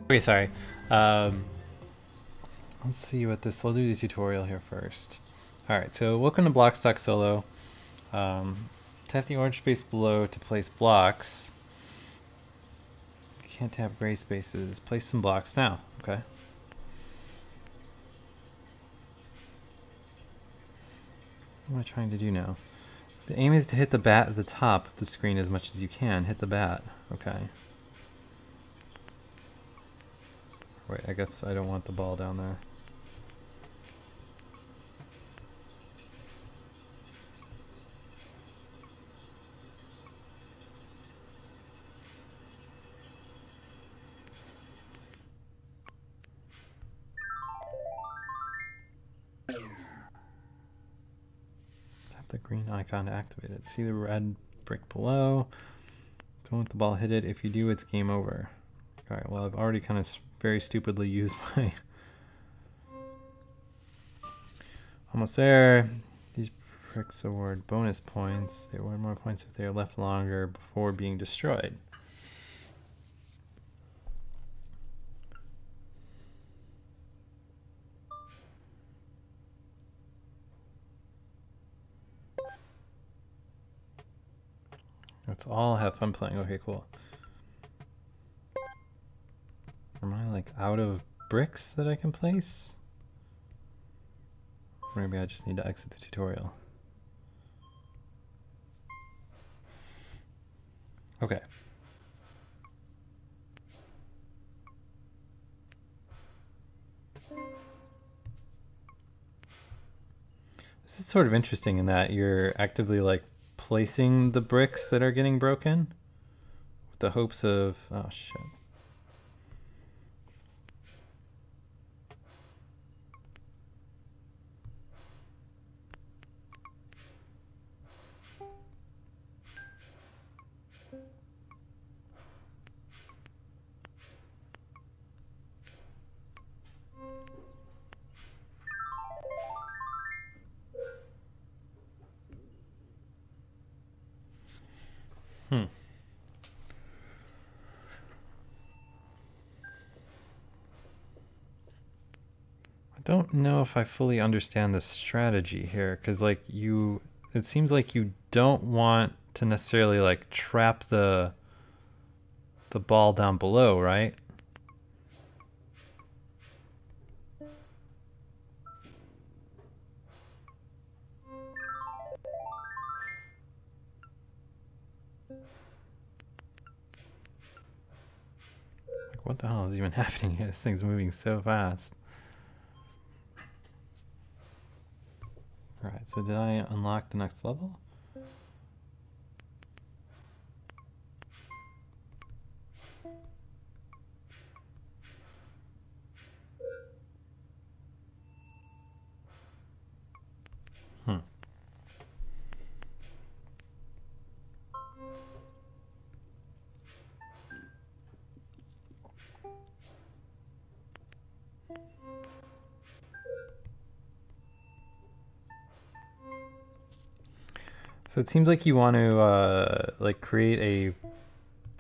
Okay, sorry. Um, let's see what this. I'll do the tutorial here first. All right, so welcome to Blockstock Solo. Tap the orange space below to place blocks. You can't tap gray spaces. Place some blocks now. Okay. What am I trying to do now? The aim is to hit the bat at the top of the screen as much as you can. Hit the bat. Okay. Wait, I guess I don't want the ball down there. Tap the green icon to activate it. See the red brick below. Don't let the ball hit it. If you do, it's game over. Alright, well, I've already kind of very stupidly used my... Almost there. These bricks award bonus points. They award more points if they are left longer before being destroyed. Let's all have fun playing. Okay, cool. Am I like out of bricks that I can place? Or maybe I just need to exit the tutorial. Okay. This is sort of interesting in that you're actively like placing the bricks that are getting broken with the hopes of, oh shit. Don't know if I fully understand the strategy here, because like it seems like you don't want to necessarily like trap the ball down below, right? Like, what the hell is even happening here? This thing's moving so fast. Alright, so did I unlock the next level? So it seems like you want to like create a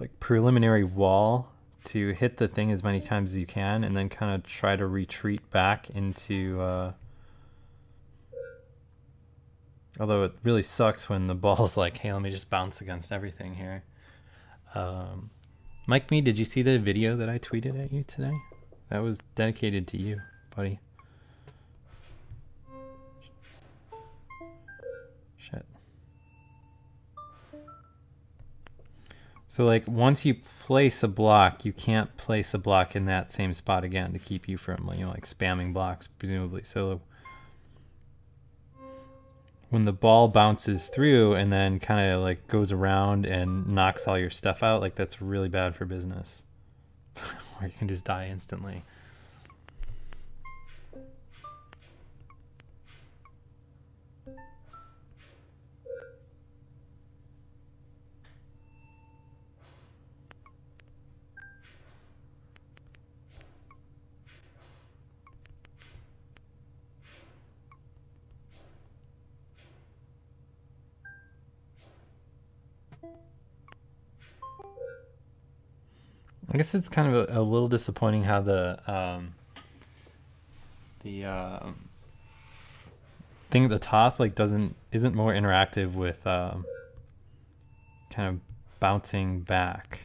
like preliminary wall to hit the thing as many times as you can, and then kind of try to retreat back into. Although it really sucks when the ball's like, hey, let me just bounce against everything here. Mike Me, did you see the video that I tweeted at you today? That was dedicated to you, buddy. Shit. So like once you place a block, you can't place a block in that same spot again to keep you from, you know, like spamming blocks, presumably. So when the ball bounces through and then kind of like goes around and knocks all your stuff out, like that's really bad for business. Or you can just die instantly. I guess it's kind of a little disappointing how the thing at the top like isn't more interactive with kind of bouncing back.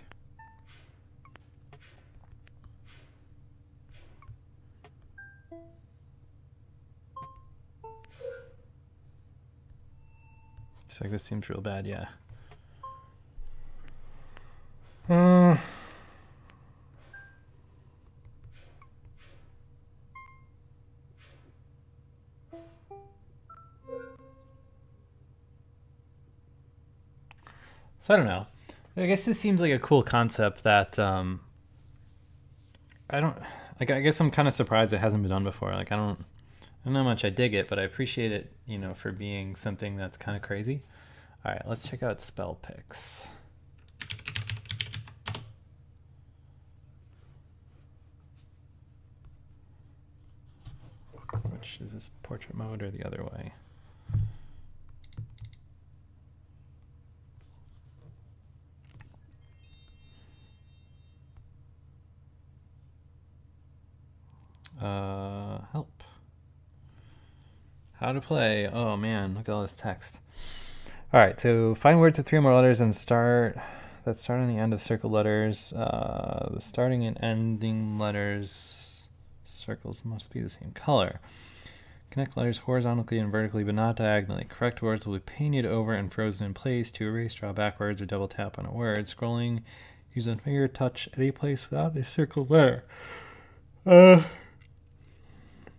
So this seems real bad, yeah. So I don't know. I guess this seems like a cool concept that I don't like. I guess I'm kind of surprised it hasn't been done before. Like I don't know how much I dig it, but I appreciate it, you know, for being something that's kind of crazy. All right, let's check out spell picks. Which is this, portrait mode or the other way? Help. How to play. Oh man, look at all this text. All right, so find words with 3 or more letters and start on the end of circle letters. The starting and ending letters circles must be the same color. Connect letters horizontally and vertically, but not diagonally. Correct words will be painted over and frozen in place. To erase, draw backwards or double tap on a word. Scrolling, use one finger touch at a place without a circled letter.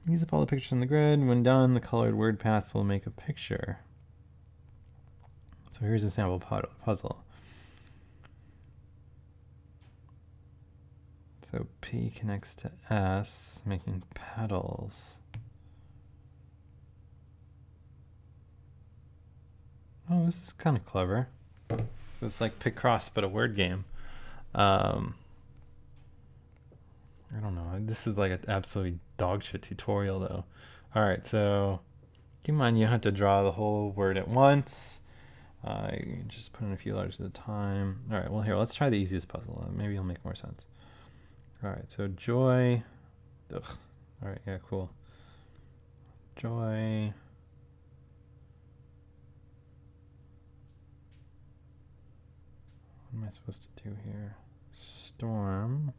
Use up all the pictures in the grid. When done, the colored word paths will make a picture. So here's a sample puzzle. So P connects to S, making petals. Oh, this is kind of clever. So it's like pick cross, but a word game. I don't know. This is like an absolutely dog shit tutorial, though. All right, so keep in mind you have to draw the whole word at once. You just put in a few letters at a time. All right, well, here, let's try the easiest puzzle. Maybe it'll make more sense. All right, so joy. Ugh. All right, yeah, cool. Joy. What am I supposed to do here? Storm.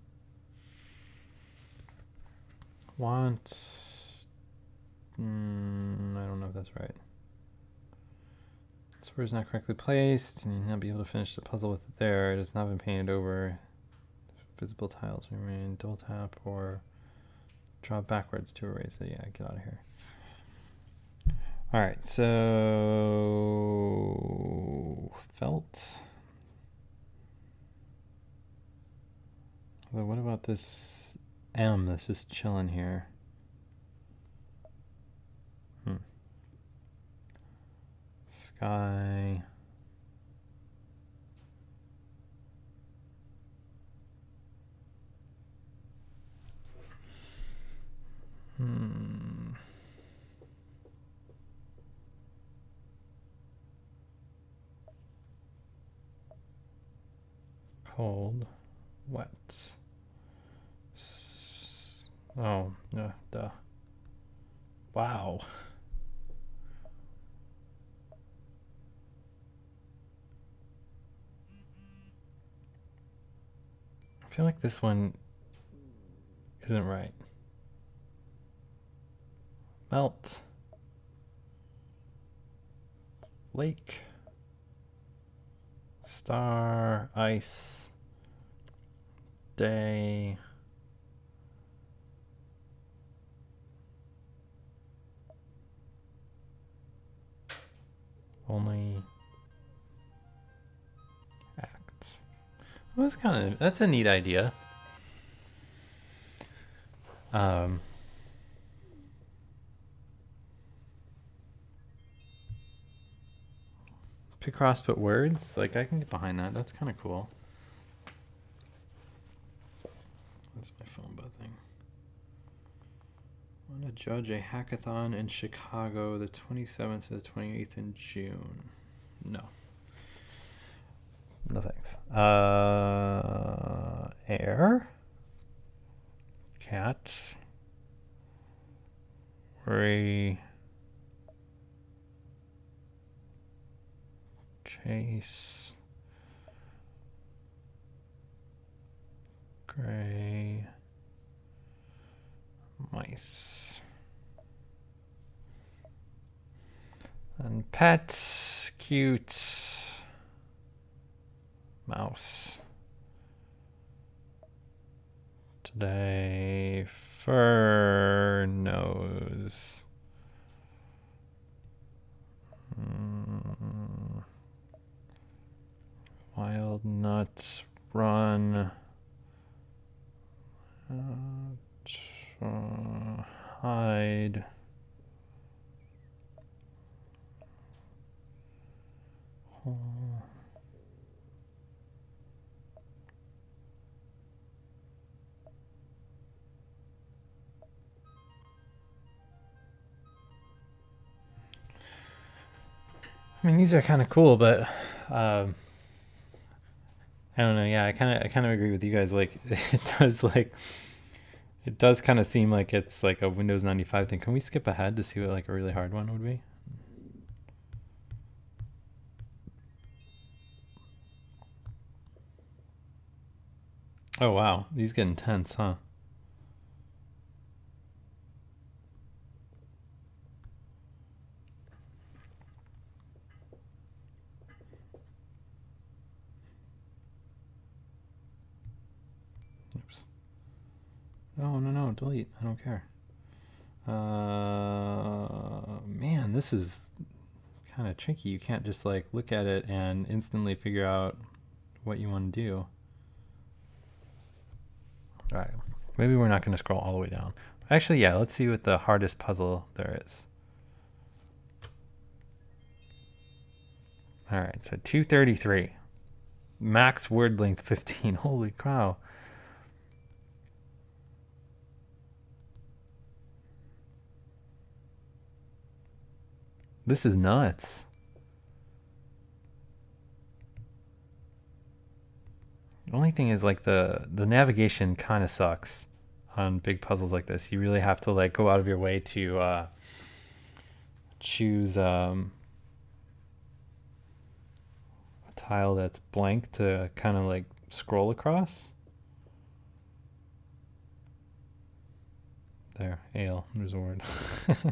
Want. I don't know if that's right. This word is not correctly placed, and you'll not be able to finish the puzzle with it there. It has not been painted over. Visible tiles remain. Double tap or draw backwards to erase it. Yeah, get out of here. All right, so felt. Well, what about this M that's just chilling here? Sky. Cold. Wet. Oh, duh. Wow. I feel like this one isn't right. Melt. Lake. Star. Ice. Day. Only act. Well, that's a neat idea. Pick cross but words, like I can get behind that. That's kind of cool. That's my phone buzzing. I want to judge a hackathon in Chicago the 27th to the 28th in June. No. No thanks. bear, cat, ray, chase, gray, mice, and pet, cute, mouse. Today, fur, nose. Wild nuts, run. Hide. I mean, these are kind of cool, but I don't know. Yeah, I kind of agree with you guys. Like, it does kind of seem like it's like a Windows 95 thing. Can we skip ahead to see what like a really hard one would be? Oh wow, these get intense, huh? Oops. No, delete. I don't care. Man, this is kind of tricky. You can't just like look at it and instantly figure out what you want to do. All right, maybe we're not going to scroll all the way down. Actually, yeah, let's see what the hardest puzzle there is. All right, so 233. Max word length 15. Holy cow. This is nuts. The only thing is like the navigation kind of sucks on big puzzles like this. You really have to like go out of your way to choose a tile that's blank to kind of like scroll across. There, ale, there's a word. It's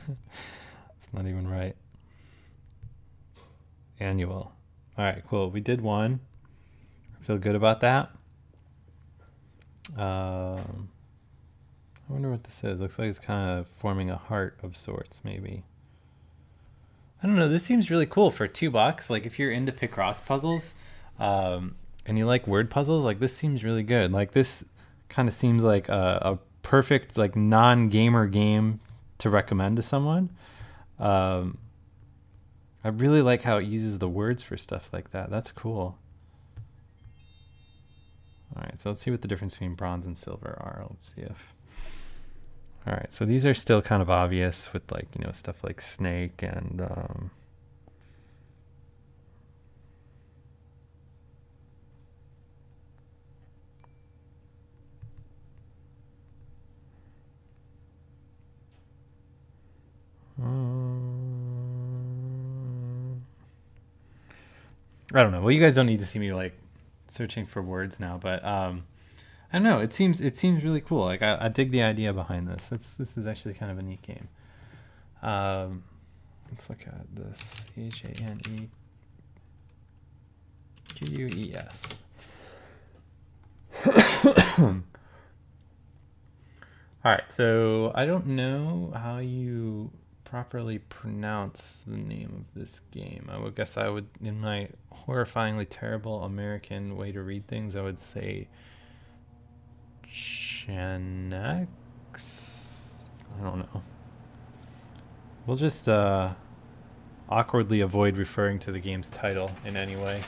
not even right. Annual. All right, cool. We did one. I feel good about that. I wonder what this is. Looks like it's kind of forming a heart of sorts, maybe. I don't know. This seems really cool for $2. Like if you're into Picross puzzles, and you like word puzzles, like this seems really good. Like this kind of seems like a perfect like non-gamer game to recommend to someone. I really like how it uses the words for stuff like that. That's cool. All right, so let's see what the difference between bronze and silver are. Let's see if... All right, so these are still kind of obvious with like, you know, stuff like snake and... I don't know. Well, you guys don't need to see me like searching for words now, but I don't know. It seems really cool. Like I dig the idea behind this. This is actually kind of a neat game. Let's look at this. CHANEQUES. All right. So I don't know how you properly pronounce the name of this game. I would guess I would, in my horrifyingly terrible American way to read things, I would say Chanex. I don't know. We'll just awkwardly avoid referring to the game's title in any way.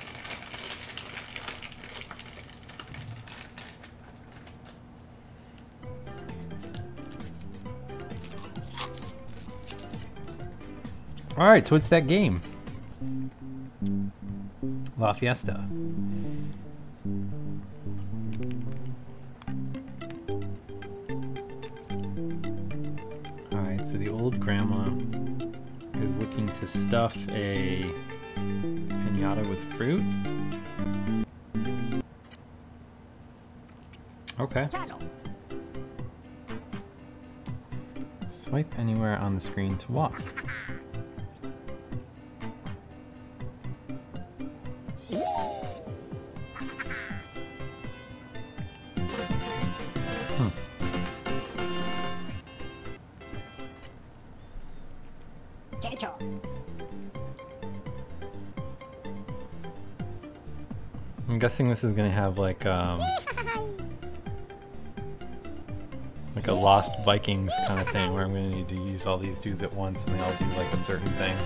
All right, so it's that game. La Fiesta. grandma is looking to stuff a piñata with fruit. Okay. Swipe anywhere on the screen to walk. I'm guessing this is gonna have like a Lost Vikings kind of thing where I'm gonna need to use all these dudes at once and they all do like a certain thing.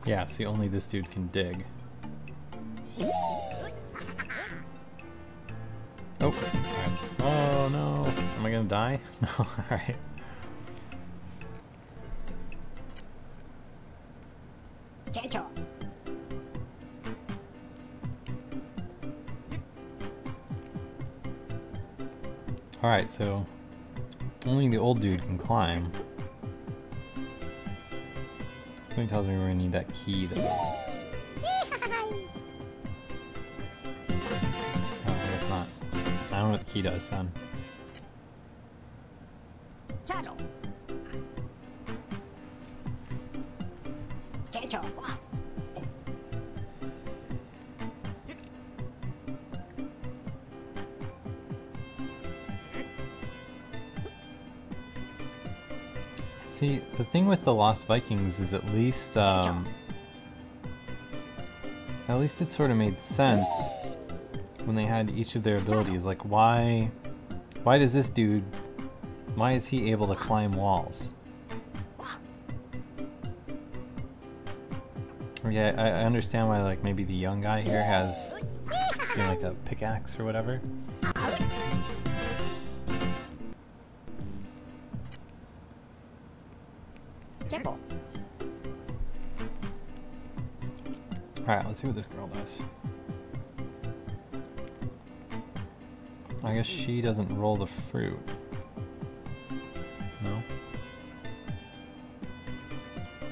Yeah, see, only this dude can dig. Oh, alright. Oh no, am I gonna die? No, alright. Alright, so only the old dude can climb. Something tells me we're gonna need that key though. Oh, I guess not. I don't know what the key does then. See, the thing with the Lost Vikings is at least it sort of made sense when they had each of their abilities. Like, why does this dude, why is he able to climb walls? Yeah, I understand why, like, maybe the young guy here has, you know, like a pickaxe or whatever. Alright, let's see what this girl does. I guess she doesn't roll the fruit. No?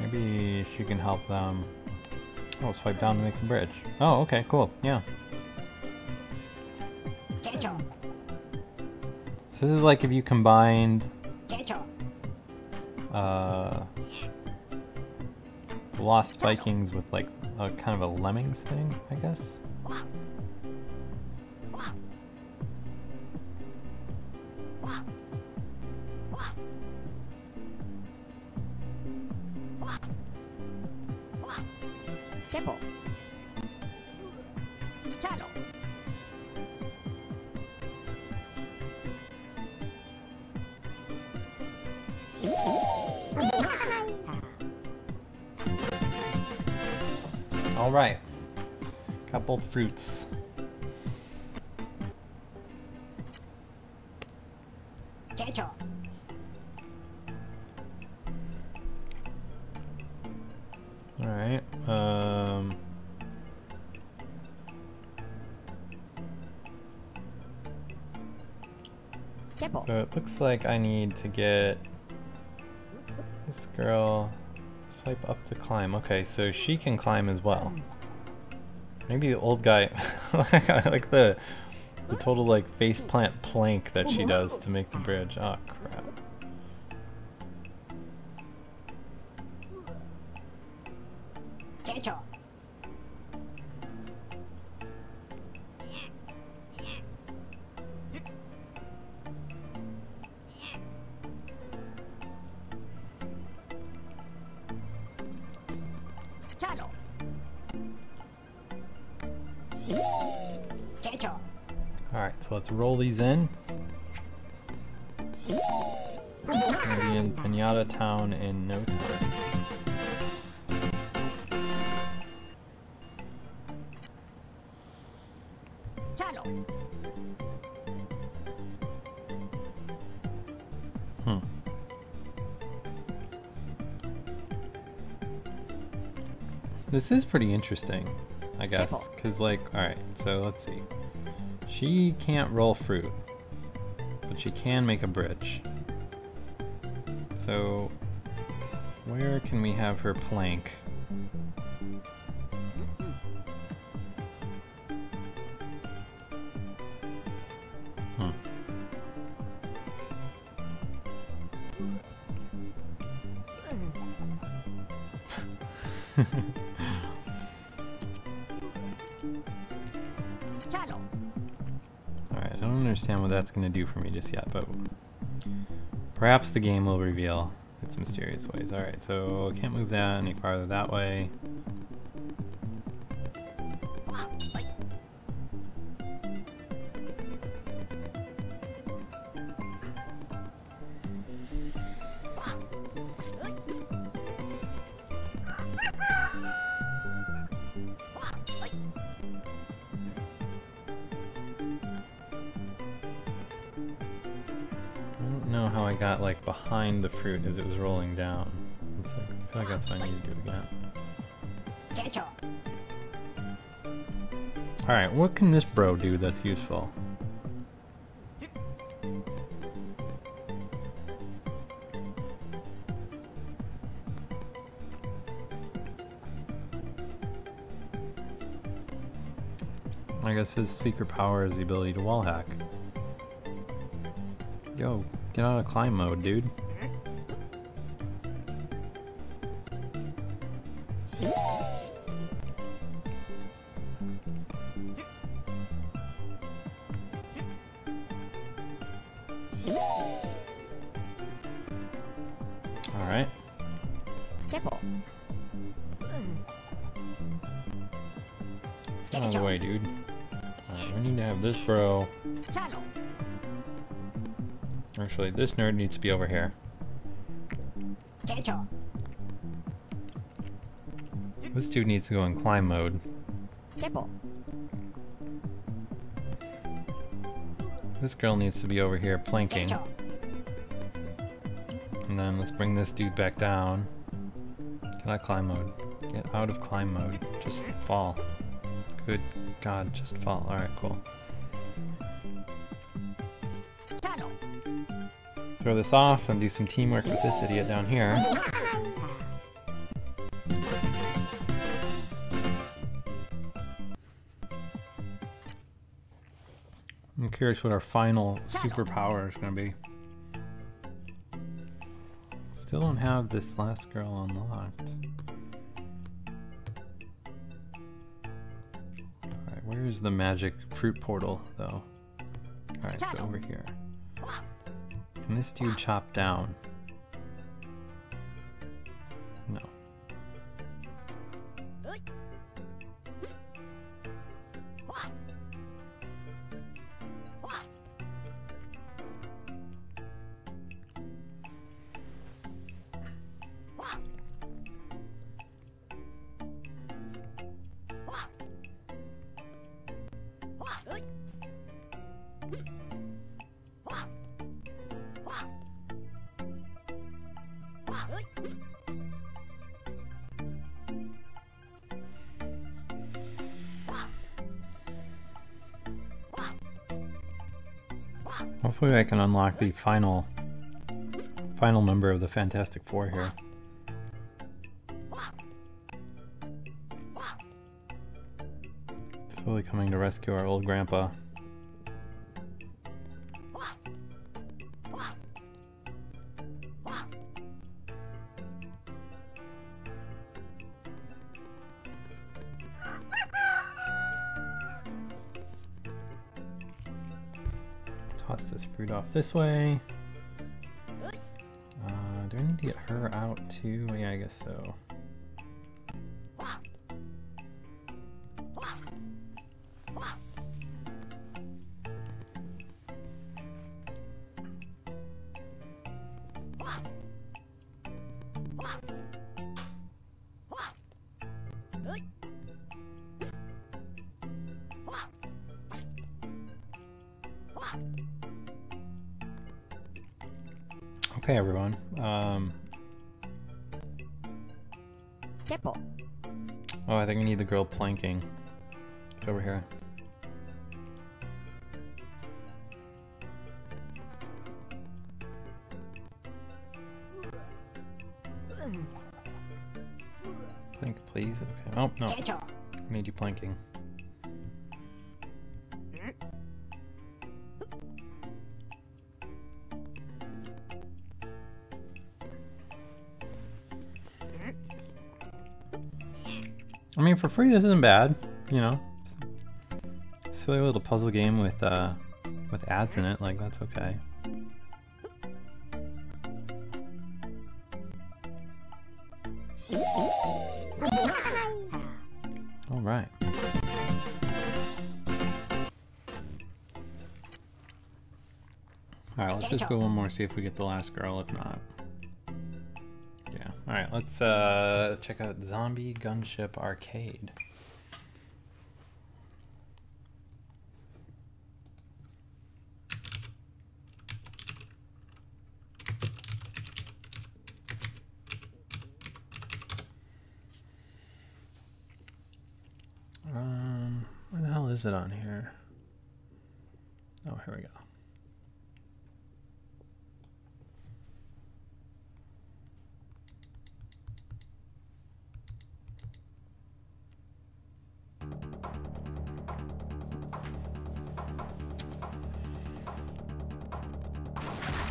Maybe she can help them. Oh, swipe down to make the bridge. Oh, okay, cool, yeah. So this is like if you combined Lost Vikings with like a kind of a Lemmings thing, I guess. All right, got both fruits. All right. So it looks like I need to get this girl. Swipe up to climb. Okay, so she can climb as well. Maybe the old guy, like the total like faceplant plank that she does to make the bridge. Oh crap. Alright, so let's roll these in. We'll be in Piñata Town in no time. This is pretty interesting, I guess, because like, alright, so let's see. She can't roll fruit, but she can make a bridge. So, where can we have her plank? Alright, I don't understand what that's going to do for me just yet, but perhaps the game will reveal its mysterious ways. Alright, so I can't move that any farther that way. Know how I got like behind the fruit as it was rolling down. It's like, I feel like that's what I need to do again. Alright, what can this bro do that's useful? I guess his secret power is the ability to wall hack. Yo, get out of climb mode, dude. Alright. Get out of the way, dude. Alright, we need to have this bro. Actually, this nerd needs to be over here. This dude needs to go in climb mode. This girl needs to be over here planking. And then let's bring this dude back down. Get out of climb mode. Get out of climb mode. Just fall. Good God, just fall. Alright, cool. Throw this off and do some teamwork with this idiot down here. I'm curious what our final superpower is going to be. Still don't have this last girl unlocked. Alright, where's the magic fruit portal though? Alright, so over here. Can this dude chop down? No. Hopefully I can unlock the final member of the Fantastic Four here. Slowly coming to rescue our old grandpa. Toss this fruit off this way. Do I need to get her out too? Yeah, I guess so. Okay, everyone. Oh, I think we need the girl planking. It's over here. Plank, please. Okay. Oh, no. Made you planking. I mean, for free, this isn't bad, you know. Silly little puzzle game with ads in it, like that's okay. All right. All right, let's just go one more, see if we get the last girl. If not, yeah. All right, let's check out Zombie Gunship Arcade. Where the hell is it on here? Oh, here we go.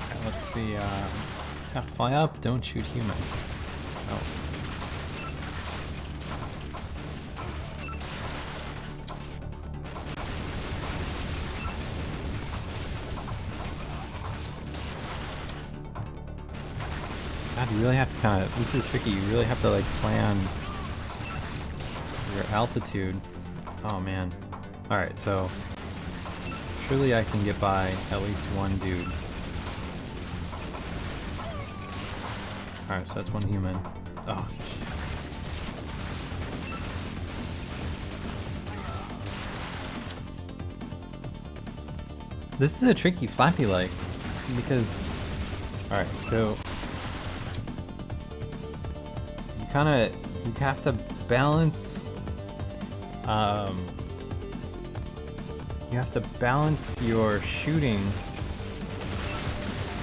Okay, let's see. Have to fly up. Don't shoot humans. Oh. God, you really have to kind of, this is tricky, you really have to like plan your altitude. Oh man. Alright, so surely I can get by at least one dude. Alright, so that's one human. Oh, shit. This is a tricky flappy like, because, alright, so you have to balance, you have to balance your shooting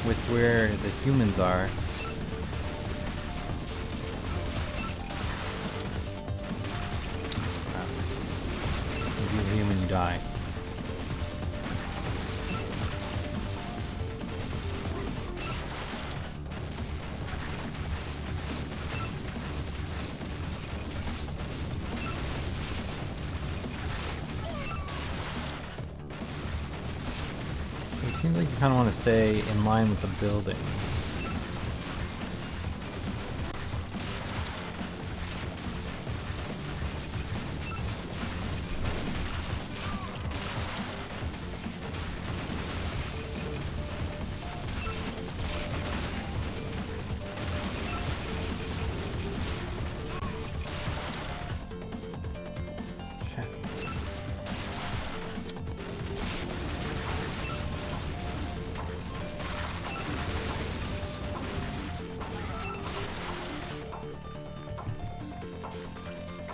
with where the humans are. If you're a human, you die. It seems like you kind of want to stay in line with the buildings.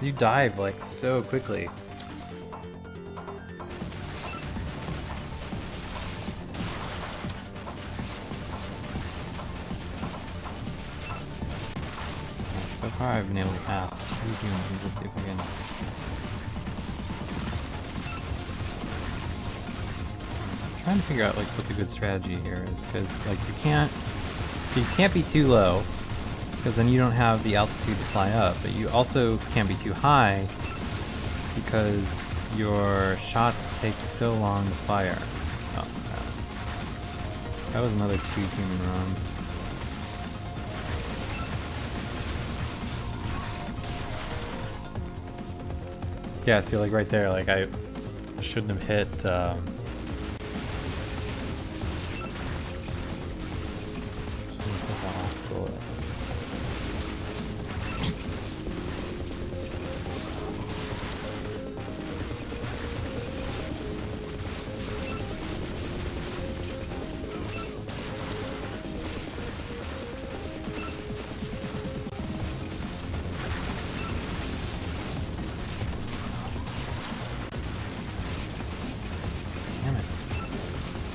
You dive like so quickly. So far I've been able to pass 2 humans. Let's see if I can. I'm trying to figure out like what the good strategy here is, because like you can't be too low, because then you don't have the altitude to fly up, but you also can't be too high because your shots take so long to fire. Oh, that was another 2 human run. Yeah, see, like right there, like I shouldn't have hit.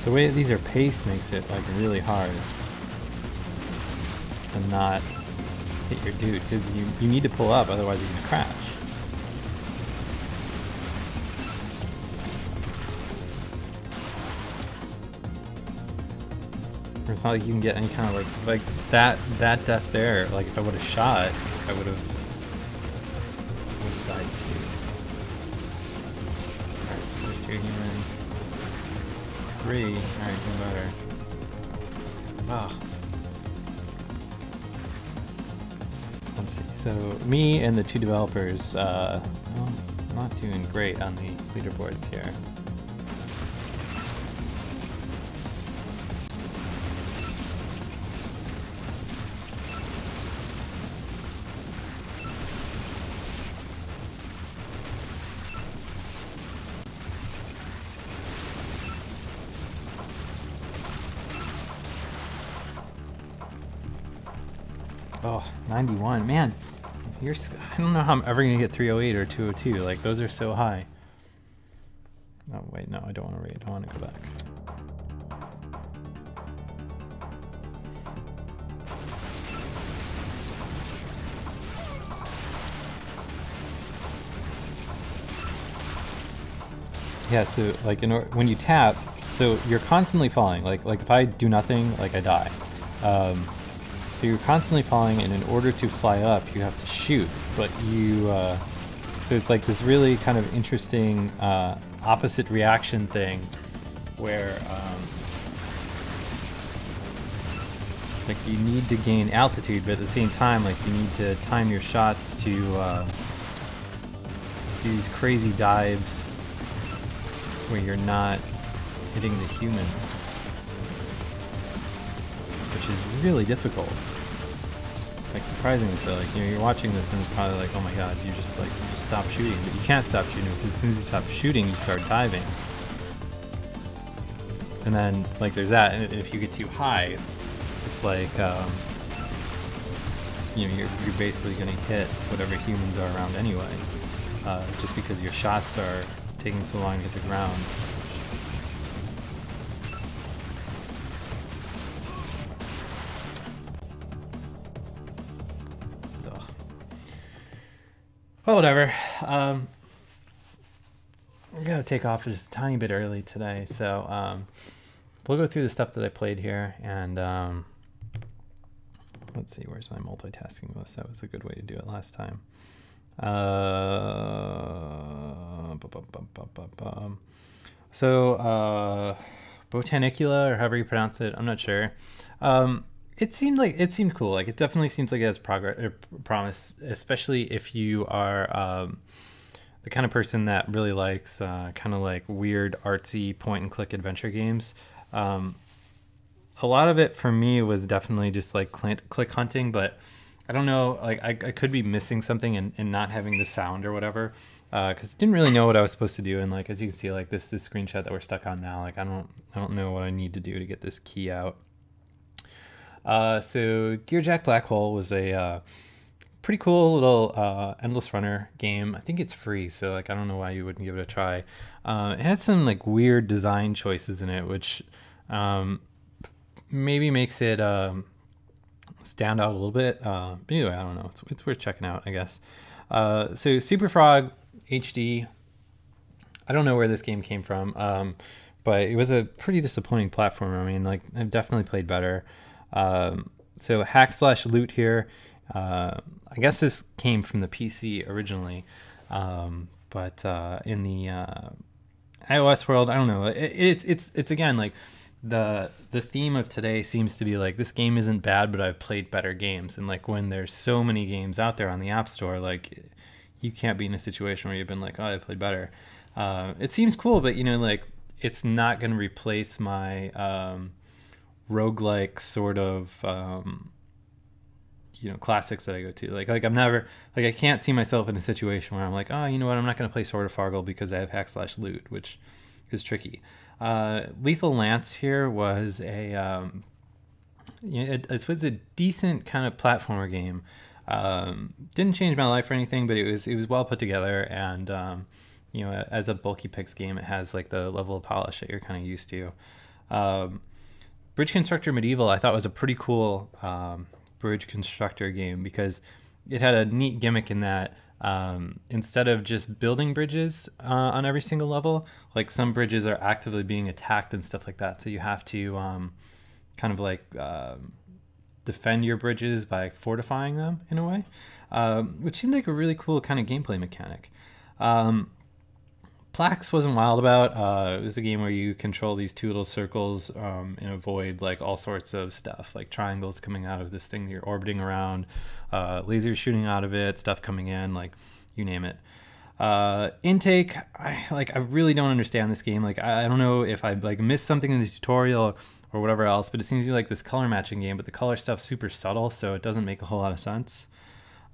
The way that these are paced makes it like really hard to not hit your dude, because you need to pull up, otherwise you're gonna crash. It's not like you can get any kind of like that death there. Like if I would have shot, I would have died too. Alright, so there's 2 humans. 3. Alright, doing better. Ah. Let's see. So me and the 2 developers, well, not doing great on the leaderboards here. Oh, 91, man. I don't know how I'm ever gonna get 308 or 202. Like those are so high. Oh wait, no, I don't want to raid. I want to go back. Yeah, so like when you tap, so you're constantly falling. Like if I do nothing, like I die. So you're constantly falling, and in order to fly up, you have to shoot. But so it's like this really kind of interesting opposite reaction thing, where like you need to gain altitude, but at the same time, like you need to time your shots to do these crazy dives where you're not hitting the humans, which is really difficult. Like surprisingly so. Like you're watching this and it's probably like, oh my god, you just stop shooting, but you can't stop shooting because as soon as you stop shooting, you start diving. And then like there's that, and if you get too high, it's like you're basically gonna hit whatever humans are around anyway, just because your shots are taking so long to hit the ground. Ugh. Well, whatever. I'm gonna take off just a tiny bit early today, so we'll go through the stuff that I played here, and let's see, where's my multitasking list? That was a good way to do it last time. So Botanicula, or however you pronounce it, I'm not sure. It seemed cool. Like it definitely seems like it has promise, especially if you are the kind of person that really likes kind of like weird artsy point and click adventure games. A lot of it for me was definitely just like click hunting, but I don't know, like I could be missing something and not having the sound or whatever, because I didn't really know what I was supposed to do. And like as you can see, like this screenshot that we're stuck on now, like I don't know what I need to do to get this key out. So Gearjack Black Hole was a pretty cool little endless runner game. I think it's free, so like I don't know why you wouldn't give it a try. It had some like weird design choices in it, which maybe makes it stand out a little bit, but anyway, I don't know, it's worth checking out, I guess. So Super Frog HD, I don't know where this game came from, but it was a pretty disappointing platformer. I mean, like I've definitely played better. So hack slash loot here, I guess this came from the PC originally, but in the iOS world, I don't know, it's again like the theme of today seems to be like, this game isn't bad, but I've played better games. And like when there's so many games out there on the App Store, like you can't be in a situation where you've been like, oh, I played better. It seems cool, but you know, like it's not going to replace my roguelike sort of classics that I go to. Like I'm never, like I can't see myself in a situation where I'm like, oh, you know what, I'm not going to play Sword of Fargle because I have hack slash loot, which is tricky. Lethal Lance here was a it was a decent kind of platformer game. Didn't change my life or anything, but it was well put together, and as a bulky picks game, it has like the level of polish that you're kind of used to. Bridge Constructor Medieval I thought was a pretty cool bridge constructor game because it had a neat gimmick in that instead of just building bridges on every single level, like some bridges are actively being attacked and stuff like that. So you have to kind of like defend your bridges by fortifying them in a way, which seemed like a really cool kind of gameplay mechanic. Plax wasn't wild about. It was a game where you control these two little circles and avoid like all sorts of stuff, like triangles coming out of this thing that you're orbiting around, lasers shooting out of it, stuff coming in, like you name it. Intake, I really don't understand this game. Like I don't know if I like missed something in the tutorial or whatever else, but it seems to be like this color matching game, but the color stuff's super subtle, so it doesn't make a whole lot of sense.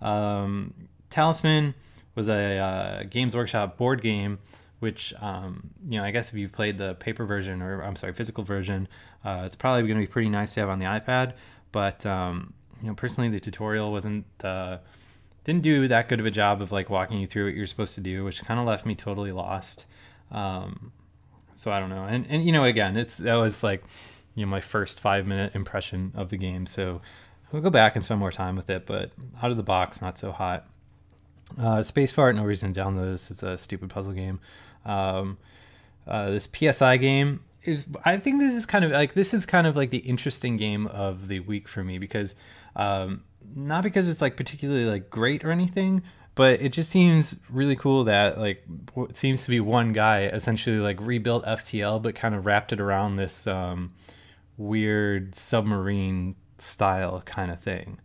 Talisman was a Games Workshop board game, which, I guess if you've played the paper version, or I'm sorry, physical version, it's probably going to be pretty nice to have on the iPad. But, personally, the tutorial didn't do that good of a job of like walking you through what you're supposed to do, which kind of left me totally lost. So I don't know. And again, that was like, my first 5-minute impression of the game. So we'll go back and spend more time with it, but out of the box, not so hot. Space Fart, no reason to download this. It's a stupid puzzle game. This PSI game I think this is kind of like the interesting game of the week for me because not because it's like particularly like great or anything, but it just seems really cool that like it seems to be one guy essentially like rebuilt FTL but kind of wrapped it around this weird submarine style kind of thing.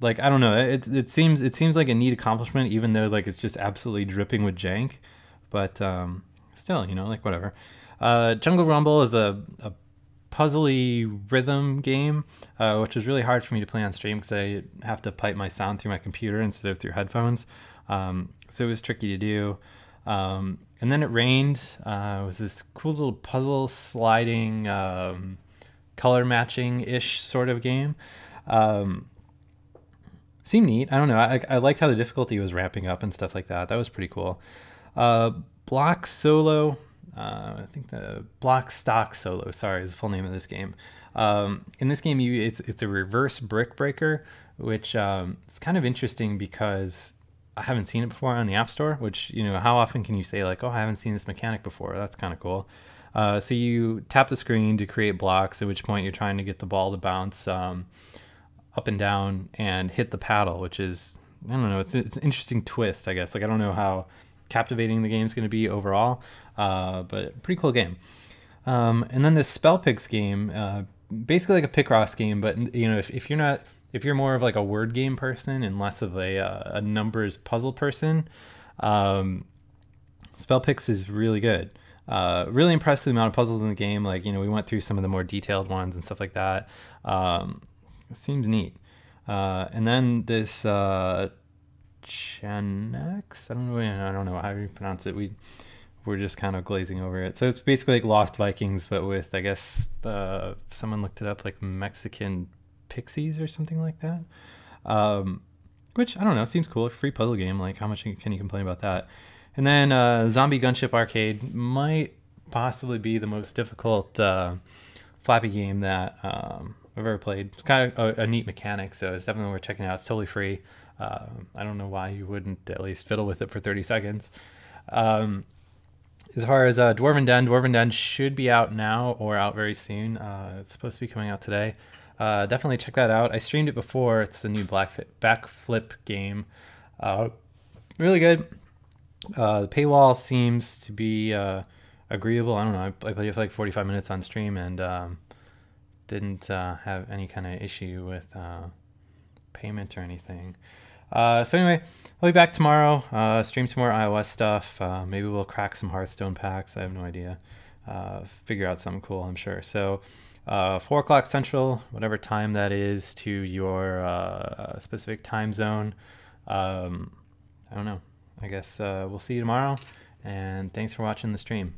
Like, I don't know, it seems like a neat accomplishment, even though like it's just absolutely dripping with jank. But still, like whatever. Jungle Rumble is a puzzly rhythm game, which is really hard for me to play on stream because I have to pipe my sound through my computer instead of through headphones. So it was tricky to do. And then it rained. It was this cool little puzzle sliding, color matching-ish sort of game. Seemed neat. I don't know. I liked how the difficulty was ramping up and stuff like that. That was pretty cool. Block Solo, I think the Block Stock Solo, sorry, is the full name of this game. In this game, it's a reverse brick breaker, which is kind of interesting because I haven't seen it before on the App Store, which, how often can you say like, oh, I haven't seen this mechanic before? That's kind of cool. So you tap the screen to create blocks, at which point you're trying to get the ball to bounce up and down and hit the paddle, which is, I don't know, it's an interesting twist, I guess. Like, I don't know how captivating the game's going to be overall, but pretty cool game. And then this Spell Picks game, basically like a Picross game, but if you're more of like a word game person and less of a numbers puzzle person, Spell Picks is really good. Really impressed with the amount of puzzles in the game. Like, we went through some of the more detailed ones and stuff like that. It seems neat. And then this Chanex, I don't know how you pronounce it. We're just kind of glazing over it. So it's basically like Lost Vikings, but with, I guess, someone looked it up, like Mexican pixies or something like that. Which, I don't know, seems cool. Free puzzle game. Like, how much can you complain about that? And then Zombie Gunship Arcade might possibly be the most difficult Flappy game that I've ever played. It's kind of a neat mechanic, so it's definitely worth checking out. It's totally free. I don't know why you wouldn't at least fiddle with it for 30 seconds. As far as Dwarven Den should be out now or out very soon. It's supposed to be coming out today. Definitely check that out. I streamed it before. It's the new backflip game. Really good. The paywall seems to be agreeable. I don't know. I played it for like 45 minutes on stream and didn't have any kind of issue with payment or anything. So anyway, I'll be back tomorrow. Stream some more iOS stuff. Maybe we'll crack some Hearthstone packs. I have no idea. Figure out something cool, I'm sure. So 4 o'clock Central, whatever time that is to your specific time zone. I don't know. I guess we'll see you tomorrow. And thanks for watching the stream.